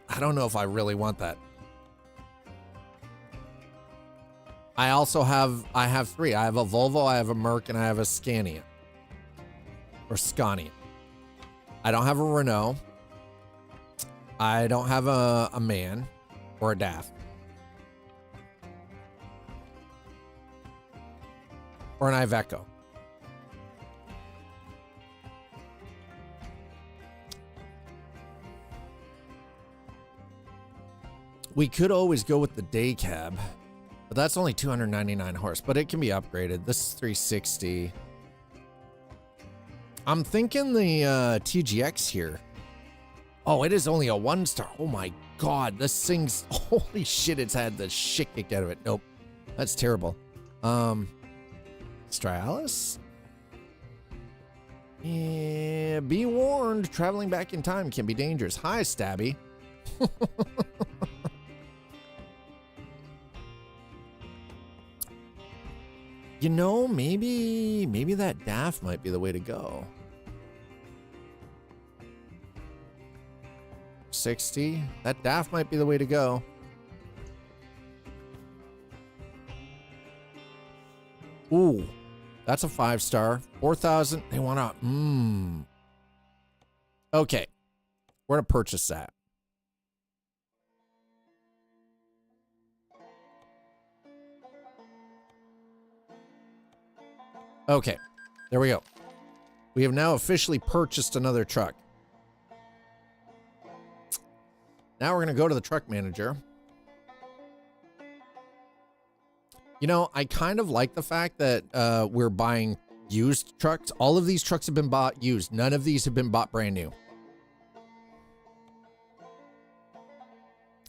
I don't know if I really want that. I have 3. I have a Volvo, I have a Merc, and I have a Scania. Or Scania. I don't have a Renault. I don't have a MAN or a DAF. Or an Iveco. We could always go with the day cab, but that's only 299 horse, but it can be upgraded. This is 360. I'm thinking the TGX here. Oh, it is only a 1-star. Oh my God, this thing's, holy shit, it's had the shit kicked out of it. Nope, that's terrible. Strialis? Yeah, be warned, traveling back in time can be dangerous. Hi, Stabby. You know, maybe that DAF might be the way to go. 60. That DAF might be the way to go. Ooh, that's a 5-star. 4,000. They want to. Okay, we're gonna purchase that. Okay, there we go. We have now officially purchased another truck. Now we're going to go to the truck manager. You know, I kind of like the fact that we're buying used trucks. All of these trucks have been bought used. None of these have been bought brand new.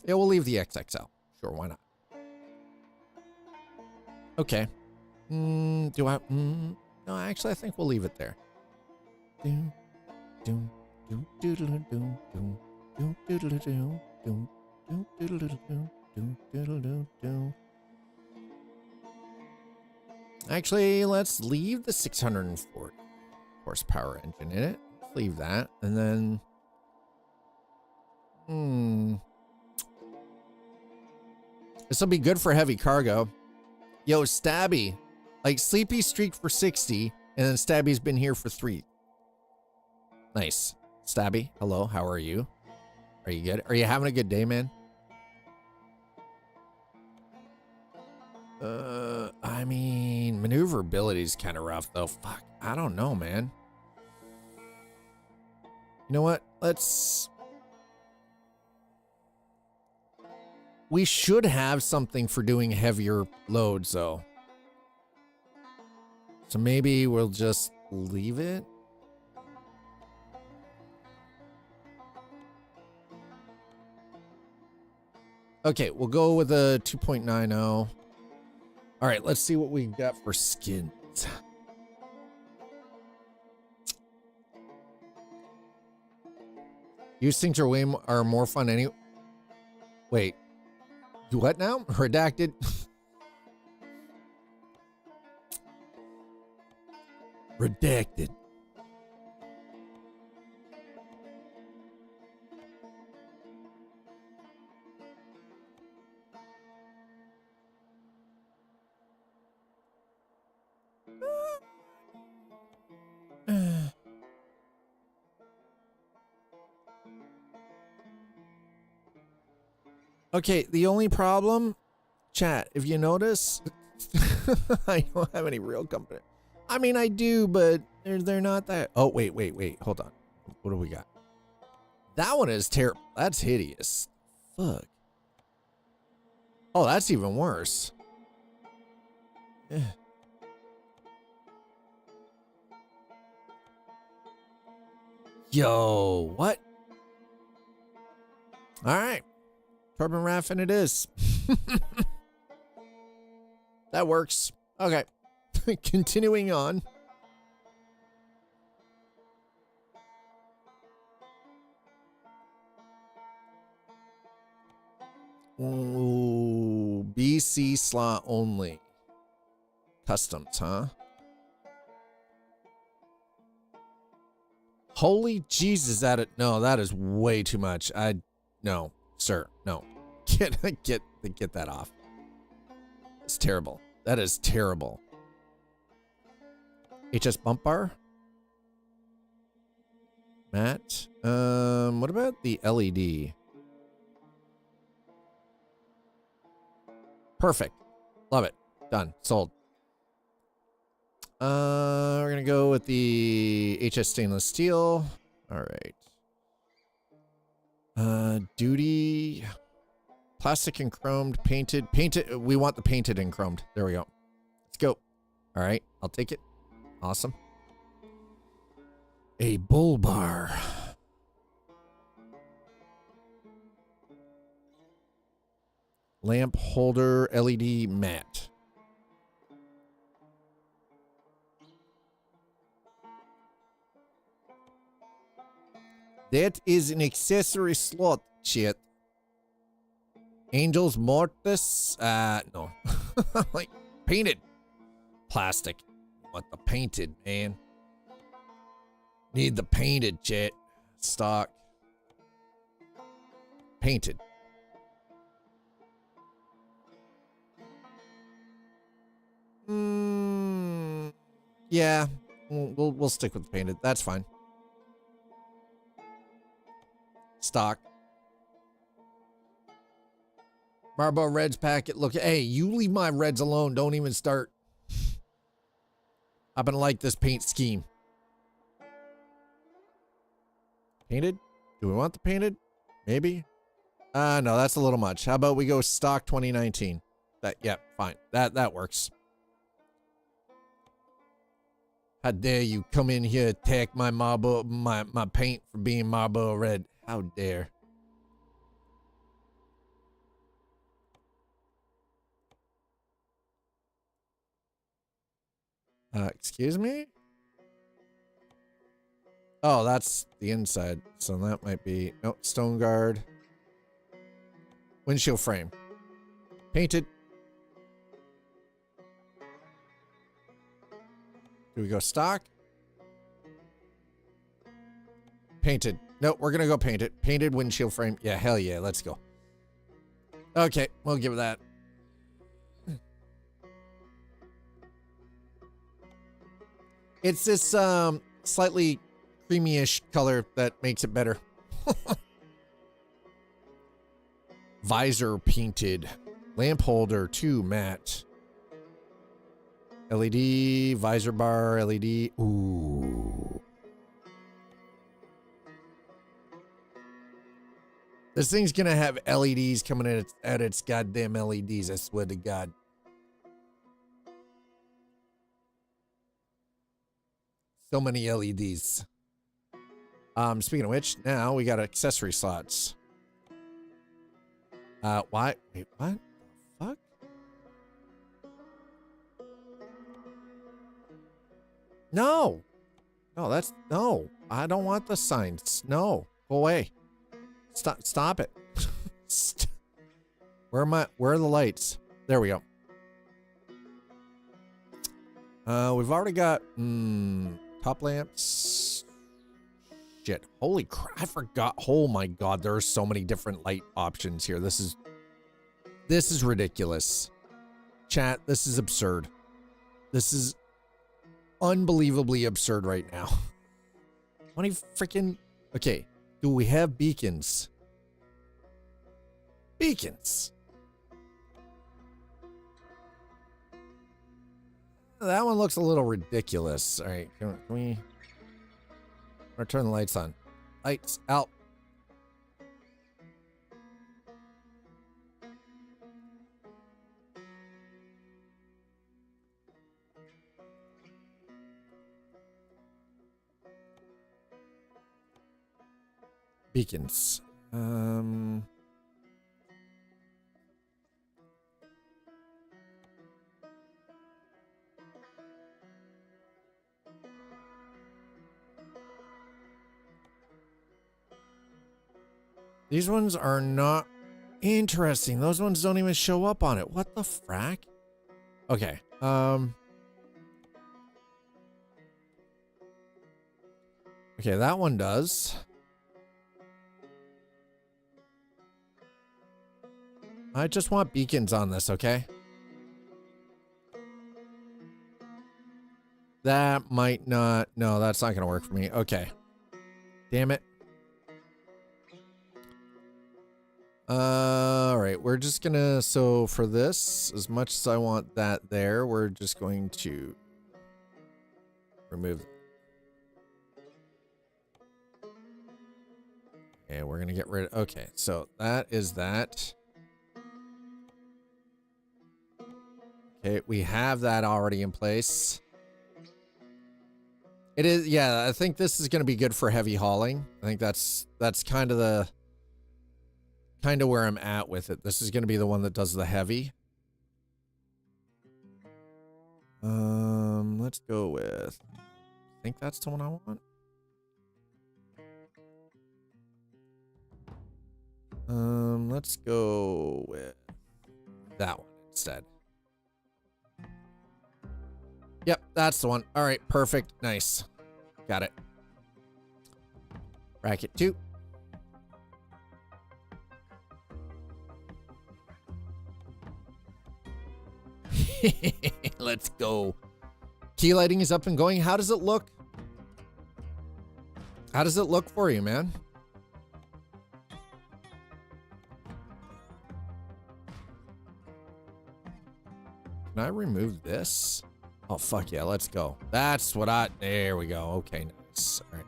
Yeah, we'll leave the XXL. Sure, why not? Okay. Do I? No, actually, I think we'll leave it there. Actually, let's leave the 640 horsepower engine in it. Let's leave that, and then this will be good for heavy cargo. Yo, Stabby, like Sleepy streaked for 60, and then Stabby's been here for 3. Nice. Stabby, hello, how are you? Are you good? Are you having a good day, man? I mean, maneuverability is kind of rough, though. Fuck, I don't know, man. You know what? We should have something for doing heavier loads, though. So maybe we'll just leave it. Okay, we'll go with a 2.90. All right, let's see what we got for skins. Used things are more fun anyway. Wait, what now? Redacted. Redacted. Okay, the only problem, chat, if you notice, I don't have any real company. I mean, I do, but they're not that. Oh, wait, hold on. What do we got? That one is terrible. That's hideous. Fuck. Oh, that's even worse. Eh. Yo, what? All right. Carbon raffin it is. That works. Okay. Continuing on. Ooh, BC slot only. Customs, huh? Holy Jesus, no, that is way too much. No, sir, no. Get that off. It's terrible. That is terrible. HS bump bar? Matt? What about the LED? Perfect. Love it. Done. Sold. We're gonna go with the HS stainless steel. All right. Duty, plastic and chromed, painted. We want the painted and chromed. There we go. Let's go. All right, I'll take it. Awesome. A bull bar. Lamp holder, LED matte. That is an accessory slot, shit. Angels Mortis? No. Like, painted. Plastic. What the painted, man? Need the painted, shit. Stock. Painted. Yeah, we'll stick with painted. That's fine. Stock. Marlboro Reds packet. Look, hey, you leave my Reds alone. Don't even start. I'm gonna like this paint scheme. Painted? Do we want the painted? Maybe. No, that's a little much. How about we go stock 2019? Yeah, fine. That works. How dare you come in here attack my Marlboro, my paint for being Marlboro Red? How dare. Excuse me? Oh, that's the inside. So that might be, no, stone guard. Windshield frame. Painted. Do we go stock? Painted. No, we're going to go painted. Painted windshield frame. Yeah, hell yeah. Let's go. Okay, we'll give it that. It's this slightly creamy-ish color that makes it better. Visor painted. Lamp holder 2 matte. LED, visor bar, LED. Ooh. This thing's gonna have LEDs coming in at its goddamn LEDs, I swear to God. So many LEDs. Speaking of which, now we got accessory slots. Why? Wait, what the fuck? No. No, that's, no. I don't want the signs. No. Go away. Stop it. Where are the lights? There we go. We've already got, top lamps. Shit. Holy crap. I forgot. Oh my God. There are so many different light options here. This is ridiculous. Chat, this is absurd. This is unbelievably absurd right now. How many freaking... Okay. Do we have beacons? Beacons. That one looks a little ridiculous. All right. Can we... Or turn the lights on. Lights out. Beacons. These ones are not interesting. Those ones don't even show up on it. What the frack? Okay. Okay, that one does. I just want beacons on this, okay? That might not... No, that's not going to work for me. Okay. Damn it. All right, we're just going to... So for this, as much as I want that there, we're just going to remove... And we're going to get rid of... Okay, so that is that. Okay, we have that already in place. It is, yeah, I think this is going to be good for heavy hauling. I think that's kind of where I'm at with it. This is going to be the one that does the heavy. Let's go with, I think that's the one I want. Let's go with that one instead. Yep, that's the one. All right, perfect. Nice. Got it. Bracket 2. Let's go. Key lighting is up and going. How does it look? How does it look for you, man? Can I remove this? Oh, fuck yeah, let's go. That's what there we go. Okay, nice. All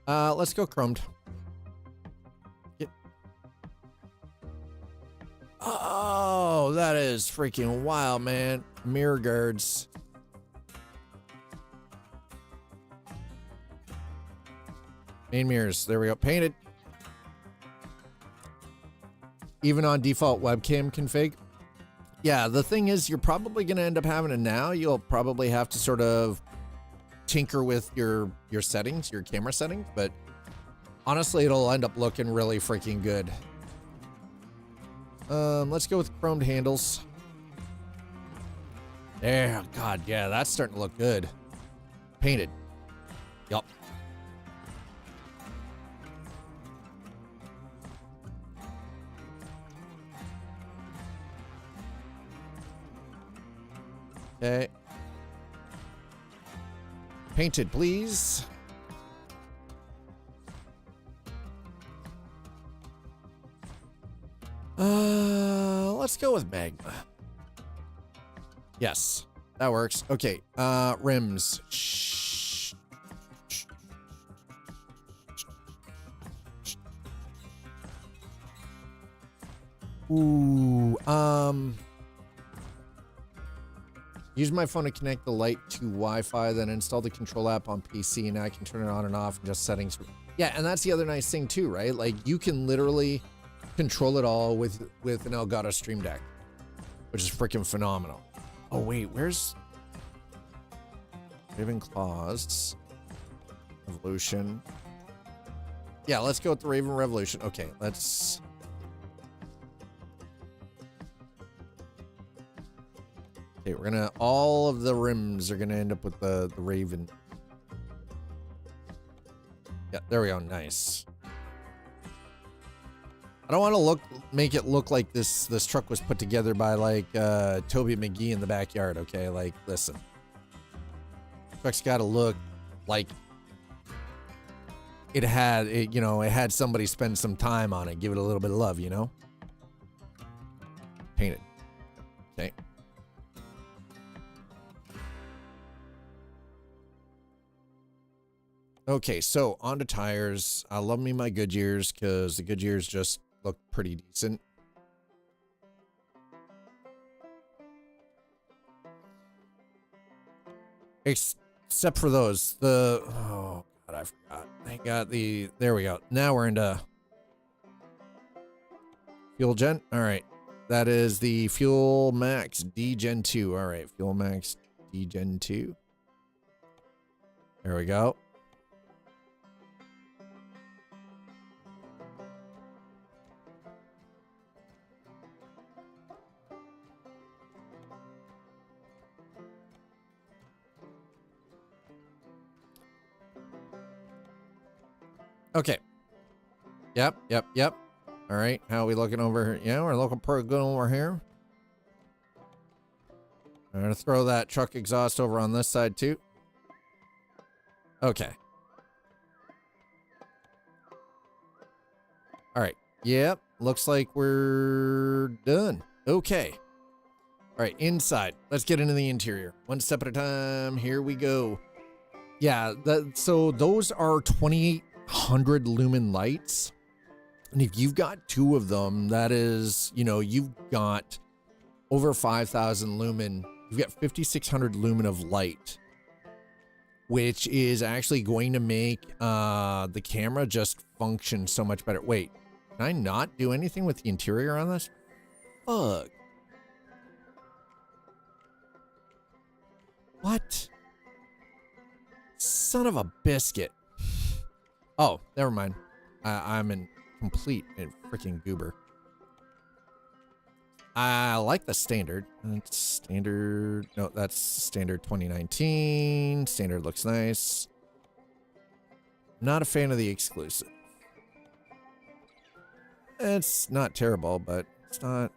right. Let's go chromed. Oh, that is freaking wild, man. Mirror guards. Main mirrors. There we go. Painted. Even on default webcam config. Yeah, the thing is, you're probably going to end up having it now. You'll probably have to sort of tinker with your settings, your camera settings, but honestly, it'll end up looking really freaking good. Let's go with chromed handles. There, God, yeah, that's starting to look good. Painted. Yup. Okay. Painted, please. Let's go with magma. Yes, that works. Okay, rims. Shh. Ooh, use my phone to connect the light to Wi-Fi, then install the control app on PC, and I can turn it on and off and just settings. Yeah, and that's the other nice thing too, right? Like you can literally control it all with an Elgato Stream Deck, which is freaking phenomenal. Oh wait, where's Raven Claws? Revolution. Yeah, let's go with the Raven Revolution. Okay, let's. Okay, we're gonna, all of the rims are gonna end up with the Raven. Yeah, there we go, nice. I don't want to make it look like this truck was put together by like Toby McGee in the backyard, okay? Like, listen. Truck's got to look like it had somebody spend some time on it, give it a little bit of love, you know? Paint it. Okay. Okay, so on to tires. I love me my Goodyears because the Goodyears just look pretty decent. Except for those. Oh, God, I forgot. I got there we go. Now we're into Fuel Gen. All right. That is the Fuel Max D Gen 2. All right. Fuel Max D Gen 2. There we go. Okay. Yep. All right. How are we looking over here? Yeah, we're looking pretty good over here. I'm going to throw that truck exhaust over on this side too. Okay. All right. Yep. Looks like we're done. Okay. All right. Inside. Let's get into the interior. One step at a time. Here we go. Yeah. So those are 2800 lumen lights. And if you've got two of them, that is, you've got over 5,000 lumen. You've got 5,600 lumen of light, which is actually going to make the camera just function so much better. Wait, can I not do anything with the interior on this? Fuck. What? Son of a biscuit. Oh, never mind. I'm in complete and freaking goober. I like the standard. That's standard. No, that's standard 2019. Standard looks nice. Not a fan of the exclusive. It's not terrible, but it's not.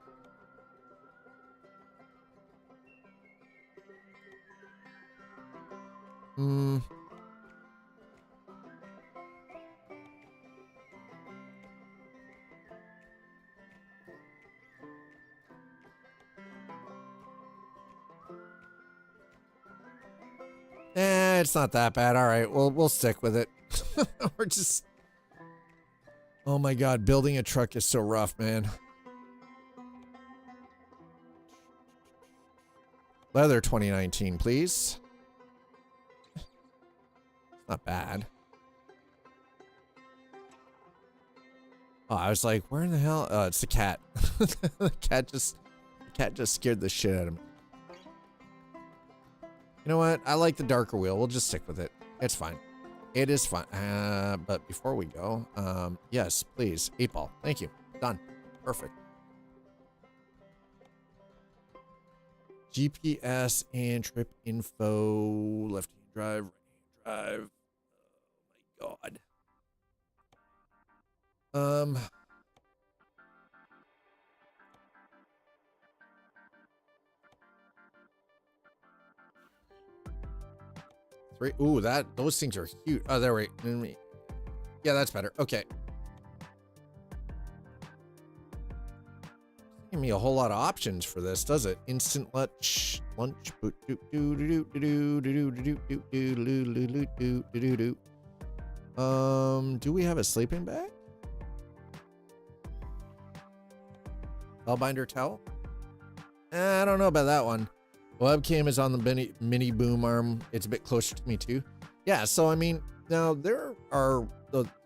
Hmm. It's not that bad. All right, we'll stick with it. We're just. Oh my God, building a truck is so rough, man. Leather 2019, please. Not bad. Oh, I was like, where in the hell? Oh, it's the cat. The cat just scared the shit out of me. You know what? I like the darker wheel. We'll just stick with it. It's fine. It is fine. But before we go, yes, please. 8-ball. Thank you. Done. Perfect. GPS and trip info. Left-hand drive, right-hand drive. Oh my God. 3. Ooh, those things are huge. Oh, there we. Yeah, that's better. Okay. Give me a whole lot of options for this, does it? Instant lunch. Do we have a sleeping bag? Spellbinder towel? I don't know about that one. Webcam is on the mini boom arm. It's a bit closer to me too. Yeah, so I mean, now the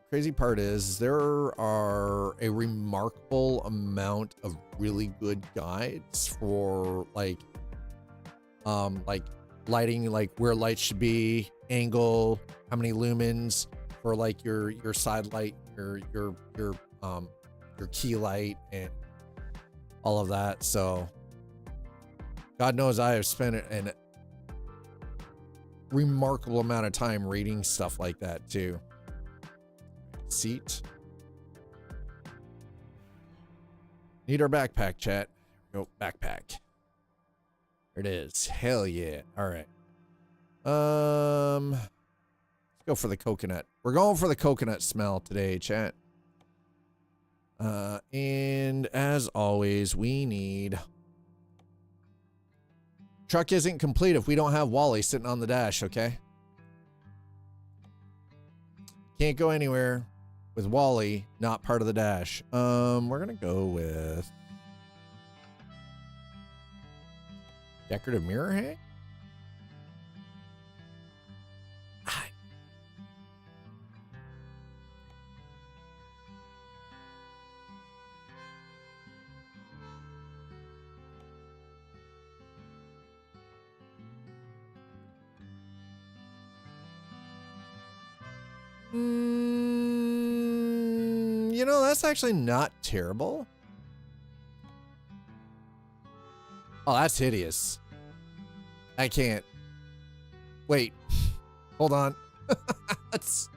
crazy part is there are a remarkable amount of really good guides for like lighting, like where lights should be, angle, how many lumens for like your side light, your key light, and all of that. So God knows I have spent a remarkable amount of time reading stuff like that too. Seat. Need our backpack, chat. Go backpack. There it is. Hell yeah. All right. Let's go for the coconut. We're going for the coconut smell today, chat. And as always, we need. Truck isn't complete if we don't have Wally sitting on the dash, okay? Can't go anywhere with Wally not part of the dash. We're gonna go with decorative mirror hang. You know, that's actually not terrible. Oh, that's hideous. I can't. Wait. Hold on. That's.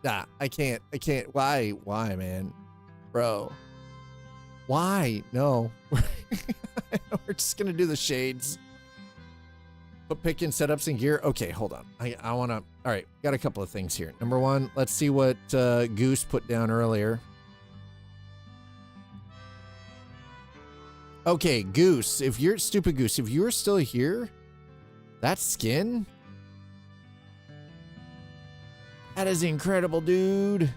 Nah, I can't. Why, man? Bro. Why? No. We're just gonna do the shades. Put pick in setups and gear. Okay, hold on. I want to. All right, got a couple of things here. Number one, let's see what Goose put down earlier. Okay, Goose, if you're stupid Goose, if you're still here, that skin, that is incredible, dude.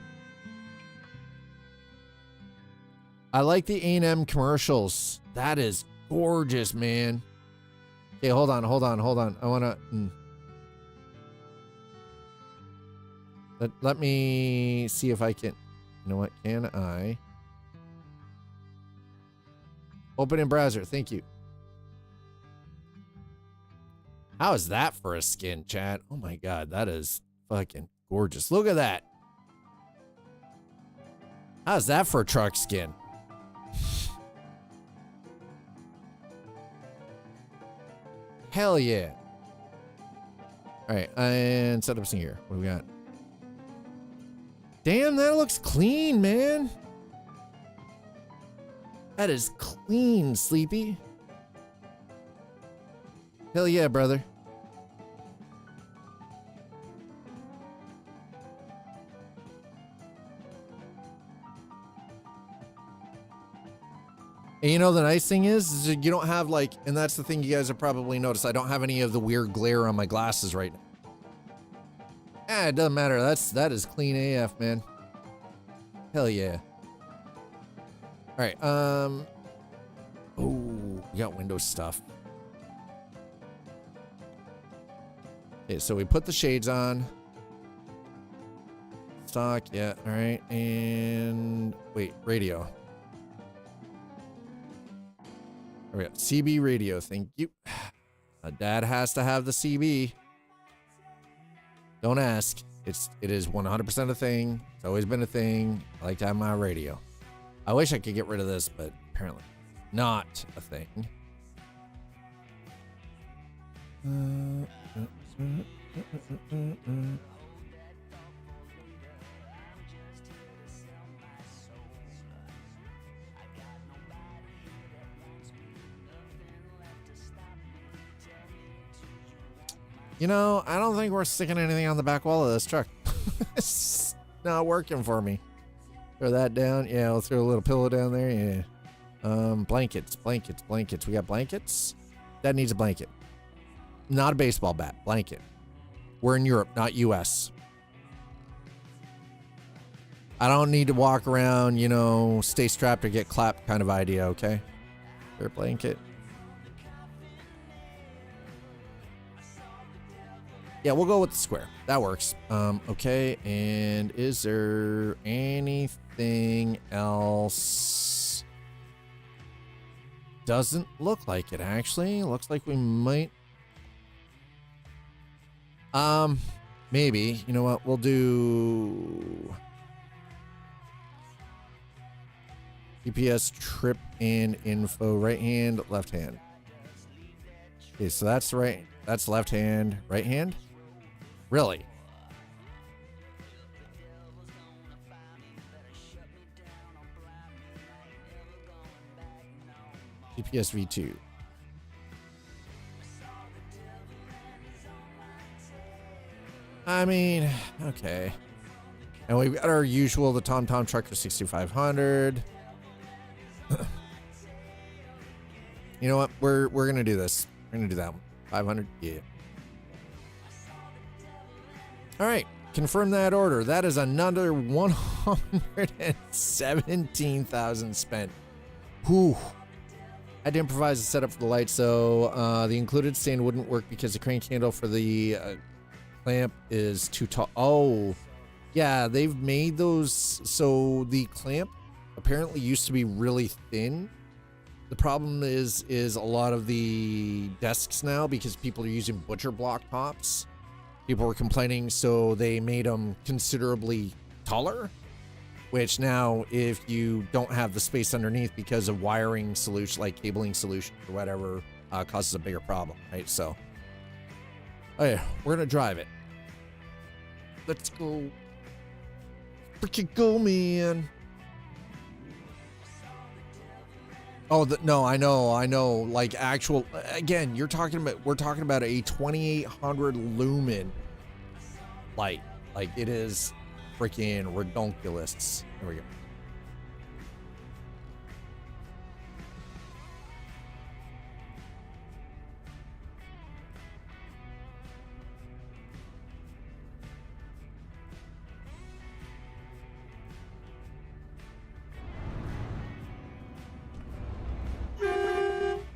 I like the A&M commercials. That is gorgeous, man. Okay, hold on. I want to. Let me see if I can. You know what? Can I open in browser? Thank you. How is that for a skin, chat? Oh my God, that is fucking gorgeous. Look at that. How's that for a truck skin? Hell yeah. All right, and setups in here. What do we got? Damn, that looks clean, man. That is clean, Sleepy. Hell yeah, brother. And you know, the nice thing is you don't have like, and that's the thing you guys have probably noticed, I don't have any of the weird glare on my glasses right now. Yeah, it doesn't matter. That is clean AF, man. Hell yeah. All right. Oh, we got Windows stuff. Okay, so we put the shades on. Stock, yeah. All right, and wait, radio. There we go. CB radio. Thank you. Dad has to have the CB. Don't ask. It is 100% a thing. It's always been a thing. I like to have my radio. I wish I could get rid of this, but apparently not a thing. You know, I don't think we're sticking anything on the back wall of this truck. It's not working for me. Throw that down. Yeah, we'll throw a little pillow down there. Yeah. Blankets. We got blankets. That needs a blanket. Not a baseball bat. Blanket. We're in Europe, not US. I don't need to walk around, you know, stay strapped or get clapped kind of idea, okay? Fair blanket. Yeah, we'll go with the square. That works. Okay, and is there anything else? Doesn't look like it, actually. Looks like we might... maybe. You know what? We'll do... GPS trip and info. Right hand, left hand. Okay, so that's right. That's left hand. Right hand? Really? GPS V2. I mean, okay. And we've got our usual, the TomTom Trucker 6500. You know what? We're gonna do this. We're gonna do that one. 500. Yeah. All right. Confirm that order. That is another 117,000 spent. Whew. I had to improvise a setup for the light, so the included stand wouldn't work because the crank handle for the clamp is too tall. Oh, yeah, they've made those. So the clamp apparently used to be really thin. The problem is a lot of the desks now, because people are using butcher block tops, people were complaining, so they made them considerably taller, which now if you don't have the space underneath because of wiring solution, like cabling solution or whatever, causes a bigger problem, right? So, oh yeah, we're gonna drive it. Let's go. Freaking go, man. Oh, no, I know. Like actual, again, we're talking about a 2800 lumen light. Like it is freaking redonkulous. Here we go.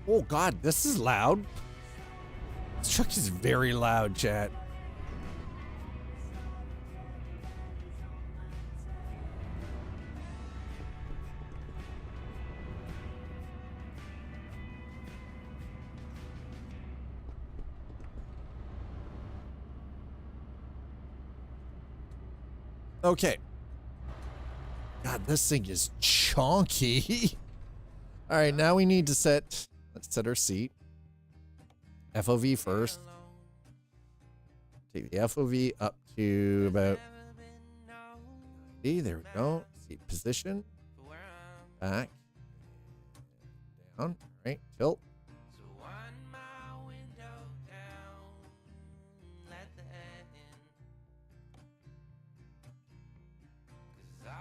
Oh God, this is loud. This truck is very loud, chat. Okay. God, this thing is chonky. All right, now we need to let's set our seat. FOV first. Take the FOV up to about, there we go. Seat position. Back. Down. All right, tilt.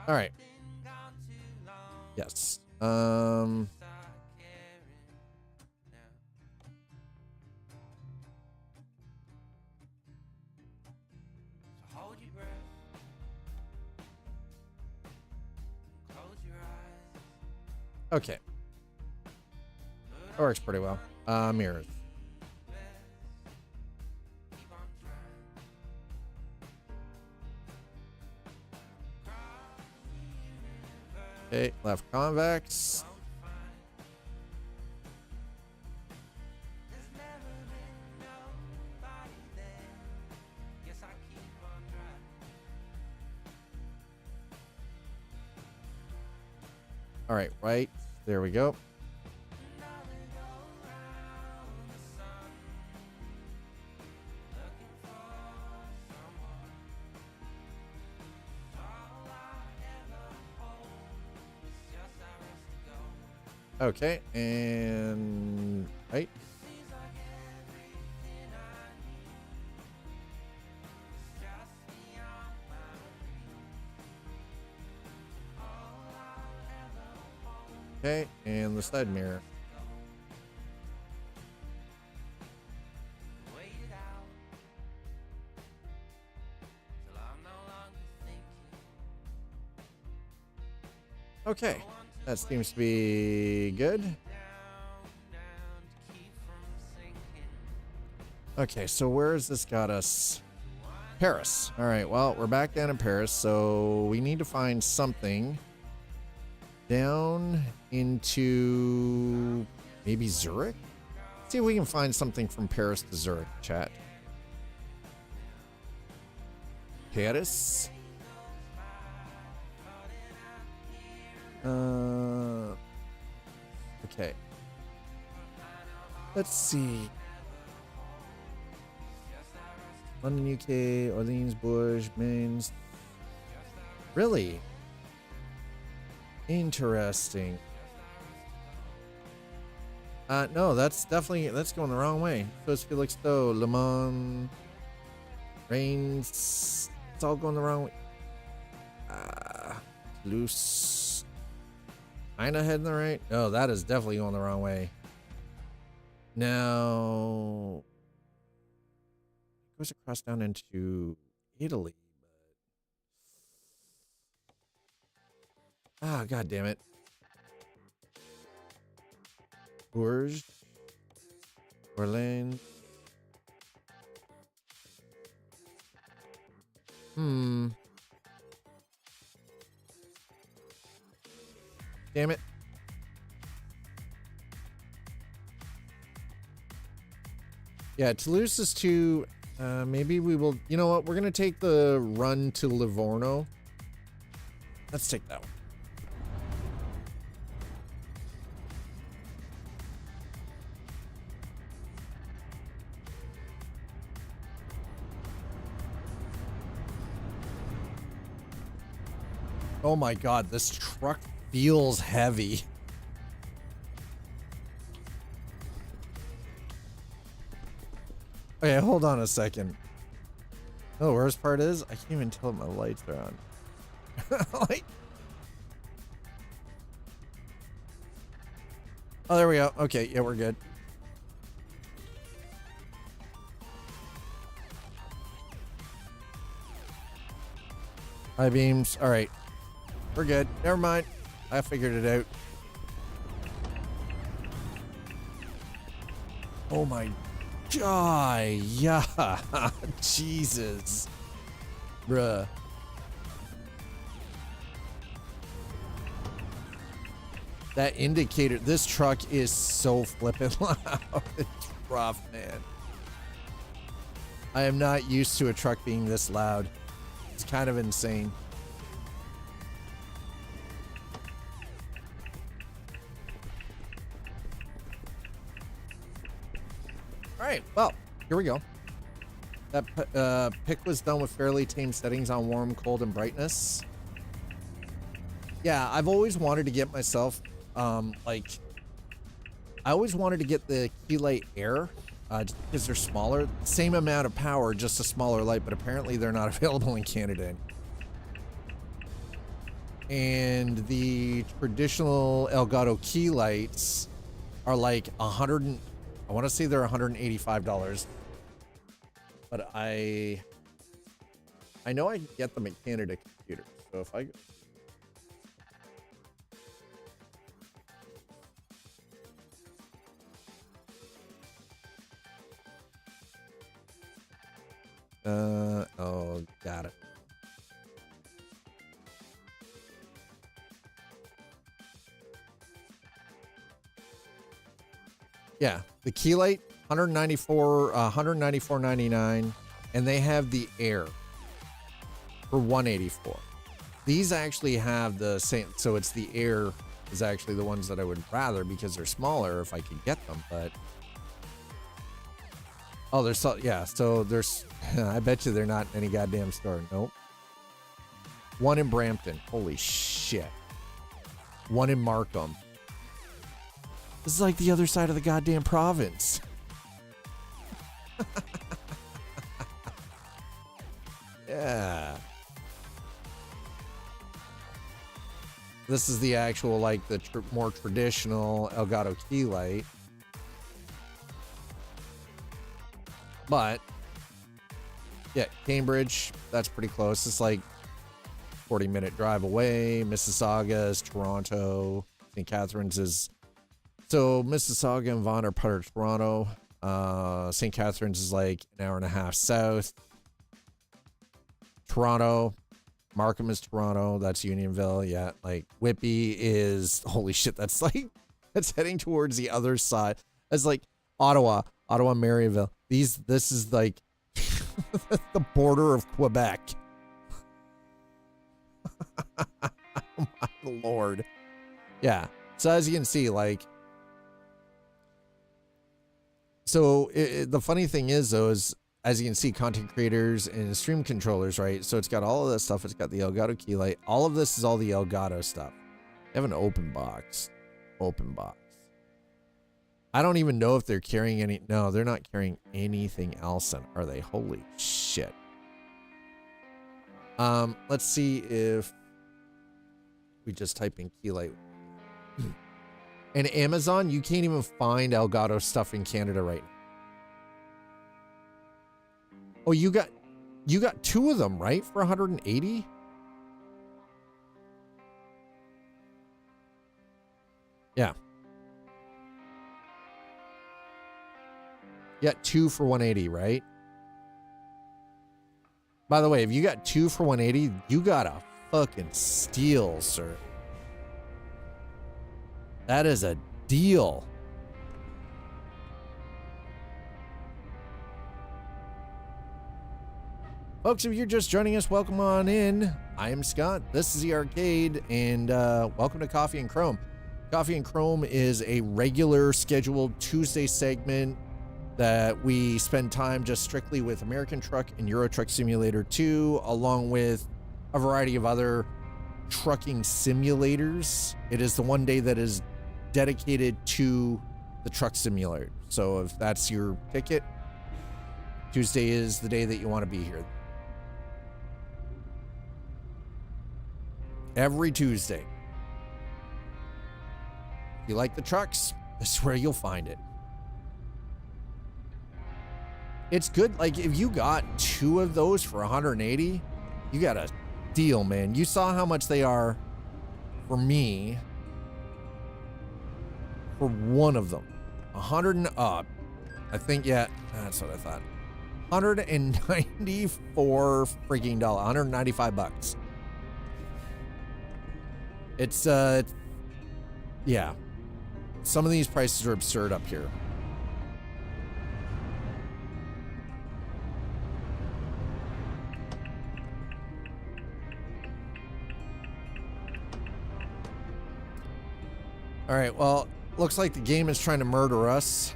All right. Yes. Okay. That works pretty well. Mirrors. Okay, left convex. All right, right. There we go. Okay, and right. Okay, and the side mirror. Okay, that seems to be good. Okay, so where has this got us? Paris. All right, well, we're back down in Paris, so we need to find something down into maybe Zurich. Let's see if we can find something from Paris to Zurich, chat. Paris. Okay. Let's see. London, UK, Orleans, Bourges, Mainz. Really? Interesting. No, that's definitely, that's going the wrong way. Fos Felixstowe, Le Mans, Reims, it's all going the wrong way. Toulouse. Kinda heading the right? No, that is definitely going the wrong way. Now, it goes across down into Italy, but god damn it. Bourges, Orleans. Damn it. Yeah, Toulouse is too. Maybe we will. You know what? We're gonna take the run to Livorno. Let's take that one. Oh my god, this truck feels heavy. Okay, hold on a second. Oh, the worst part is I can't even tell if my lights are on. Like, oh, there we go. Okay, yeah, we're good. High beams. All right, we're good. Never mind. I figured it out. Oh my god. Yeah. Jesus. Bruh. That indicator, this truck is so flippin' loud. It's rough, man. I am not used to a truck being this loud. It's kind of insane. All right, well, here we go. That pick was done with fairly tame settings on warm, cold, and brightness. Yeah, I've always wanted to get myself, I always wanted to get the key light air, just because they're smaller. Same amount of power, just a smaller light, but apparently they're not available in Canada. And the traditional Elgato key lights are like I want to say they're $185. But I know I can get them at Canada Computers. So if I go, Oh, got it. Yeah, the key light, 194.99, and they have the air for 184. These actually have the same, so it's the air is actually the ones that I would rather because they're smaller if I could get them, but oh, there's so, yeah, so there's I bet you they're not in any goddamn store. Nope. One in Brampton. Holy shit. One in Markham. This is like the other side of the goddamn province. Yeah. This is the actual, like, the more traditional Elgato key light. But, yeah, Cambridge, that's pretty close. It's like 40-minute drive away. Mississauga is Toronto. St. Catharines is... So, Mississauga and Vaughan are part of Toronto. St. Catharines is like an hour and a half south. Toronto. Markham is Toronto. That's Unionville. Yeah, like Whitby is... Holy shit, that's like... That's heading towards the other side. That's like Ottawa. Ottawa, Maryville. This is like the border of Quebec. Oh my lord. Yeah. So as you can see, like, so the funny thing is though, is as you can see, content creators and stream controllers, right? So it's got all of this stuff. It's got the Elgato key light. All of this is all the Elgato stuff. They have an open box. Open box. I don't even know if they're carrying any. No, they're not carrying anything else in, are they? Holy shit. Let's see if we just type in key light. And Amazon, you can't even find Elgato stuff in Canada right now. Oh, you got two of them, right? For 180? Yeah. You got two for 180, right? By the way, if you got two for 180, you got a fucking steal, sir. That is a deal. Folks, if you're just joining us, welcome on in. I am Scott. This is the arcade, and welcome to Coffee and Chrome. Coffee and Chrome is a regular scheduled Tuesday segment that we spend time just strictly with American Truck and Euro Truck Simulator 2, along with a variety of other trucking simulators. It is the one day that is dedicated to the truck simulator. So if that's your ticket, Tuesday is the day that you want to be here. Every Tuesday. If you like the trucks, this is where you'll find it. It's good. Like, if you got two of those for 180, you got a deal, man. You saw how much they are for me for one of them. 100 and I think, yeah, that's what I thought. 194 freaking dollars. 195 bucks. It's yeah. Some of these prices are absurd up here. All right, well, looks like the game is trying to murder us.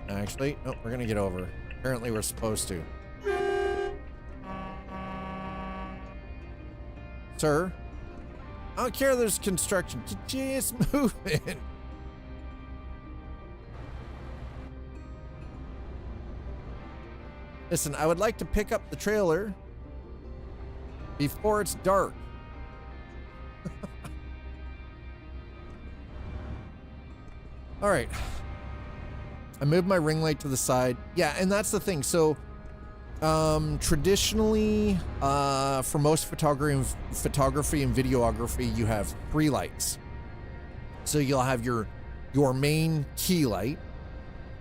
Actually, nope, we're gonna get over. Apparently we're supposed to. Sir, I don't care there's construction, just move it. Listen, I would like to pick up the trailer before it's dark. All right. I moved my ring light to the side. Yeah, and that's the thing. So, traditionally, for most photography and videography, you have three lights. So you'll have your main key light,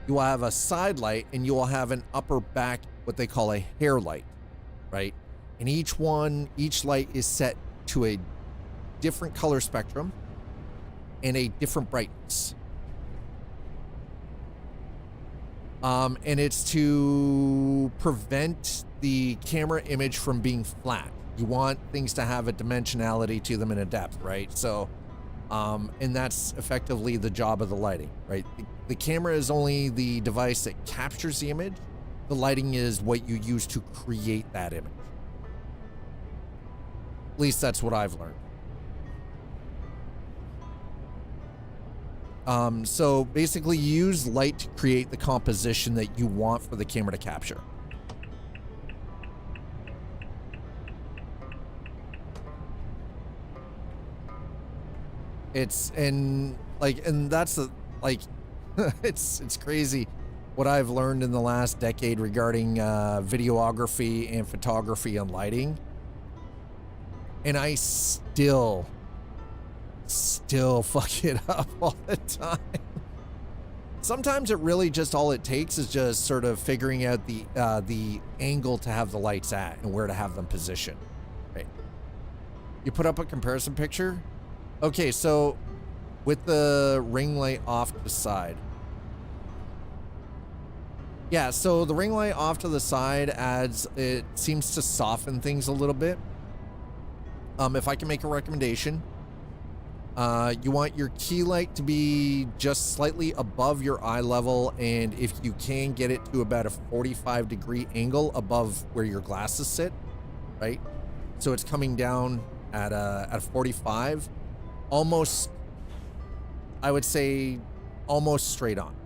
You will have a side light, and you will have an upper back, what they call a hair light, right? And each light is set to a different color spectrum and a different brightness. And it's to prevent the camera image from being flat. You want things to have a dimensionality to them and a depth, right? So, and that's effectively the job of the lighting, right? The camera is only the device that captures the image. The lighting is what you use to create that image. At least that's what I've learned. So basically you use light to create the composition that you want for the camera to capture. It's, and that's it's crazy what I've learned in the last decade regarding videography and photography and lighting. And I still fuck it up all the time. Sometimes it really just, all it takes is just sort of figuring out the angle to have the lights at and where to have them positioned. Right. You put up a comparison picture. Okay, so with the ring light off to the side. Yeah, so the ring light off to the side it seems to soften things a little bit. If I can make a recommendation, you want your key light to be just slightly above your eye level, and if you can, get it to about a 45-degree angle above where your glasses sit, right? So it's coming down at 45, almost, I would say, almost straight on.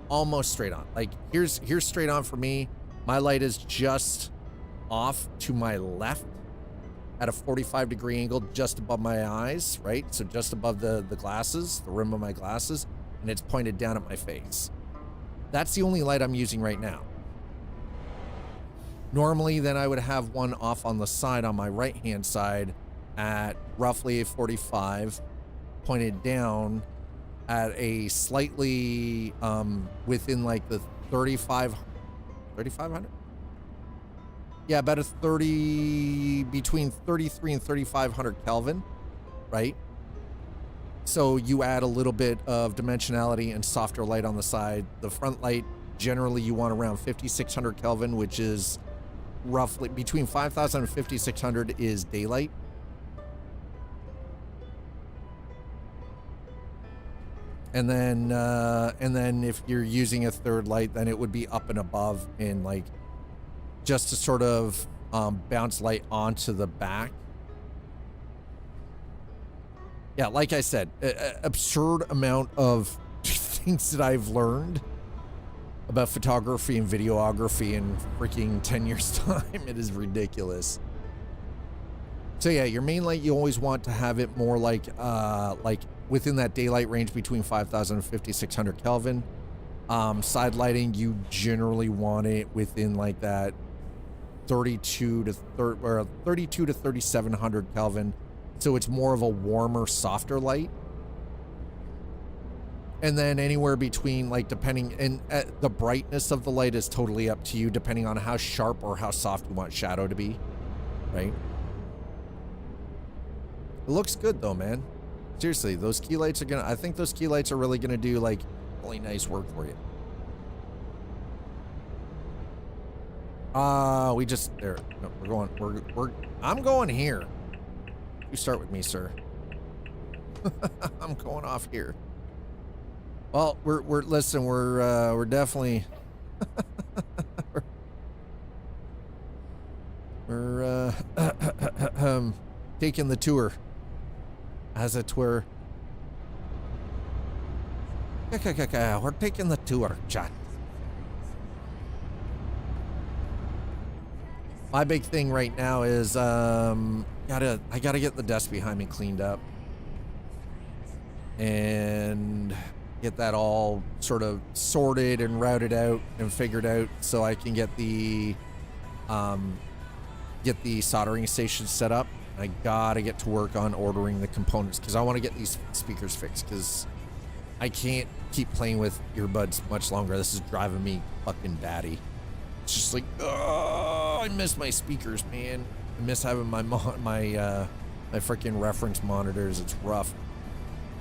Almost straight on. Like, here's straight on for me. My light is just off to my left at a 45-degree angle, just above my eyes, right? So just above the glasses, the rim of my glasses, and it's pointed down at my face. That's the only light I'm using right now. Normally, then I would have one off on the side, on my right-hand side, at roughly a 45, pointed down at a slightly, within like the 3,500? Yeah, about a 30, between 33 and 3,500 Kelvin, right? So you add a little bit of dimensionality and softer light on the side. The front light, generally you want around 5,600 Kelvin, which is roughly between 5,000 and 5,600 is daylight. And then if you're using a third light, then it would be up and above, and like just to sort of bounce light onto the back. Yeah, like I said, absurd amount of things that I've learned about photography and videography in freaking 10 years time. It is ridiculous. So yeah, your main light, you always want to have it more like within that daylight range between 5,000 and 5,600 Kelvin. Side lighting, you generally want it within like that 32 to 3,700 Kelvin. So it's more of a warmer, softer light. And then anywhere between, like, depending, and the brightness of the light is totally up to you, depending on how sharp or how soft you want shadow to be, right? It looks good though, man. Seriously, those key lights are I think those key lights are really gonna do like really nice work for you. We just, there, no, I'm going here. You start with me, sir. I'm going off here. Well, we're definitely, we're taking the tour, as it were. We're taking the tour, chat. My big thing right now is I gotta get the desk behind me cleaned up and get that all sort of sorted and routed out and figured out so I can get the soldering station set up. I gotta get to work on ordering the components because I want to get these speakers fixed, because I can't keep playing with earbuds much longer. This is driving me fucking batty. It's just like, oh, I miss my speakers, man. I miss having my freaking reference monitors. It's rough.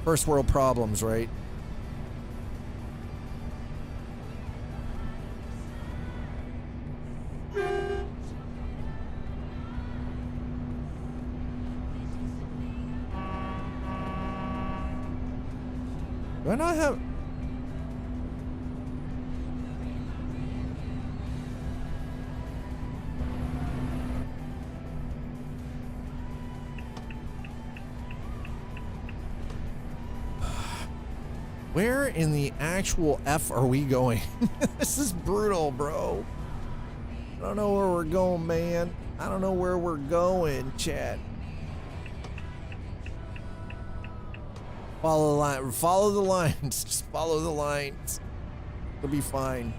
First world problems, right? Do I not have... Where in the actual F are we going? This is brutal, bro. I don't know where we're going, man. I don't know where we're going, chat. Follow the line. Follow the lines. Just follow the lines. It'll be fine.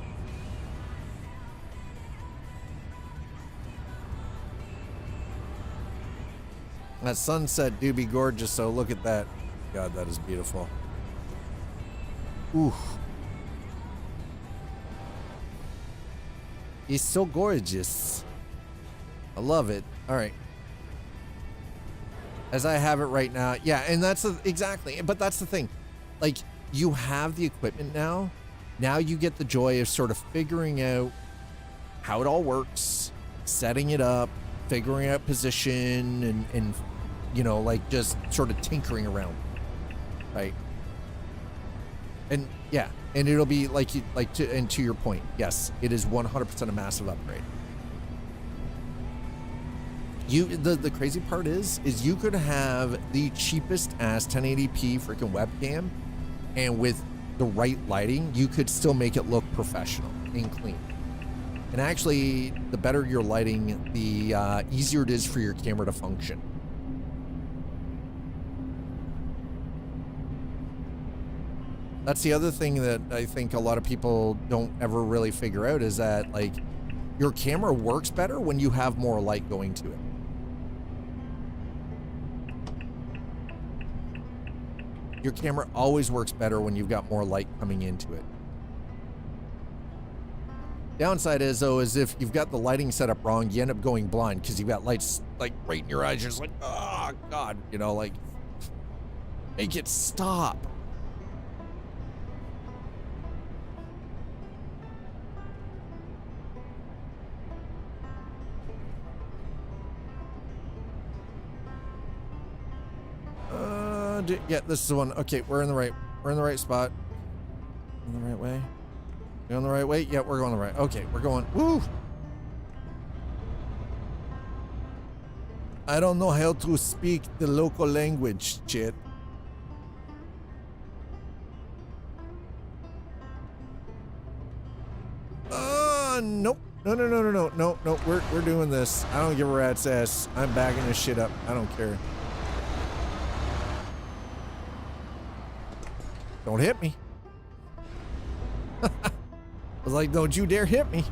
That sunset do be gorgeous, so look at that. God, that is beautiful. Ooh. It's so gorgeous. I love it. All right. As I have it right now. Yeah, and that's exactly. But that's the thing. Like, you have the equipment now. Now you get the joy of sort of figuring out how it all works, setting it up, figuring out position, and you know, like just sort of tinkering around. Right? And yeah, and it'll be to your point. Yes, it is 100% a massive upgrade. The crazy part is you could have the cheapest ass 1080p freaking webcam, and with the right lighting, you could still make it look professional and clean. And actually, the better your lighting, the easier it is for your camera to function. That's the other thing that I think a lot of people don't ever really figure out, is that like your camera works better when you have more light going to it. Your camera always works better when you've got more light coming into it. Downside is, though, is if you've got the lighting set up wrong, you end up going blind because you've got lights like right in your eyes. You're just like, oh God, you know, like make it stop. Yeah, this is the one. Okay, we're in the right spot. In the right way. Going the right way? Yeah, we're going the right. Okay, we're going. Woo! I don't know how to speak the local language, chat. Nope. No. We're doing this. I don't give a rat's ass. I'm backing this shit up. I don't care. Don't hit me. I was like, don't you dare hit me.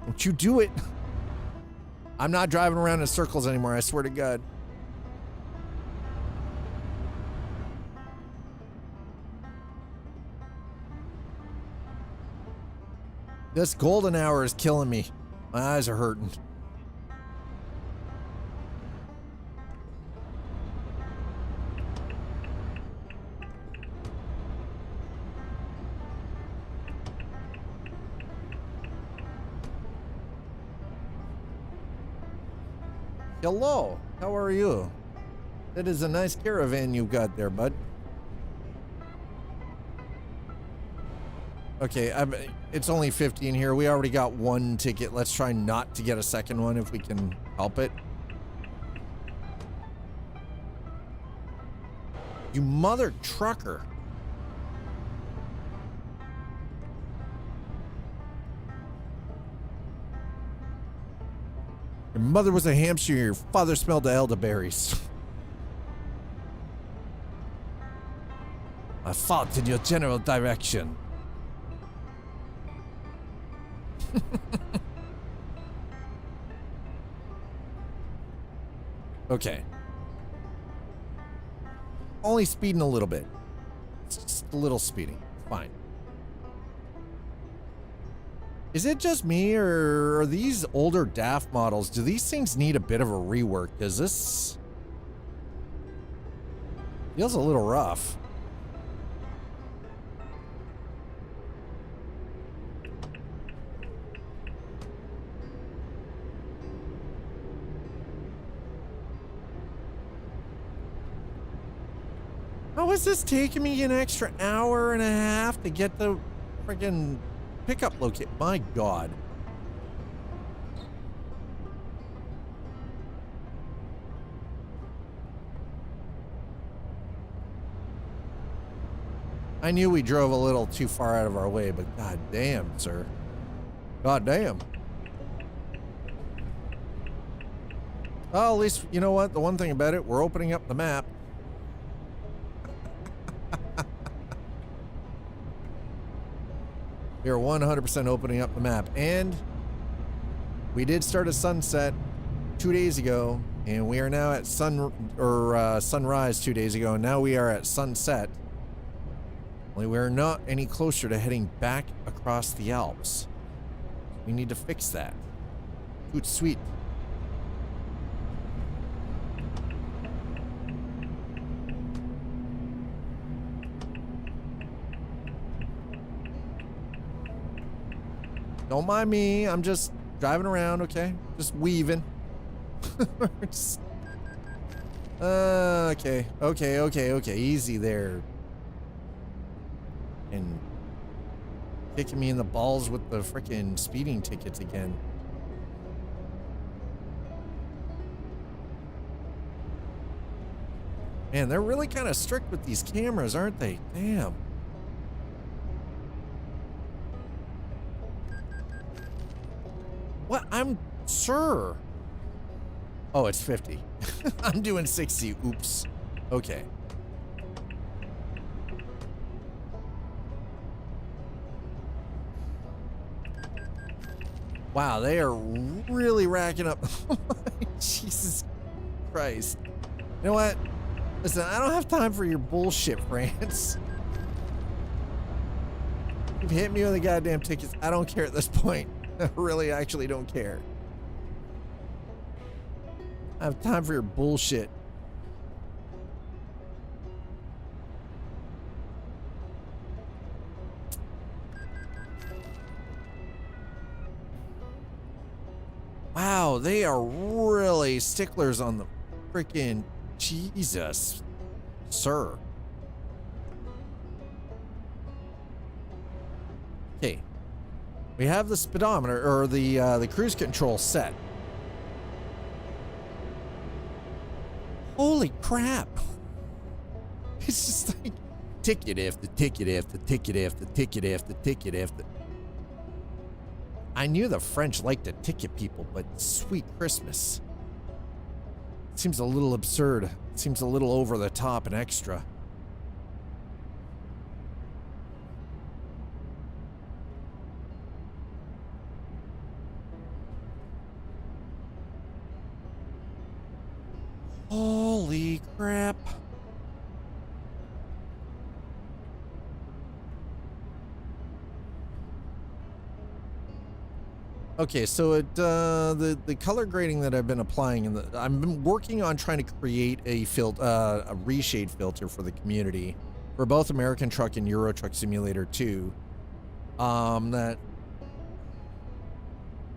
Don't you do it. I'm not driving around in circles anymore, I swear to God. This golden hour is killing me. My eyes are hurting. Hello, how are you? That is a nice caravan you've got there, bud. Okay, it's only 50 in here. We already got one ticket. Let's try not to get a second one if we can help it. You mother trucker. Your mother was a hamster, your father smelled the elderberries. I fought in your general direction. Okay. Only speeding a little bit. It's just a little speeding. Fine. Is it just me, or are these older DAF models, do these things need a bit of a rework? Because this feels a little rough. How is this taking me an extra hour and a half to get the friggin' pickup location? My God. I knew we drove a little too far out of our way, but god damn, sir. God damn. Well, at least, you know what? The one thing about it, we're opening up the map. We are 100% opening up the map, and we did start at sunset 2 days ago, and we are now at sunrise 2 days ago, and now we are at sunset. Only we're not any closer to heading back across the Alps. We need to fix that. Toot sweet. Don't mind me, I'm just driving around, okay? Just weaving. Okay. Easy there. And kicking me in the balls with the frickin' speeding tickets again. Man, they're really kind of strict with these cameras, aren't they? Damn. What? Sir. Oh, it's 50. I'm doing 60. Oops. Okay. Wow, they are really racking up. Jesus Christ. You know what? Listen, I don't have time for your bullshit, France. You've hit me with the goddamn tickets. I don't care at this point. I really actually don't care. I have time for your bullshit. Wow, they are really sticklers on the freaking Jesus, sir. Okay. We have the speedometer, or the cruise control set. Holy crap. It's just like ticket after ticket after ticket after ticket after ticket after. I knew the French liked to ticket people, but sweet Christmas. It seems a little absurd. It seems a little over the top and extra. Holy crap. Okay, so the color grading that I've been applying, I've been working on trying to create a reshade filter for the community for both American Truck and Euro Truck Simulator 2, that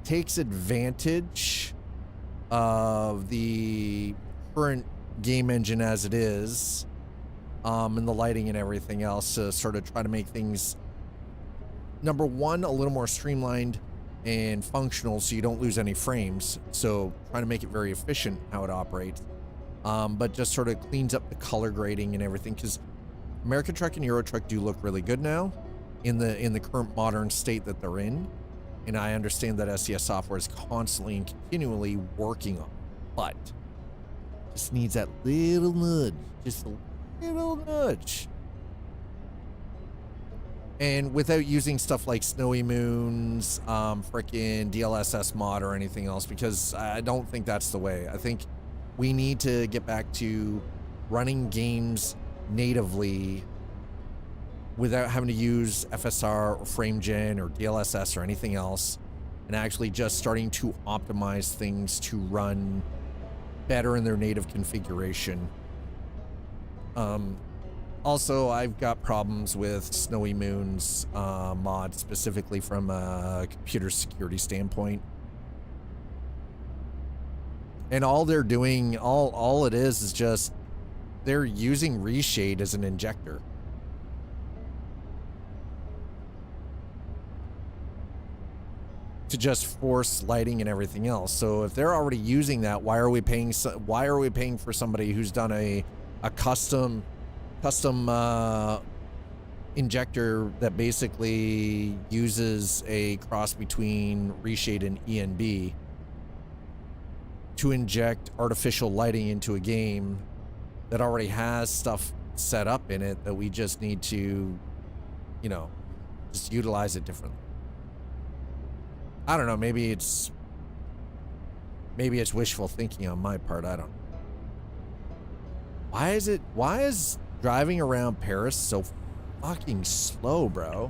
takes advantage of the current game engine as it is, and the lighting and everything else, to sort of try to make things, number one, a little more streamlined and functional so you don't lose any frames. So trying to make it very efficient how it operates, but just sort of cleans up the color grading and everything, because American Truck and Euro Truck do look really good now in the current modern state that they're in, and I understand that SCS Software is constantly and continually working on it, but just needs that little nudge, just a little nudge. And without using stuff like Snowy Moons, frickin' DLSS mod or anything else, because I don't think that's the way. I think we need to get back to running games natively without having to use FSR or FrameGen or DLSS or anything else, and actually just starting to optimize things to run better in their native configuration. Also, I've got problems with Snowy Moon's mod, specifically from a computer security standpoint. And all they're doing, all it is just they're using reshade as an injector. To just force lighting and everything else. So if they're already using that, why are we paying for somebody who's done a custom injector that basically uses a cross between reshade and ENB to inject artificial lighting into a game that already has stuff set up in it that we just need to, you know, just utilize it differently. I don't know, maybe it's wishful thinking on my part, I don't know. Why is driving around Paris so fucking slow, bro?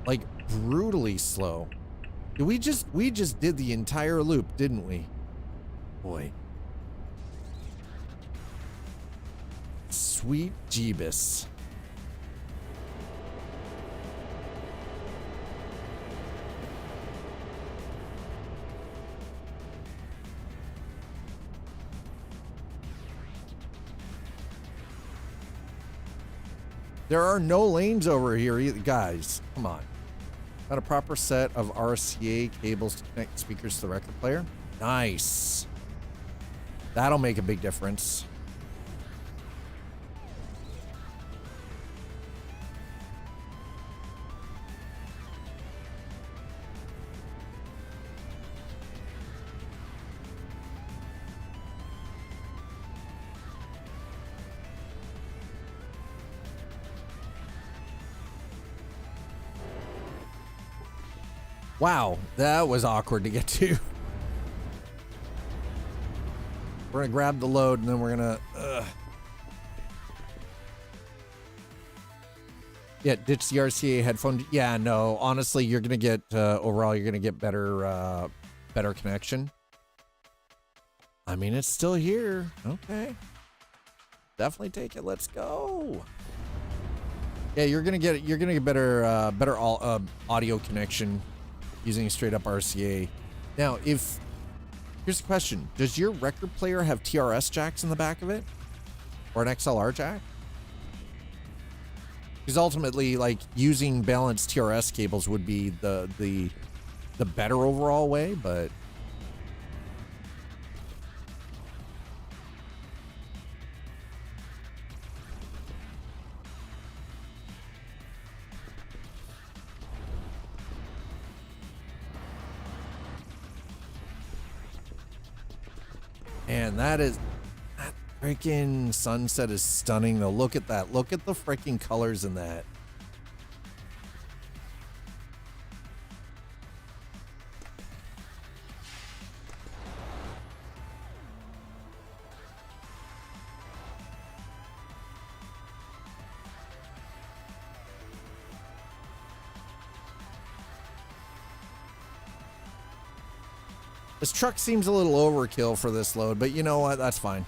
Like brutally slow. We just did the entire loop, didn't we? Boy. Sweet Jeebus. There are no lanes over here either, guys. Come on. Got a proper set of RCA cables to connect speakers to the record player. Nice. That'll make a big difference. Wow, that was awkward to get to. We're gonna grab the load and then we're gonna yeah, ditch the RCA headphone. Yeah, no, honestly, you're gonna get overall you're gonna get better connection. I mean, it's still here. Okay, definitely take it. Let's go. Yeah, you're gonna get better audio connection using straight up RCA. Now, here's the question: does your record player have TRS jacks in the back of it, or an XLR jack? Because ultimately, like, using balanced TRS cables would be the better overall way, but. And that freaking sunset is stunning though. Look at that. Look at the freaking colors in that. This truck seems a little overkill for this load, but you know what? That's fine.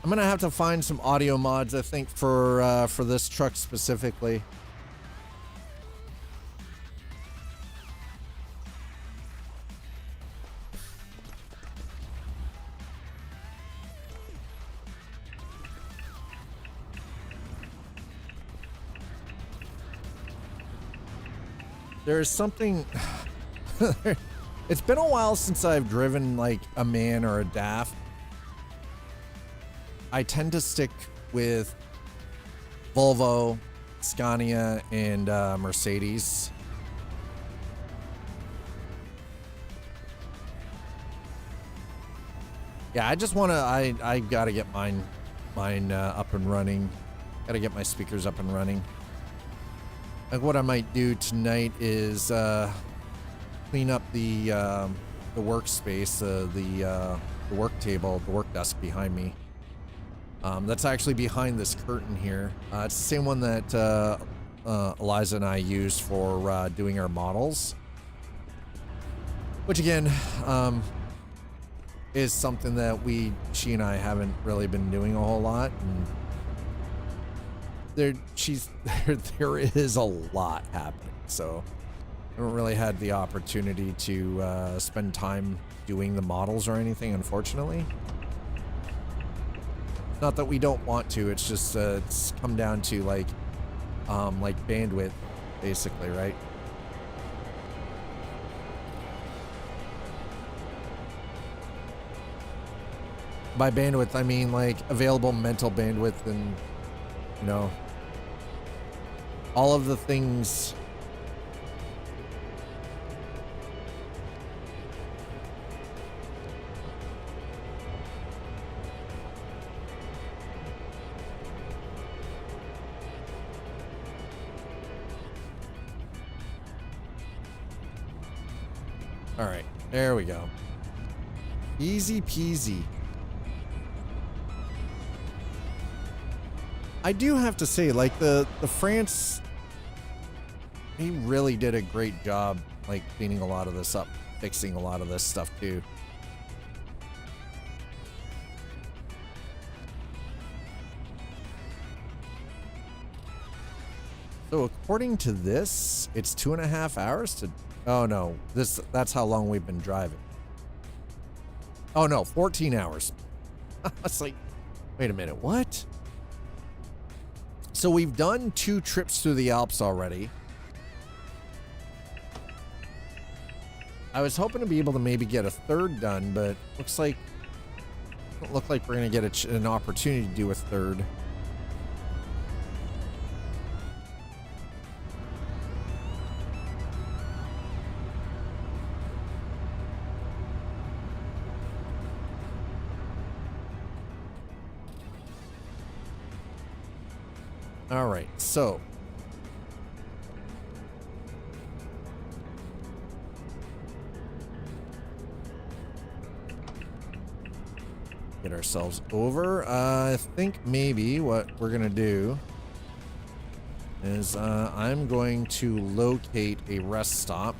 I'm gonna have to find some audio mods, I think, for this truck specifically. There's something. It's been a while since I've driven like a MAN or a DAF. I tend to stick with Volvo, Scania and Mercedes. Yeah, I just want to, I got to get mine up and running. Got to get my speakers up and running. Like what I might do tonight is clean up the workspace, the work table, the work desk behind me. That's actually behind this curtain here. It's the same one that Eliza and I use for doing our models. Which again, is something that she and I haven't really been doing a whole lot. And there is a lot happening. So I haven't really had the opportunity to spend time doing the models or anything, unfortunately. Not that we don't want to, it's just it's come down to like bandwidth, basically, right? By bandwidth, I mean like available mental bandwidth and, you know, all of the things. All right, there we go. Easy peasy. I do have to say, like, the France, they really did a great job, like, cleaning a lot of this up, fixing a lot of this stuff, too. So, according to this, it's 2.5 hours to... Oh, no. That's how long we've been driving. Oh, no. 14 hours. I was like, wait a minute. What? So we've done 2 trips through the Alps already. I was hoping to be able to maybe get a 3rd done, but looks like... Doesn't look like we're going to get an opportunity to do a 3rd. All right, so get ourselves over. I think maybe what we're gonna do is I'm going to locate a rest stop.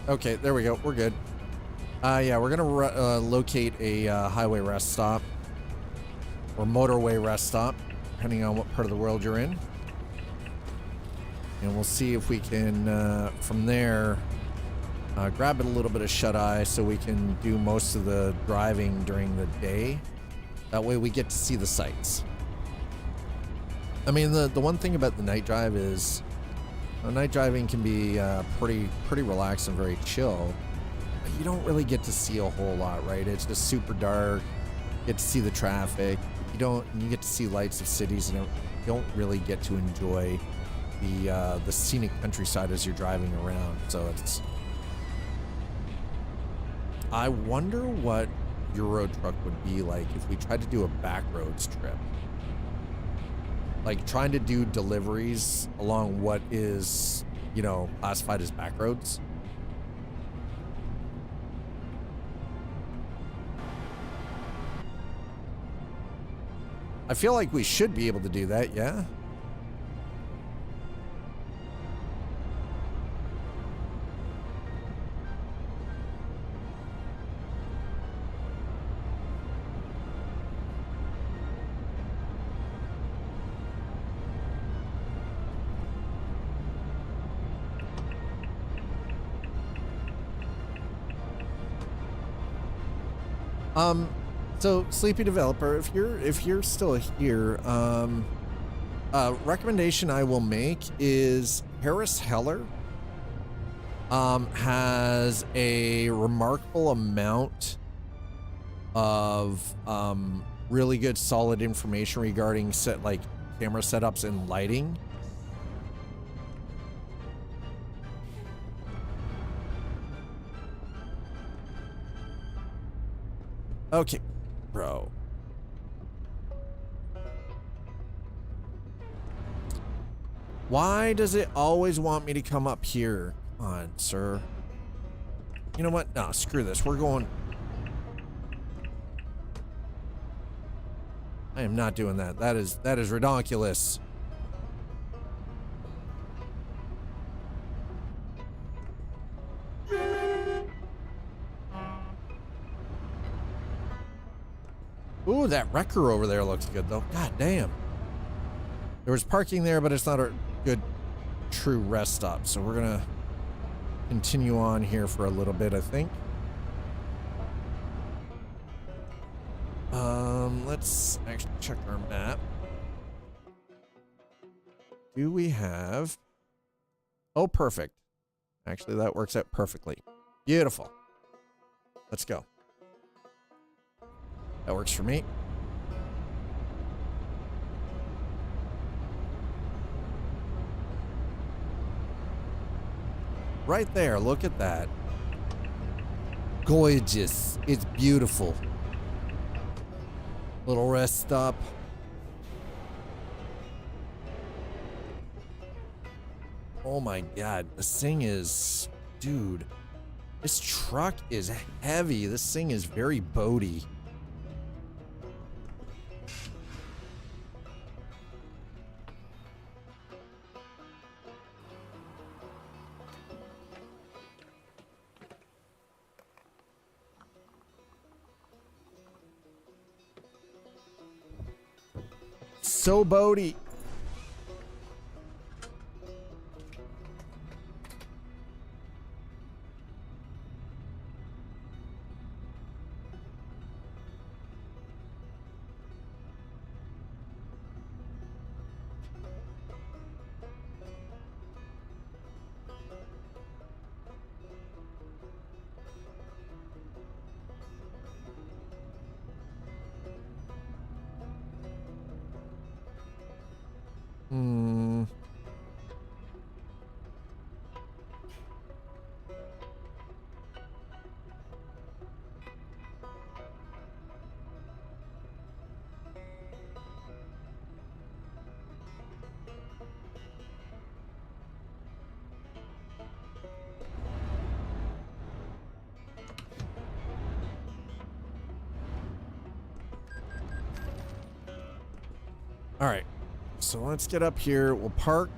Okay, there we go. We're good. Yeah, we're gonna locate a highway rest stop or motorway rest stop, depending on what part of the world you're in. And we'll see if we can, from there, grab a little bit of shut-eye so we can do most of the driving during the day. That way we get to see the sights. I mean, the one thing about the night drive is night driving can be pretty relaxed and very chill. But you don't really get to see a whole lot, right? It's just super dark. You get to see the traffic. You get to see lights of cities, and you don't really get to enjoy the scenic countryside as you're driving around. So it's... I wonder what Euro truck would be like if we tried to do a backroads trip. Like trying to do deliveries along what is, you know, classified as backroads. I feel like we should be able to do that, yeah? So Sleepy Developer, if you're still here, recommendation I will make is Harris Heller has a remarkable amount of really good solid information regarding camera setups and lighting. Okay, bro. Why does it always want me to come up here? Come on, sir. You know what? No, screw this. We're going... I am not doing that. That is ridiculous. Ooh, that wrecker over there looks good though. God damn. There was parking there, but it's not a good true rest stop. So we're gonna continue on here for a little bit, I think. Let's actually check our map. Do we have... Oh, perfect. Actually, that works out perfectly. Beautiful. Let's go. That works for me. Right there, look at that. Gorgeous. It's beautiful. Little rest stop. Oh my god, this thing is... Dude, this truck is heavy. This thing is very boaty. So boaty. All right, so let's get up here. We'll park.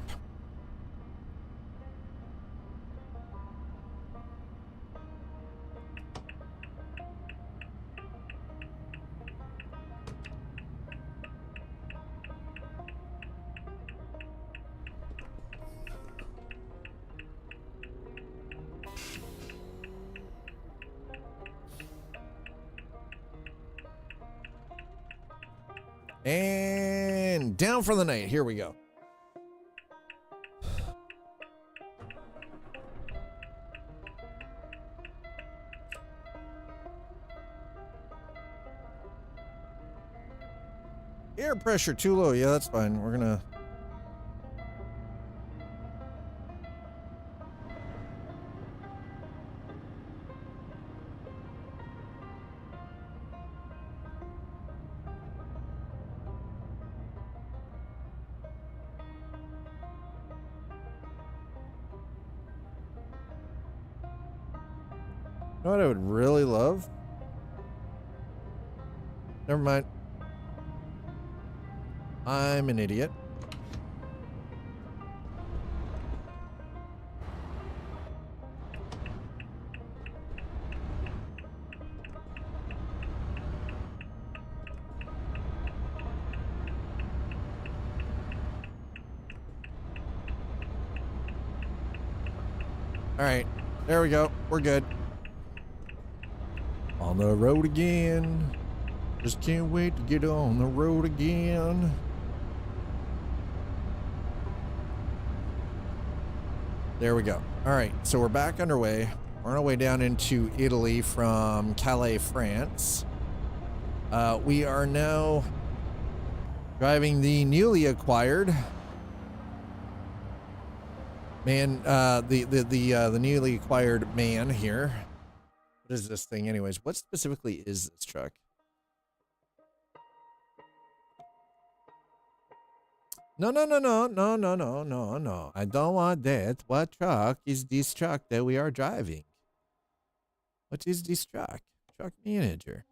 And down for the night. Here we go. Air pressure too low. Yeah, that's fine. We're gonna... You know what I would really love? Never mind. I'm an idiot. All right, there we go. We're good. On the road again. Just can't wait to get on the road again. There we go. All right, so we're back underway. We're on our way down into Italy from Calais, France. We are now driving the newly acquired man, the newly acquired man here. What is this thing anyways? What specifically is this truck? No. I don't want that. What truck is this truck that we are driving? What is this truck? Truck manager.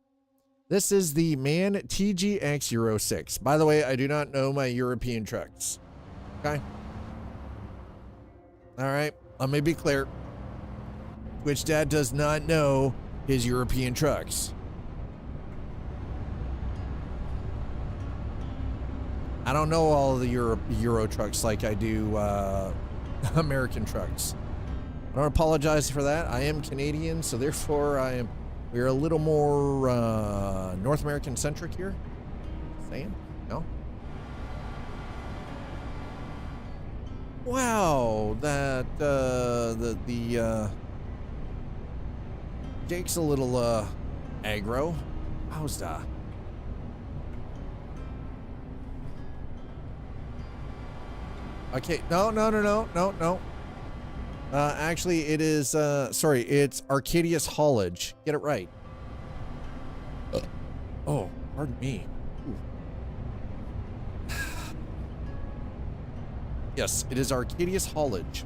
This is the MAN TGX Euro 6. By the way, I do not know my European trucks. Okay. All right. Let me be clear. Twitch Dad does not know his European trucks. I don't know all of the Euro trucks like I do American trucks. I don't apologize for that. I am Canadian, so therefore we're a little more North American centric here. Saying? No? Wow, that the Jake's a little aggro. How's that? Okay, no. Actually, it is, sorry, it's Arcadius Haulage. Get it right. Oh, pardon me. Ooh. Yes, it is Arcadius Haulage.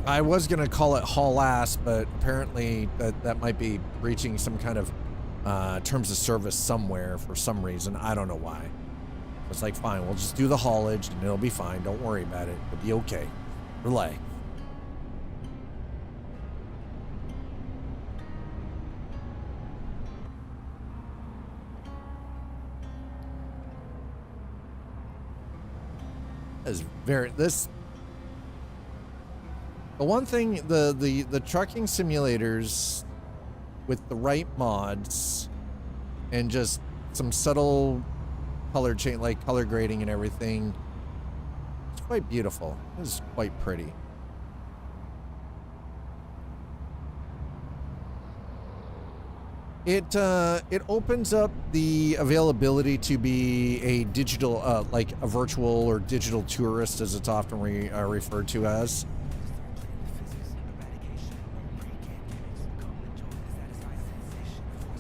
I was going to call it haul ass, but apparently that might be breaching some kind of terms of service somewhere for some reason. I don't know why. It's like, fine, we'll just do the haulage and it'll be fine. Don't worry about it. It'll be okay. Relay. Is very the one thing, the trucking simulators with the right mods and just some subtle color change, like color grading and everything, it's quite beautiful. It's quite pretty. It opens up the availability to be a digital, like a virtual or digital tourist, as it's often referred to as.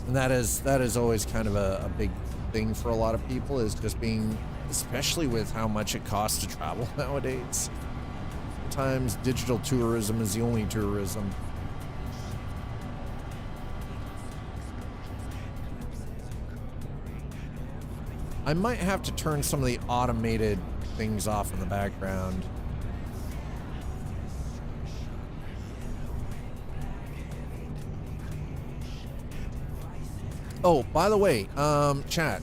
And that is always kind of a big thing for a lot of people, is just being, especially with how much it costs to travel nowadays. Sometimes digital tourism is the only tourism. I might have to turn some of the automated things off in the background. Oh, by the way, chat.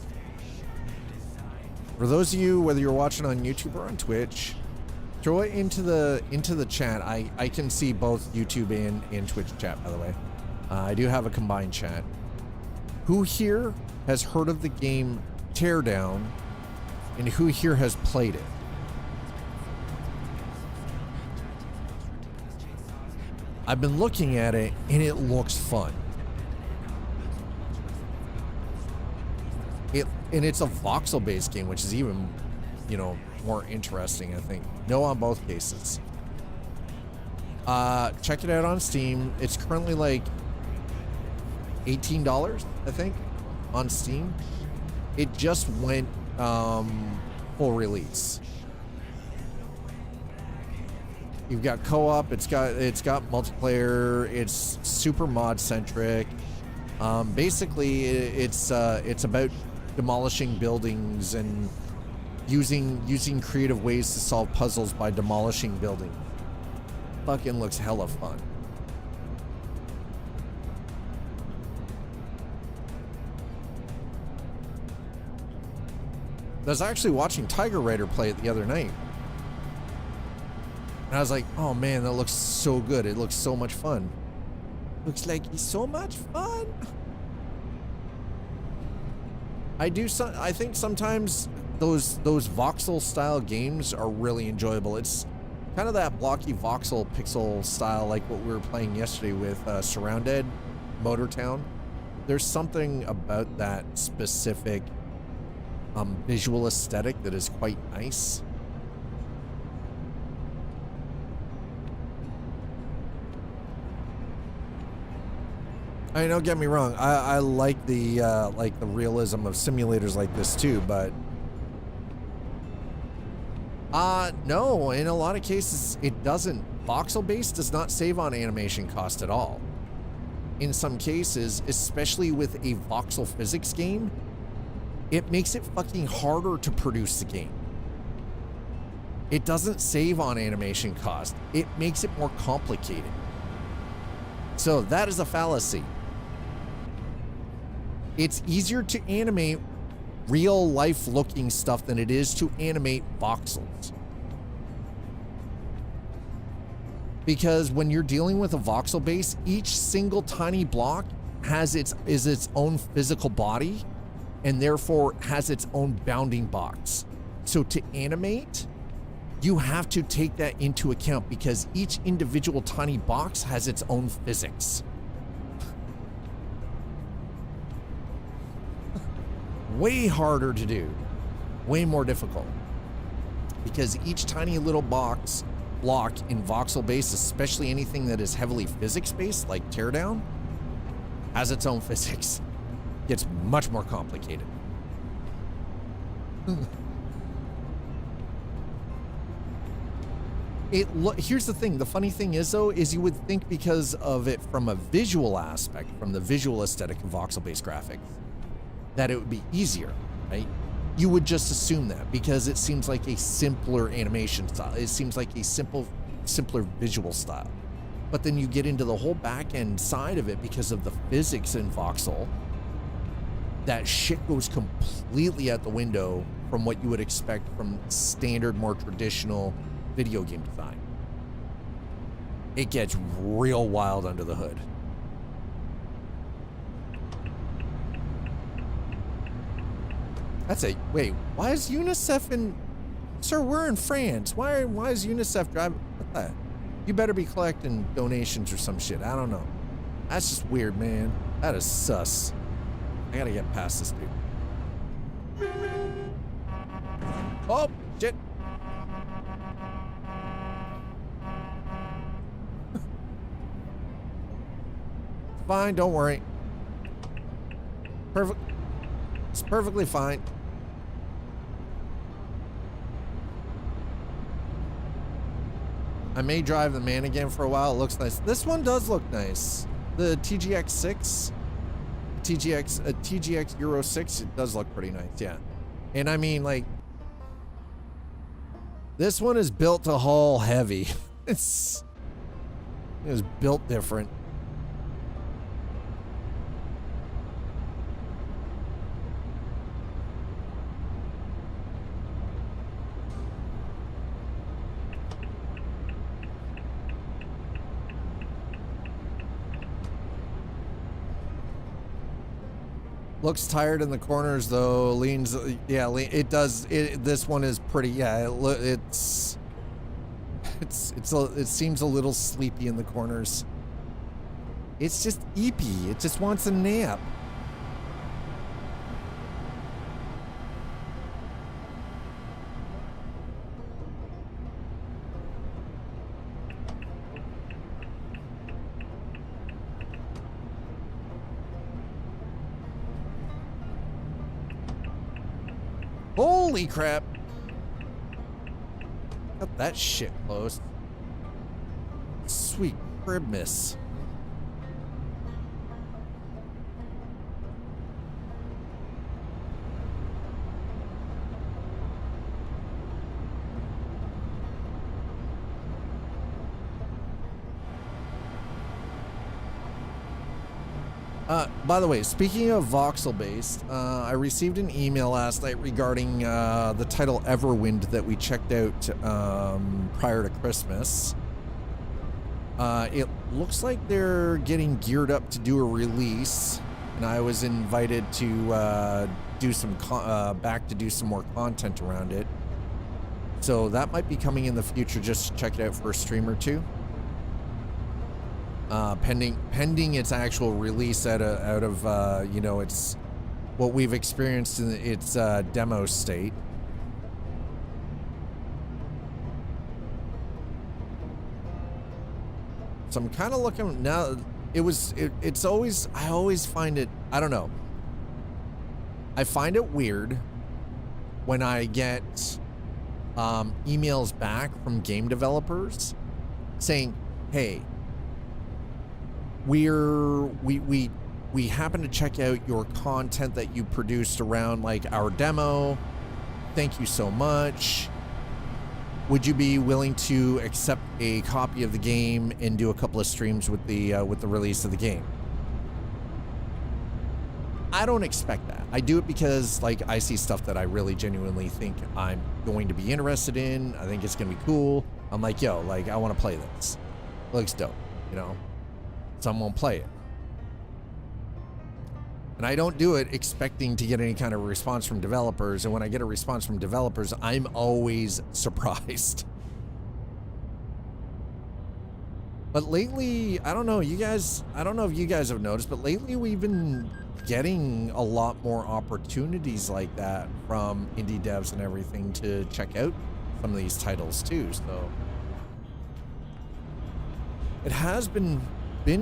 For those of you, whether you're watching on YouTube or on Twitch, throw it into the chat. I can see both YouTube and Twitch chat, by the way. I do have a combined chat. Who here has heard of the game Teardown, and who here has played it? I've been looking at it, and it looks fun. And it's a voxel-based game, which is even, more interesting, I think. No on both cases. Check it out on Steam. It's currently like $18, I think, on Steam. It just went full release. You've got co-op. It's got multiplayer. It's super mod centric. Basically, it's about demolishing buildings and using creative ways to solve puzzles by demolishing buildings. Fucking looks hella fun. I was actually watching Tiger Raider play it the other night. And I was like, oh man, that looks so good. It looks so much fun. Looks like it's so much fun. I think sometimes those voxel style games are really enjoyable. It's kind of that blocky voxel pixel style like what we were playing yesterday with Surrounded, Motortown. There's something about that specific visual aesthetic that is quite nice. I mean, don't get me wrong. I like the realism of simulators like this too, but no, in a lot of cases it doesn't. Voxel based does not save on animation cost at all. In some cases, especially with a voxel physics game, it makes it fucking harder to produce the game. It doesn't save on animation cost. It makes it more complicated. So that is a fallacy. It's easier to animate real life looking stuff than it is to animate voxels. Because when you're dealing with a voxel base, each single tiny block is its own physical body and therefore has its own bounding box. So to animate, you have to take that into account because each individual tiny box has its own physics. Way harder to do, way more difficult, because each tiny little block in voxel base, especially anything that is heavily physics based like Teardown, has its own physics. Gets much more complicated. Here's the thing. The funny thing is though, is you would think because of it from a visual aspect, from the visual aesthetic of voxel based graphics, that it would be easier, right? You would just assume that because it seems like a simpler animation style. It seems like a simpler visual style. But then you get into the whole back end side of it because of the physics in voxel. That shit goes completely out the window from what you would expect from standard, more traditional video game design. It gets real wild under the hood. Wait, why is UNICEF in... Sir, we're in France. Why is UNICEF driving... What the... You better be collecting donations or some shit. I don't know. That's just weird, man. That is sus. I gotta get past this dude. Oh, shit. Fine, don't worry. Perfect. It's perfectly fine. I may drive the man again for a while. It looks nice. This one does look nice. The TGX 6, TGX Euro 6, it does look pretty nice, yeah. And I mean, like, this one is built to haul heavy. It was built different. Looks tired in the corners though. Leans, yeah, it does. This one is pretty. Yeah, it seems a little sleepy in the corners. It's just eepy. It just wants a nap. Holy crap. Got that shit close. Sweet crib miss. By the way, speaking of voxel-based, I received an email last night regarding the title Everwind that we checked out prior to Christmas. It looks like they're getting geared up to do a release, and I was invited to do some back to do some more content around it. So that might be coming in the future. Just check it out for a stream or two. Pending its actual release out of you know, it's what we've experienced in its demo state. So I'm kind of looking now. It's always, I always find it, I don't know. I find it weird when I get emails back from game developers saying, hey, we happen to check out your content that you produced around like our demo. Thank you so much. Would you be willing to accept a copy of the game and do a couple of streams with the release of the game? I don't expect that. I do it because like I see stuff that I really genuinely think I'm going to be interested in. I think it's gonna be cool. I'm like, yo, like I want to play this. It looks dope, you know. So I'm gonna play it. And I don't do it expecting to get any kind of response from developers. And when I get a response from developers, I'm always surprised. But lately, I don't know, you guys, I don't know if you guys have noticed, but lately we've been getting a lot more opportunities like that from indie devs and everything to check out some of these titles too. So it has been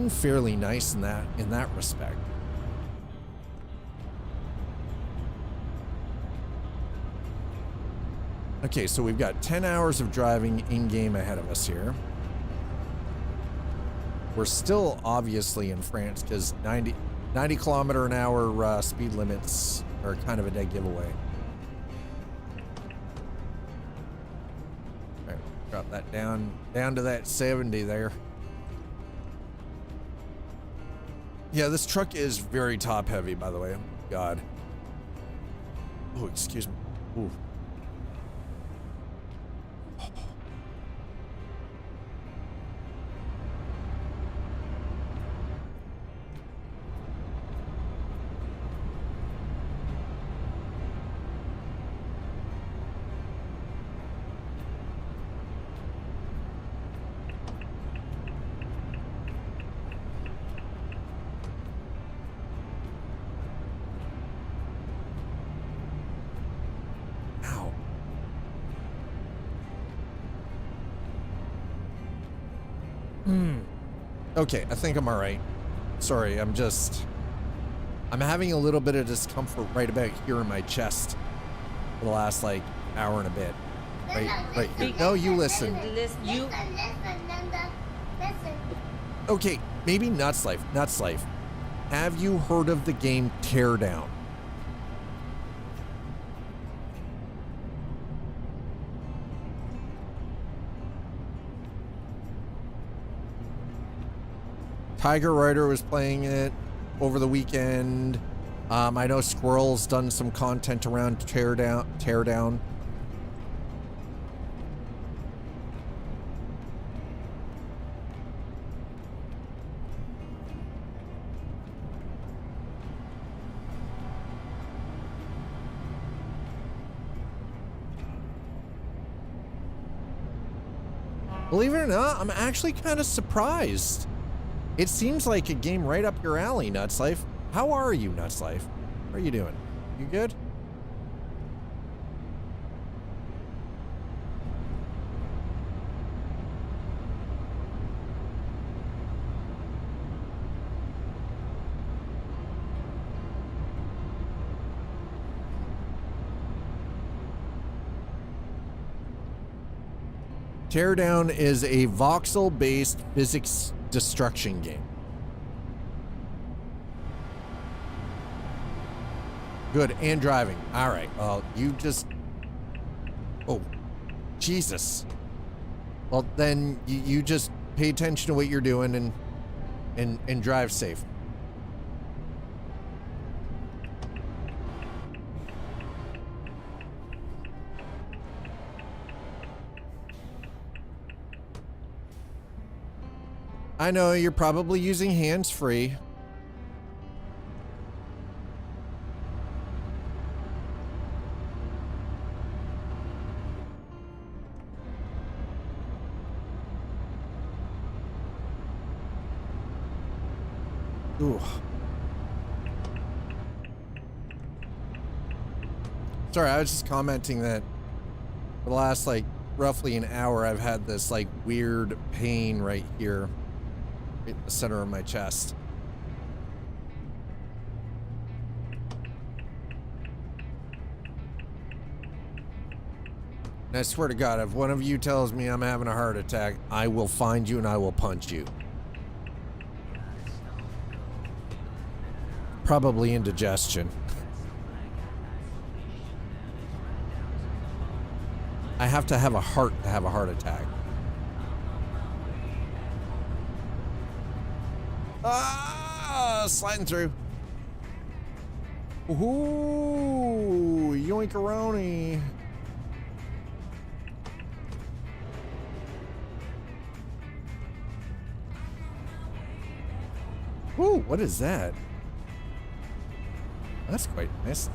fairly nice in that respect. Okay, so we've got 10 hours of driving in-game ahead of us here. We're still obviously in France because 90 kilometer an hour speed limits are kind of a dead giveaway. All right, drop that down to that 70 there. Yeah, this truck is very top heavy, by the way. God. Oh, excuse me. Ooh. Okay, I think I'm all right. Sorry, I'm having a little bit of discomfort right about here in my chest for the last like hour and a bit. Right here. No, you listen. Okay, maybe Nuts Life. Have you heard of the game Teardown? Tiger Rider was playing it over the weekend. I know Squirrel's done some content around Teardown. Believe it or not, I'm actually kind of surprised. It seems like a game right up your alley, Nuts Life. How are you, Nuts Life? How are you doing? You good? Teardown is a voxel-based physics destruction game. Good, and driving. All right. Well, you just... Oh, Jesus. Well, then you just pay attention to what you're doing and drive safe. I know you're probably using hands-free. Ooh. Sorry, I was just commenting that for the last like roughly an hour I've had this like weird pain right here in the center of my chest. And I swear to God, if one of you tells me I'm having a heart attack, I will find you and I will punch you. Probably indigestion. I have to have a heart to have a heart attack. Ah, sliding through. Ooh, yoinkaroni. Ooh, what is that? That's quite nice.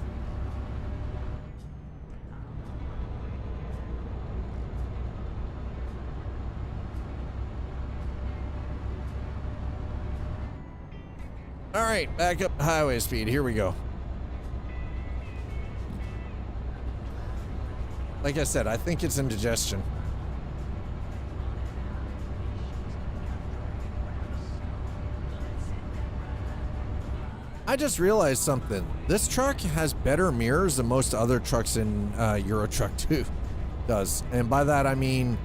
All right, back up to highway speed. Here we go. Like I said, I think it's indigestion. I just realized something. This truck has better mirrors than most other trucks in Euro Truck 2 does. And by that, I mean,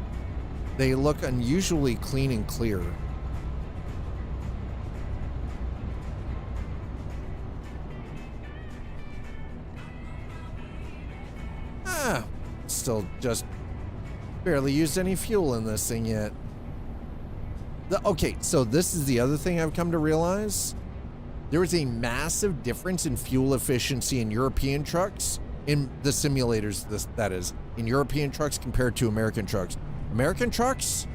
they look unusually clean and clear. Still just barely used any fuel in this thing yet. Okay, so this is the other thing I've come to realize. There is a massive difference in fuel efficiency in European trucks, in the simulators, that is, in European trucks compared to American trucks. American trucks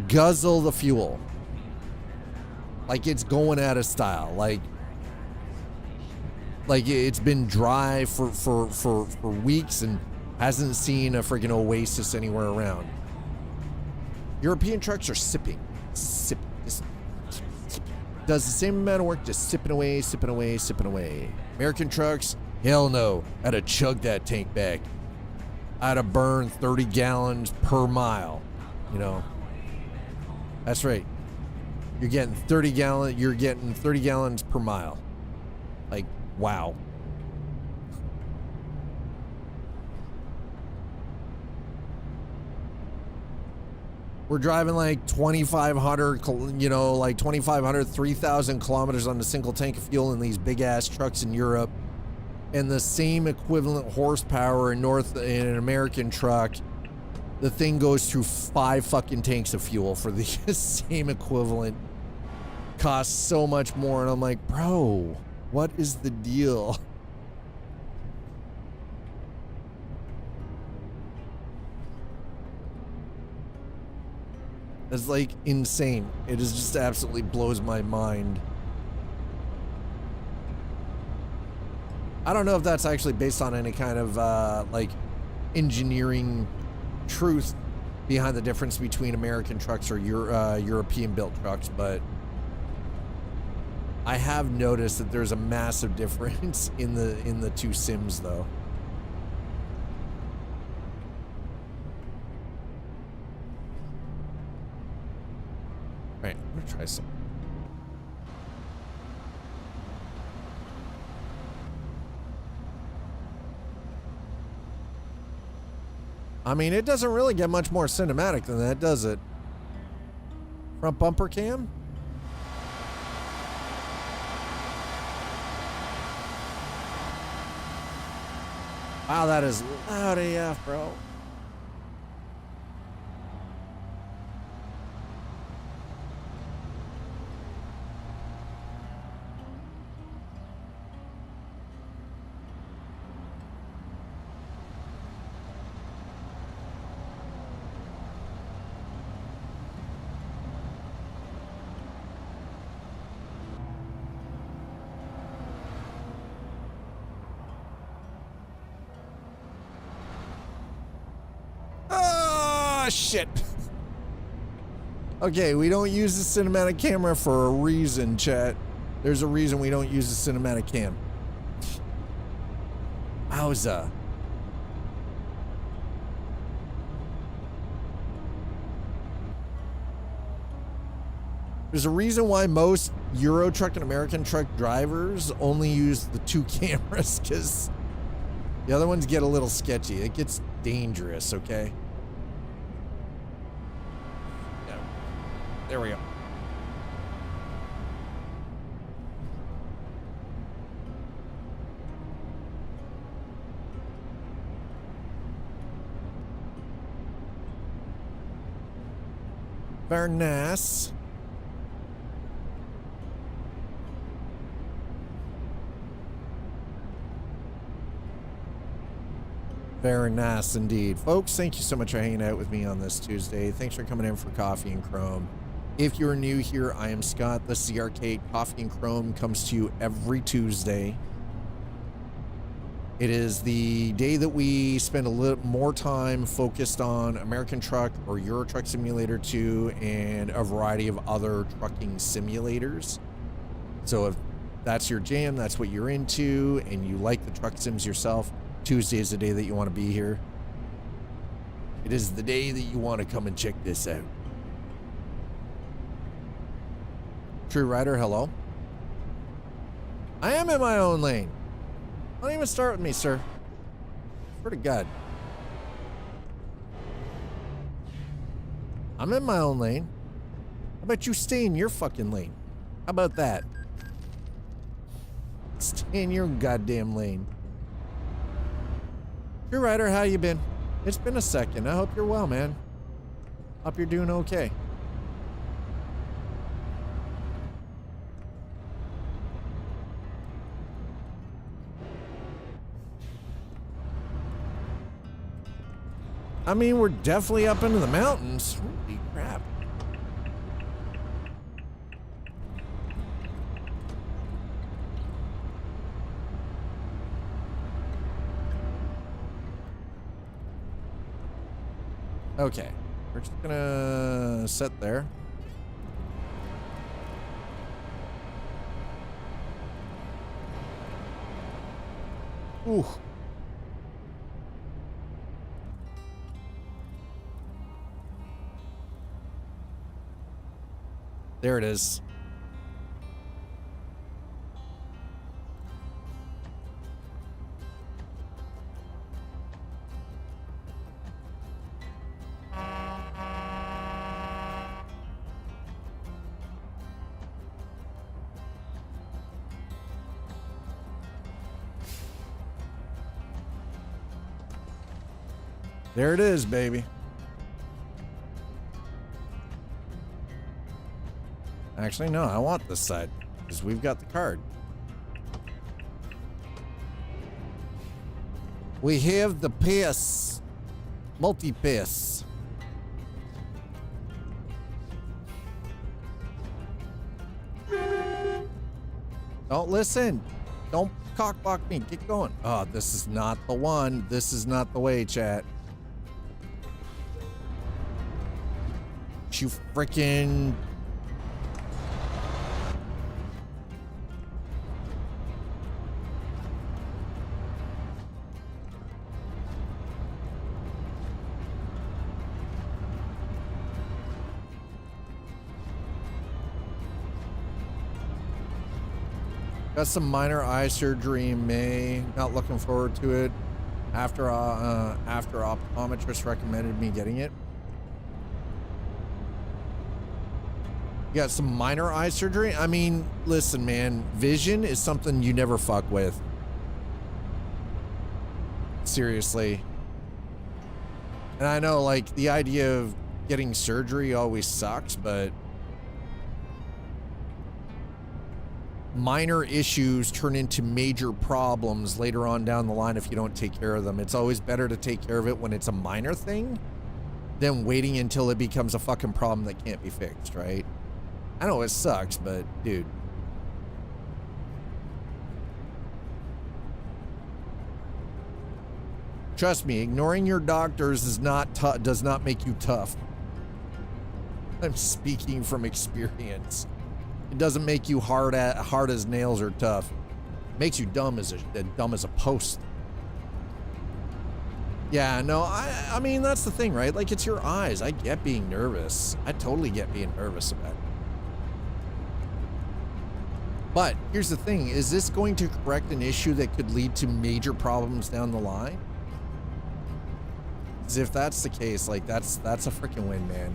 guzzle the fuel. Like it's going out of style. Like it's been dry for weeks and hasn't seen a freaking oasis anywhere around. European trucks are sipping. Does the same amount of work, just sipping away, sipping away, sipping away. American trucks, hell no. I'd have chugged that tank back. I'd have burned 30 gallons per mile. You know, that's right. You're getting 30 gallons per mile. Like, wow. We're driving like 2,500, you know, like 2,500, 3,000 kilometers on a single tank of fuel in these big ass trucks in Europe. And the same equivalent horsepower in an American truck, the thing goes through 5 fucking tanks of fuel for the same equivalent. Costs so much more. And I'm like, bro, what is the deal? It's like insane. It is just absolutely blows my mind. I don't know if that's actually based on any kind of like engineering truth behind the difference between American trucks or European built trucks, but I have noticed that there's a massive difference in the two sims though. Alright, I'm gonna try some. I mean, it doesn't really get much more cinematic than that, does it? Front bumper cam? Wow, that is loud AF, bro. Oh, shit. Okay, we don't use the cinematic camera for a reason, chat. There's a reason we don't use the cinematic cam. Wowza. There's a reason why most Euro truck and American truck drivers only use the 2 cameras, because the other ones get a little sketchy. It gets dangerous, okay? Yeah. There we go. Very nice. Very nice indeed. Folks, thank you so much for hanging out with me on this Tuesday. Thanks for coming in for Coffee and Chrome. If you're new here, I am Scott. This is the Arcade. Coffee and Chrome comes to you every Tuesday. It is the day that we spend a little more time focused on American Truck or Euro Truck Simulator 2 and a variety of other trucking simulators. So if that's your jam, that's what you're into, and you like the truck sims yourself, Tuesday is the day that you want to be here. It is the day that you want to come and check this out. True Rider, hello. I am in my own lane. Don't even start with me, sir. Swear to God. I'm in my own lane. How about you stay in your fucking lane? How about that? Stay in your goddamn lane. True Rider, how you been? It's been a second. I hope you're well, man. Hope you're doing okay. I mean, we're definitely up into the mountains. Holy crap. Okay, we're just gonna sit there. Ooh. There it is. There it is, baby. Actually, no, I want this side because we've got the card. We have the pass, multi-pass. Don't listen. Don't cockblock me. Get going. Oh, this is not the one. This is not the way, chat. You freaking... Got some minor eye surgery in May. Not looking forward to it. After optometrist recommended me getting it. You got some minor eye surgery? I mean, listen, man. Vision is something you never fuck with. Seriously. And I know, like, the idea of getting surgery always sucks, but minor issues turn into major problems later on down the line if you don't take care of them. It's always better to take care of it when it's a minor thing than waiting until it becomes a fucking problem that can't be fixed, right? I know it sucks, but dude. Trust me, ignoring your doctors is not does not make you tough. I'm speaking from experience. It doesn't make you hard as nails or tough. It makes you dumb as a post. Yeah, no, I mean, that's the thing, right? Like, it's your eyes. I get being nervous. I totally get being nervous about it. But here's the thing. Is this going to correct an issue that could lead to major problems down the line? Because if that's the case, like, that's a freaking win, man.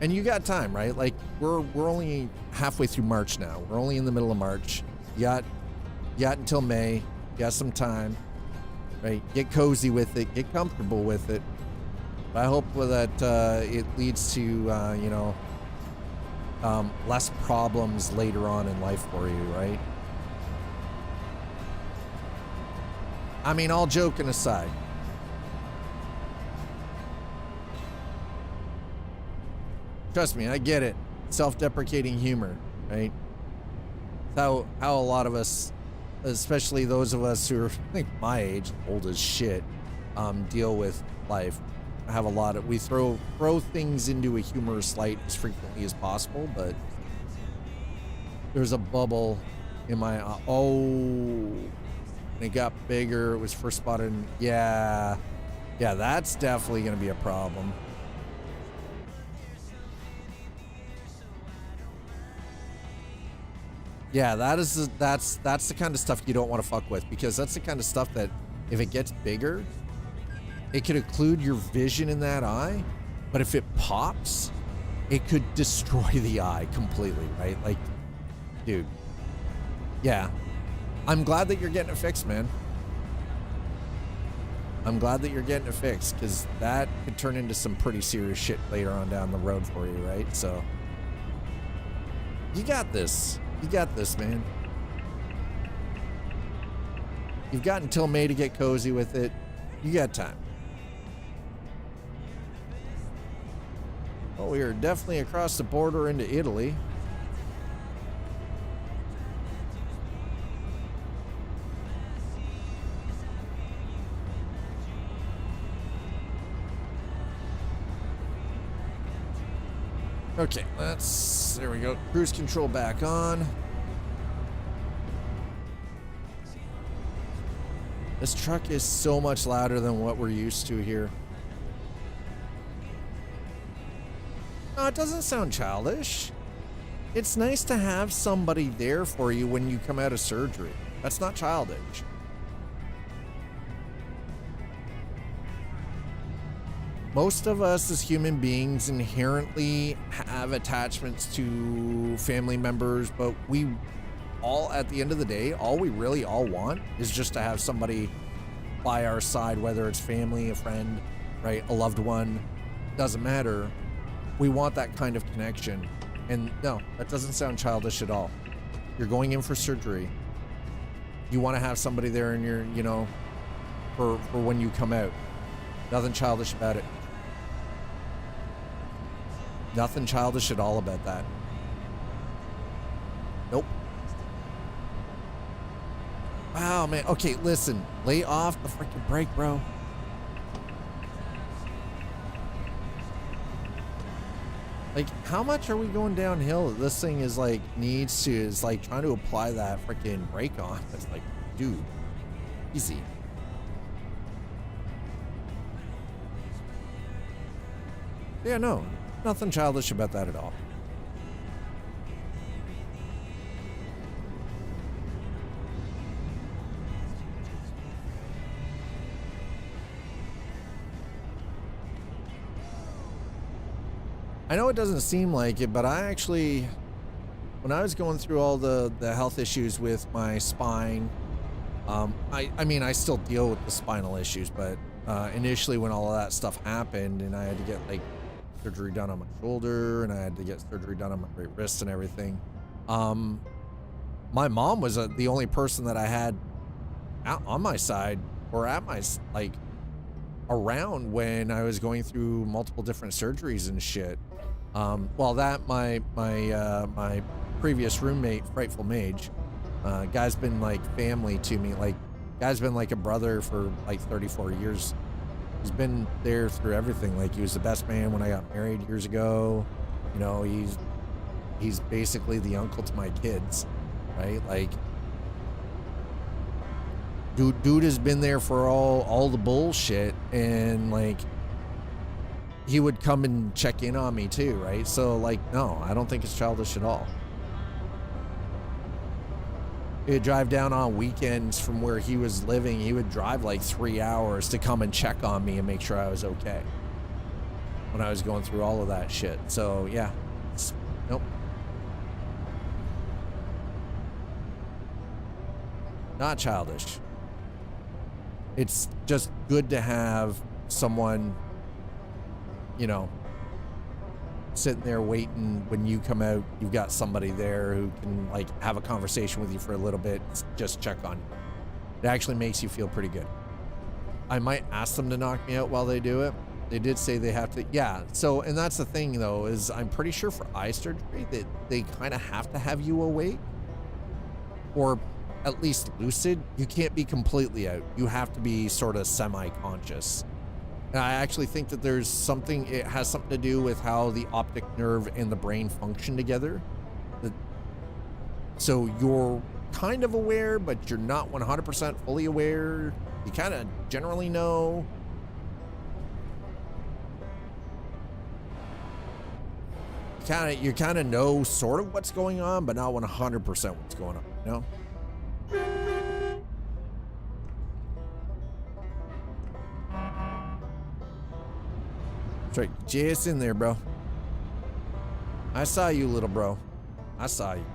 And you got time, right? Like, we're only halfway through March now. We're only in the middle of March. You got until May. You got some time. Right, get cozy with it, get comfortable with it. But I hope that it leads to you know, less problems later on in life for you, right? I mean, all joking aside, trust me, I get it. Self-deprecating humor, right? It's how a lot of us, especially those of us who are, I think, my age, old as shit, deal with life. I have a lot of, we throw things into a humorous light as frequently as possible, but there's a bubble in my, it got bigger. It was first spotted. Yeah, that's definitely going to be a problem. Yeah, that's the kind of stuff you don't want to fuck with, because that's the kind of stuff that if it gets bigger, it could occlude your vision in that eye, but if it pops, it could destroy the eye completely, right? Like, dude, yeah. I'm glad that you're getting it fixed, man. I'm glad that you're getting it fixed, because that could turn into some pretty serious shit later on down the road for you, right? So, you got this. You got this, man. You've got until May to get cozy with it. You got time. Well, we are definitely across the border into Italy. Okay, there we go. Cruise control back on. This truck is so much louder than what we're used to here. No, it doesn't sound childish. It's nice to have somebody there for you when you come out of surgery. That's not childish. Most of us as human beings inherently have attachments to family members, but we all, at the end of the day, all we really all want is just to have somebody by our side, whether it's family, a friend, right, a loved one, doesn't matter. We want that kind of connection. And no, that doesn't sound childish at all. You're going in for surgery. You want to have somebody there in your, you know, for when you come out. Nothing childish about it. Nothing childish at all about that. Nope. Wow, man. Okay, listen. Lay off the freaking brake, bro. Like, how much are we going downhill that this thing is like, is like trying to apply that freaking brake on? It's like, dude, easy. Yeah, no. Nothing childish about that at all. I know it doesn't seem like it, but I actually, when I was going through all the health issues with my spine, I mean, I still deal with the spinal issues, but initially when all of that stuff happened and I had to get like surgery done on my shoulder and I had to get surgery done on my right wrist and everything. My mom was the only person that I had out on my side or at my, like, around when I was going through multiple different surgeries and shit. Well, that my previous roommate, Frightful Mage, guy's been like family to me. Like, guy's been like a brother for like 34 years. He's been there through everything. Like, he was the best man when I got married years ago. You know, he's basically the uncle to my kids, right? Like, dude has been there for all the bullshit, and like, he would come and check in on me too, right? So like, no, I don't think it's childish at all. He'd drive down on weekends from where he was living. He would drive like 3 hours to come and check on me and make sure I was okay when I was going through all of that shit. So yeah, nope. Not childish. It's just good to have someone, you know, sitting there waiting when you come out. You've got somebody there who can like have a conversation with you for a little bit, just check on you. It actually makes you feel pretty good. I might ask them to knock me out while they do it. They did say they have to. Yeah. So, and that's the thing though, is I'm pretty sure for eye surgery that they kind of have to have you awake, or at least lucid. You can't be completely out. You have to be sort of semi-conscious. And I actually think that there's something, it has something to do with how the optic nerve and the brain function together. So you're kind of aware, but you're not 100% fully aware. You kind of generally know. You kind of know sort of what's going on, but not 100% what's going on, you know? Straight just in there, bro. I saw you, little bro. I saw you.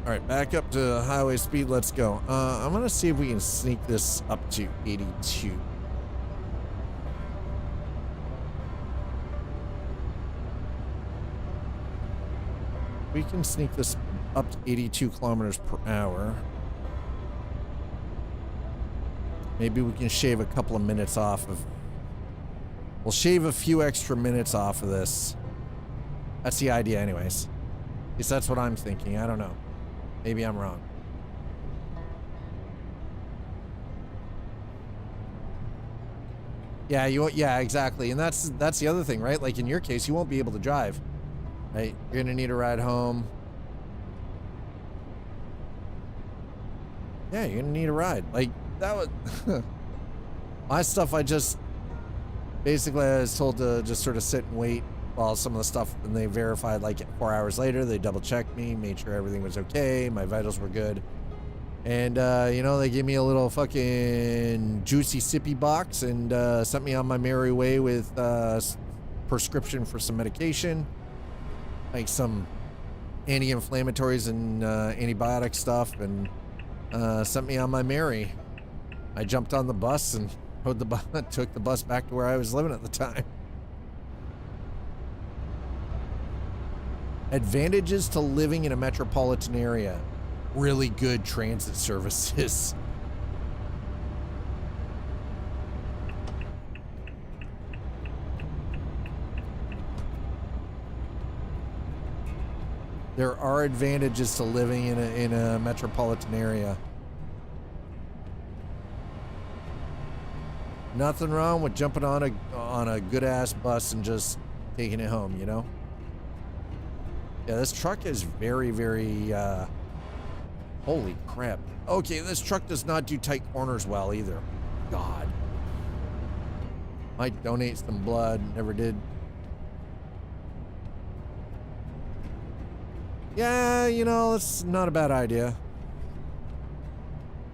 All right, back up to highway speed. Let's go. I'm gonna see if we can sneak this up to 82. We can sneak this up to 82 kilometers per hour. Maybe we can shave a couple of minutes off of. We'll shave a few extra minutes off of this. That's the idea, anyways. At least that's what I'm thinking. I don't know. Maybe I'm wrong. Yeah, yeah, exactly. And that's the other thing, right? Like in your case, you won't be able to drive. Right? You're gonna need a ride home. Yeah, you're gonna need a ride. Like that was my stuff. I just basically I was told to just sort of sit and wait while some of the stuff, and they verified like 4 hours later. They double checked me, made sure everything was okay, my vitals were good, and you know, they gave me a little fucking juicy sippy box and sent me on my merry way with prescription for some medication, like some anti-inflammatories and antibiotic stuff, and sent me on my merry. I jumped on the bus and took the bus back to where I was living at the time. Advantages to living in a metropolitan area. Really good transit services. There are advantages to living in a metropolitan area. Nothing wrong with jumping on a good ass bus and just taking it home, you know? Yeah, this truck is very, very holy crap. Okay, this truck does not do tight corners well either. God. Might donate some blood, never did. Yeah, you know, it's not a bad idea.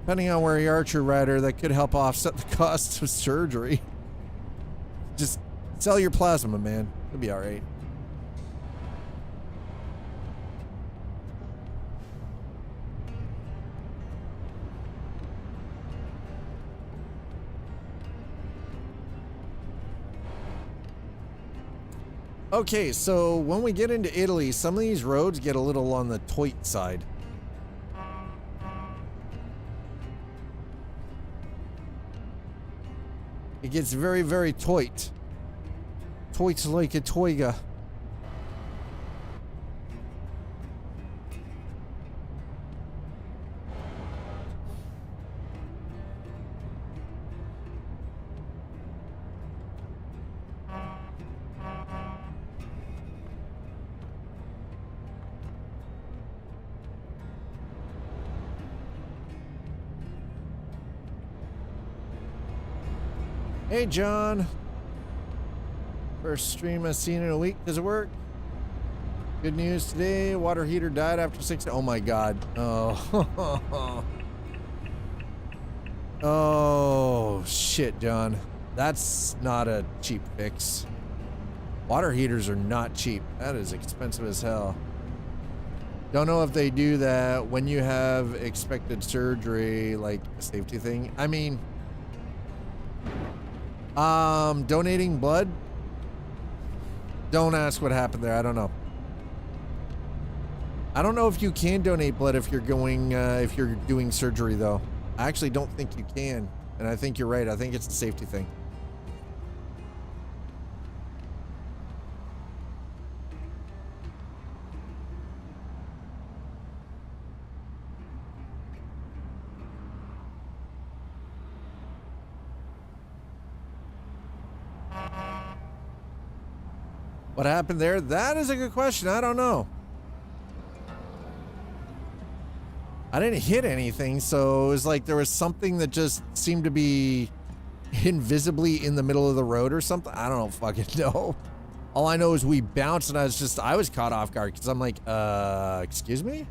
Depending on where you are, true rider, that could help offset the costs of surgery. Just sell your plasma, man. It'll be all right. Okay, so when we get into Italy, some of these roads get a little on the toit side. It gets very, very tight. Tight like a toiga. Hey, John. First stream I've seen in a week. Does it work? Good news today. Water heater died after 6. Oh my God. Oh. Oh, shit, John. That's not a cheap fix. Water heaters are not cheap. That is expensive as hell. Don't know if they do that when you have expected surgery, like a safety thing. I mean, donating blood. Don't ask what happened there. I don't know. I don't know if you can donate blood if you're going, if you're doing surgery though. I actually don't think you can. And I think you're right. I think it's a safety thing. What happened there? That is a good question. I don't know. I didn't hit anything, so it was like there was something that just seemed to be invisibly in the middle of the road or something. I don't fucking know. All I know is we bounced and I was caught off guard because I'm like, excuse me?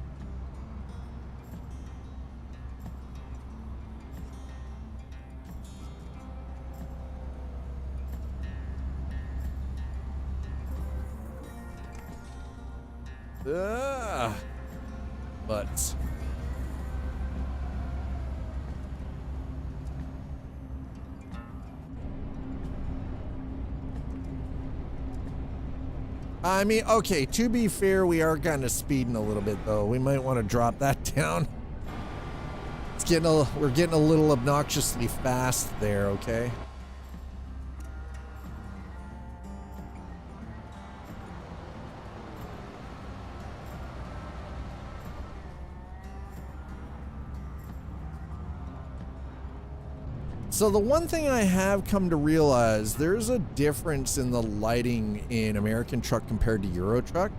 But I mean, okay, to be fair, we are kind of speeding a little bit though. We might want to drop that down. We're getting a little obnoxiously fast there, okay? So the one thing I have come to realize, there's a difference in the lighting in American truck compared to Euro truck,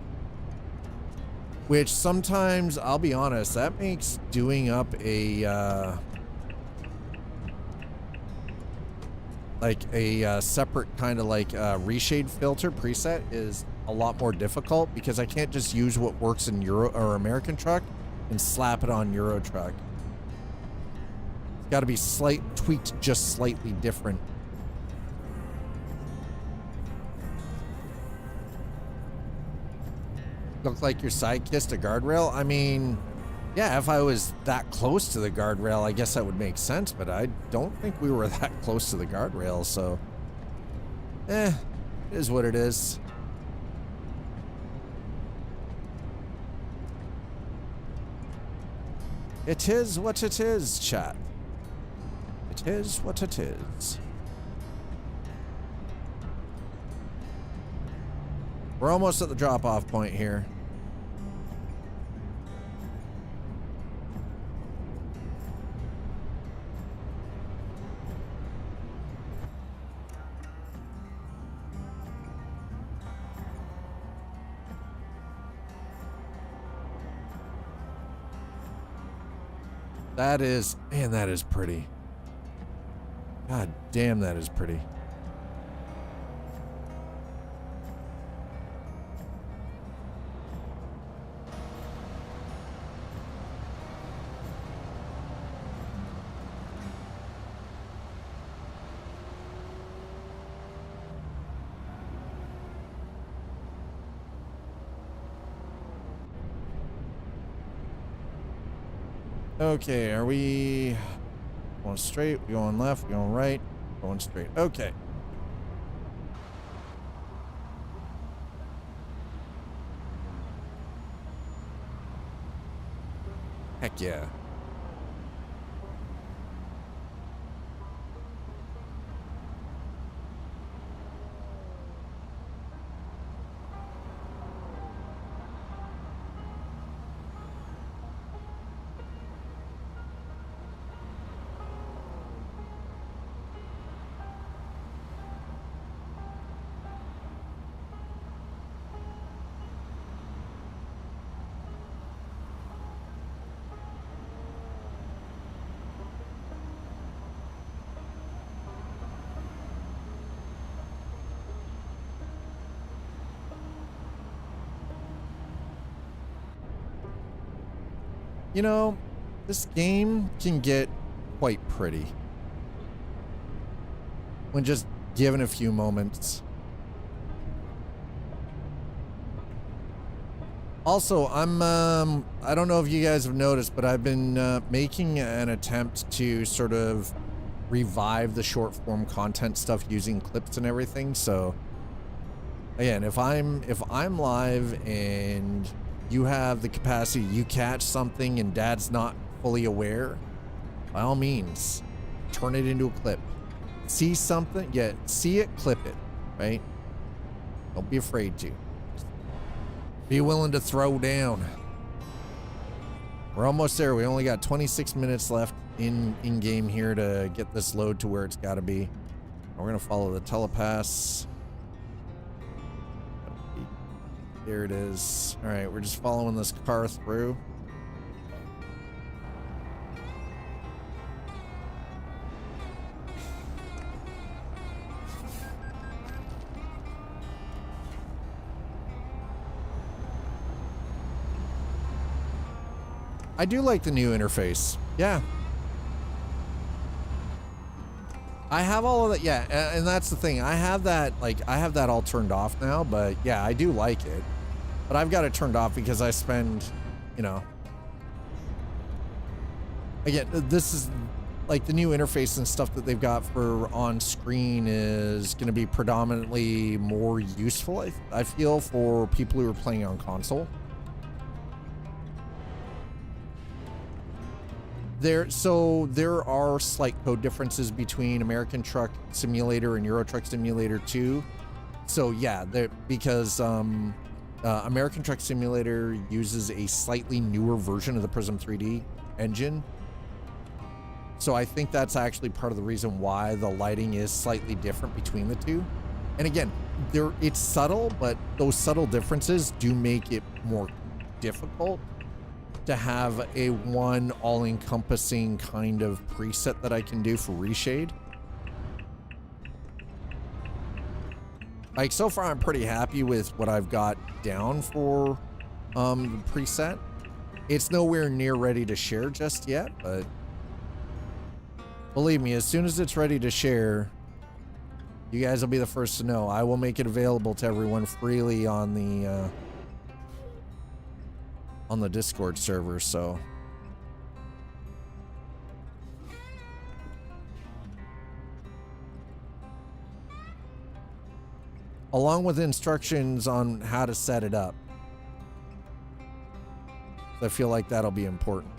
which sometimes, I'll be honest, that makes doing up a separate kind of like reshade filter preset is a lot more difficult because I can't just use what works in Euro or American truck and slap it on Euro truck. Got to be tweaked just slightly different. Look like your side kissed a guardrail? I mean, yeah, if I was that close to the guardrail, I guess that would make sense, but I don't think we were that close to the guardrail, so it is what it is. It is what it is, chat. It is what it is. We're almost at the drop-off point here. That is, man, that is pretty. God damn, that is pretty. Okay, are we going straight? We going left? We going right? Going straight. Okay. Heck yeah. You know, this game can get quite pretty when just given a few moments. Also, I don't know if you guys have noticed, but I've been making an attempt to sort of revive the short form content stuff using clips and everything. So again, if I'm live and you have the capacity, you catch something and dad's not fully aware, by all means, turn it into a clip. See something, yeah, see it, clip it, right? Don't be afraid to. Be willing to throw down. We're almost there. We only got 26 minutes left in game here to get this load to where it's got to be. We're gonna follow the telepass. There it is. All right, we're just following this car through. I do like the new interface. Yeah. I have all of that. Yeah, and that's the thing. I have that, like, I have that all turned off now, but yeah, I do like it. But I've got it turned off because I spend, you know, again, this is like the new interface and stuff that they've got for on screen is going to be predominantly more useful, I feel, for people who are playing on console. There are slight code differences between American Truck Simulator and Euro Truck Simulator 2. So yeah, because American Truck Simulator uses a slightly newer version of the Prism 3D engine. So I think that's actually part of the reason why the lighting is slightly different between the two. And again, it's subtle, but those subtle differences do make it more difficult to have a one all-encompassing kind of preset that I can do for reshade. Like, so far I'm pretty happy with what I've got down for the preset. It's nowhere near ready to share just yet, but believe me, as soon as it's ready to share, you guys will be the first to know. I will make it available to everyone freely on the Discord server, so. Along with instructions on how to set it up. I feel like that'll be important.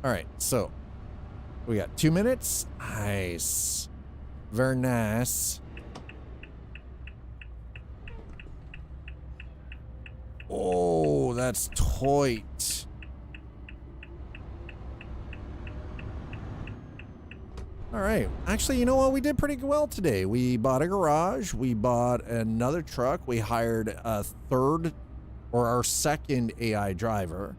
All right, so we got 2 minutes. Nice. Very nice. Oh, that's tight. All right. Actually, you know what? We did pretty well today. We bought a garage. We bought another truck. We hired a third or our second AI driver.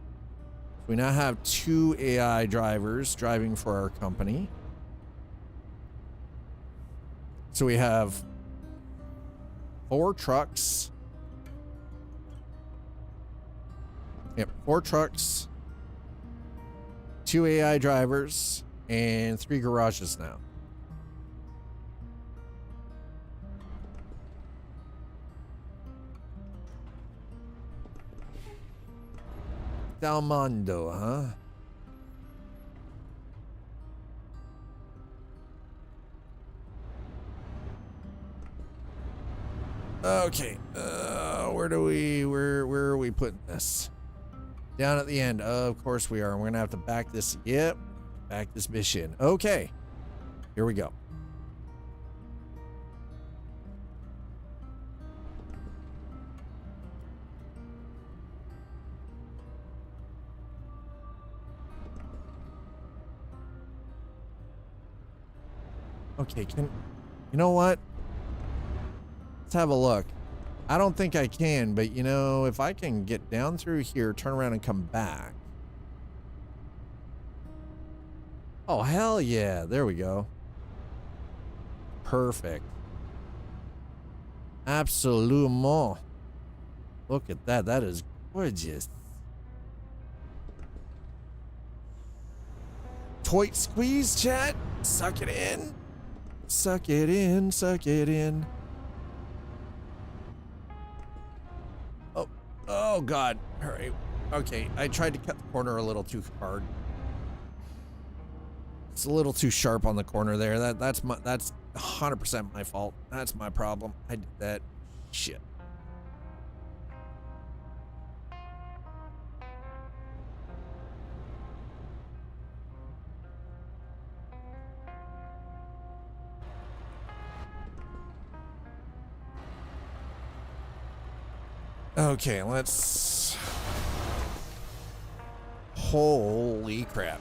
We now have 2 AI drivers driving for our company. So we have 4 trucks. Yep, 4 trucks, 2 AI drivers, and 3 garages now. Del Mondo, huh? Okay, where are we putting this? Down at the end. Of course we are. We're gonna have to back this. Yep, back this bitch in. Okay, here we go. Okay, you know what? Let's have a look. I don't think I can, but you know, if I can get down through here, turn around and come back. Oh, hell yeah. There we go. Perfect. Absolument. Look at that. That is gorgeous. Toit squeeze, chat. Suck it in. Suck it in. Suck it in. Oh, oh God. All right. Okay. I tried to cut the corner a little too hard. It's a little too sharp on the corner there. That's 100% my fault. That's my problem. I did that. Shit. Okay, let's... Holy crap.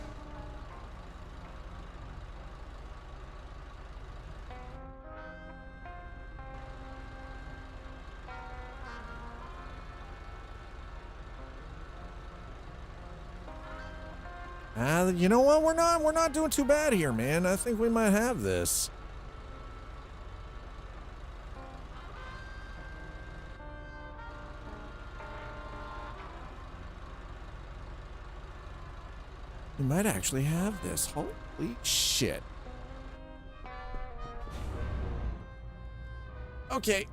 You know what? We're not doing too bad here, man. I think we might have this. We might actually have this. Holy shit. Okay.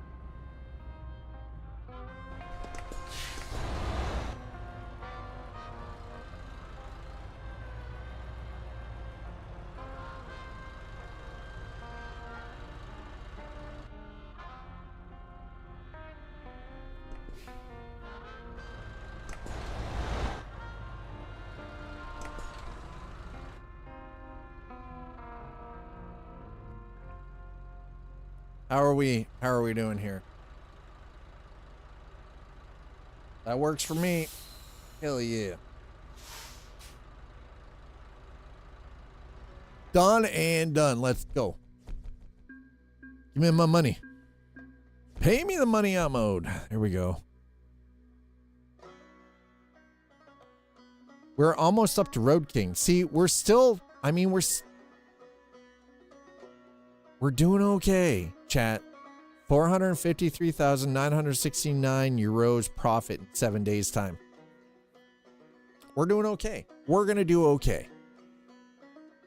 How are we doing here? That works for me. Hell yeah. Done and done. Let's go. Give me my money. Pay me the money out mode. There we go. We're almost up to Road King. See, we're still, I mean, we're doing okay, chat. 453,969 euros profit in 7 days time. We're doing okay. We're going to do okay.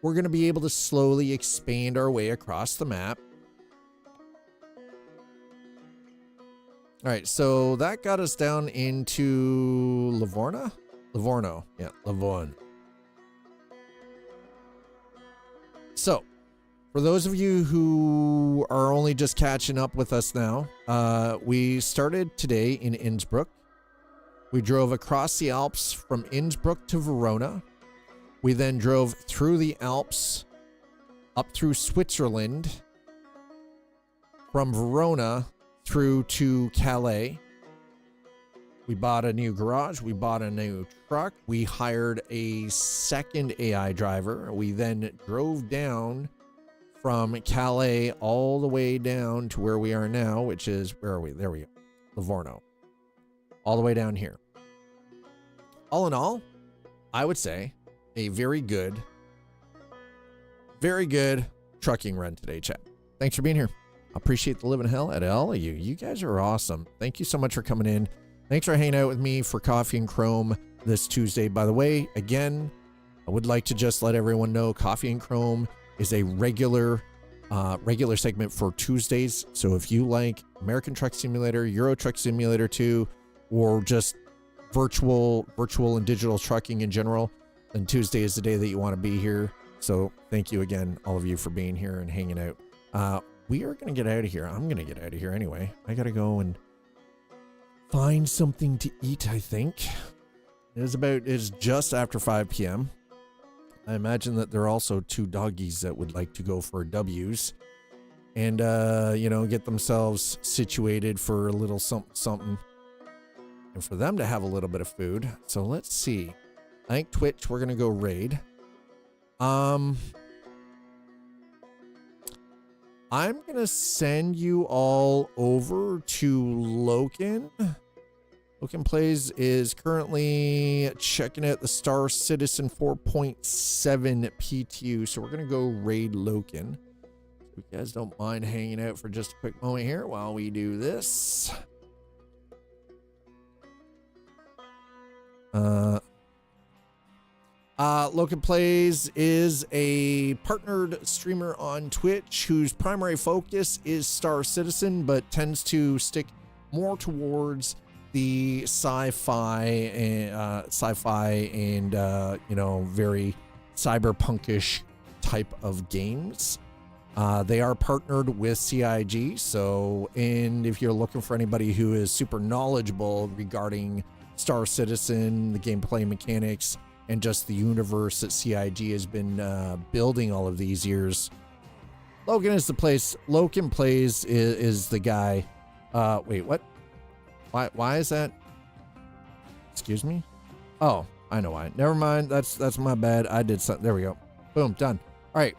We're going to be able to slowly expand our way across the map. All right, so that got us down into Livorno? Livorno, yeah, Livorno. So, for those of you who are only just catching up with us now, we started today in Innsbruck. We drove across the Alps from Innsbruck to Verona. We then drove through the Alps up through Switzerland, from Verona through to Calais. We bought a new garage. We bought a new truck. We hired a second AI driver. We then drove down from Calais all the way down to where we are now, which is, where are we? There we go. Livorno. All the way down here. All in all, I would say a very good trucking run today, chat. Thanks for being here. I appreciate the living hell out of all of you. You guys are awesome. Thank you so much for coming in. Thanks for hanging out with me for Coffee and Chrome this Tuesday. By the way, again, I would like to just let everyone know Coffee and Chrome is a regular segment for Tuesdays. So if you like American Truck Simulator, Euro Truck Simulator 2, or just virtual and digital trucking in general, then Tuesday is the day that you want to be here. So thank you again, all of you, for being here and hanging out. We are going to get out of here. I'm going to get out of here anyway. I got to go and find something to eat, I think. It's just after 5 p.m. I imagine that there are also 2 doggies that would like to go for W's and, get themselves situated for a little something and for them to have a little bit of food. So let's see. I think Twitch, we're going to go raid. I'm going to send you all over to Loken. Loken Plays is currently checking out the Star Citizen 4.7 PTU. So we're going to go raid Loken. If you guys don't mind hanging out for just a quick moment here while we do this. Loken Plays is a partnered streamer on Twitch whose primary focus is Star Citizen, but tends to stick more towards the sci-fi and you know, very cyberpunkish type of games. They are partnered with CIG, so, and if you're looking for anybody who is super knowledgeable regarding Star Citizen, the gameplay mechanics, and just the universe that CIG has been building all of these years, Loken is the place. Loken Plays is the guy. Wait, what? Why is that? Excuse me? Oh, I know why. Never mind. That's my bad. I did something. There we go. Boom, done. All right.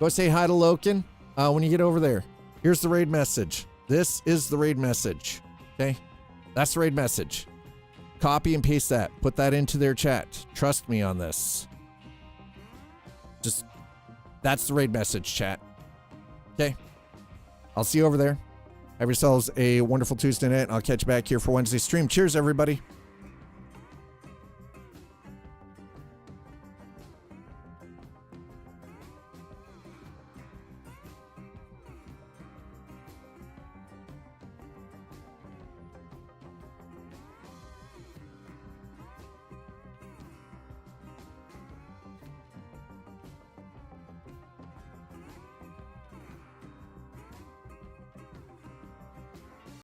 Go say hi to Loken when you get over there. Here's the raid message. This is the raid message. Okay? That's the raid message. Copy and paste that. Put that into their chat. Trust me on this. Just, that's the raid message, chat. Okay? I'll see you over there. Have yourselves a wonderful Tuesday night. I'll catch you back here for Wednesday stream. Cheers, everybody.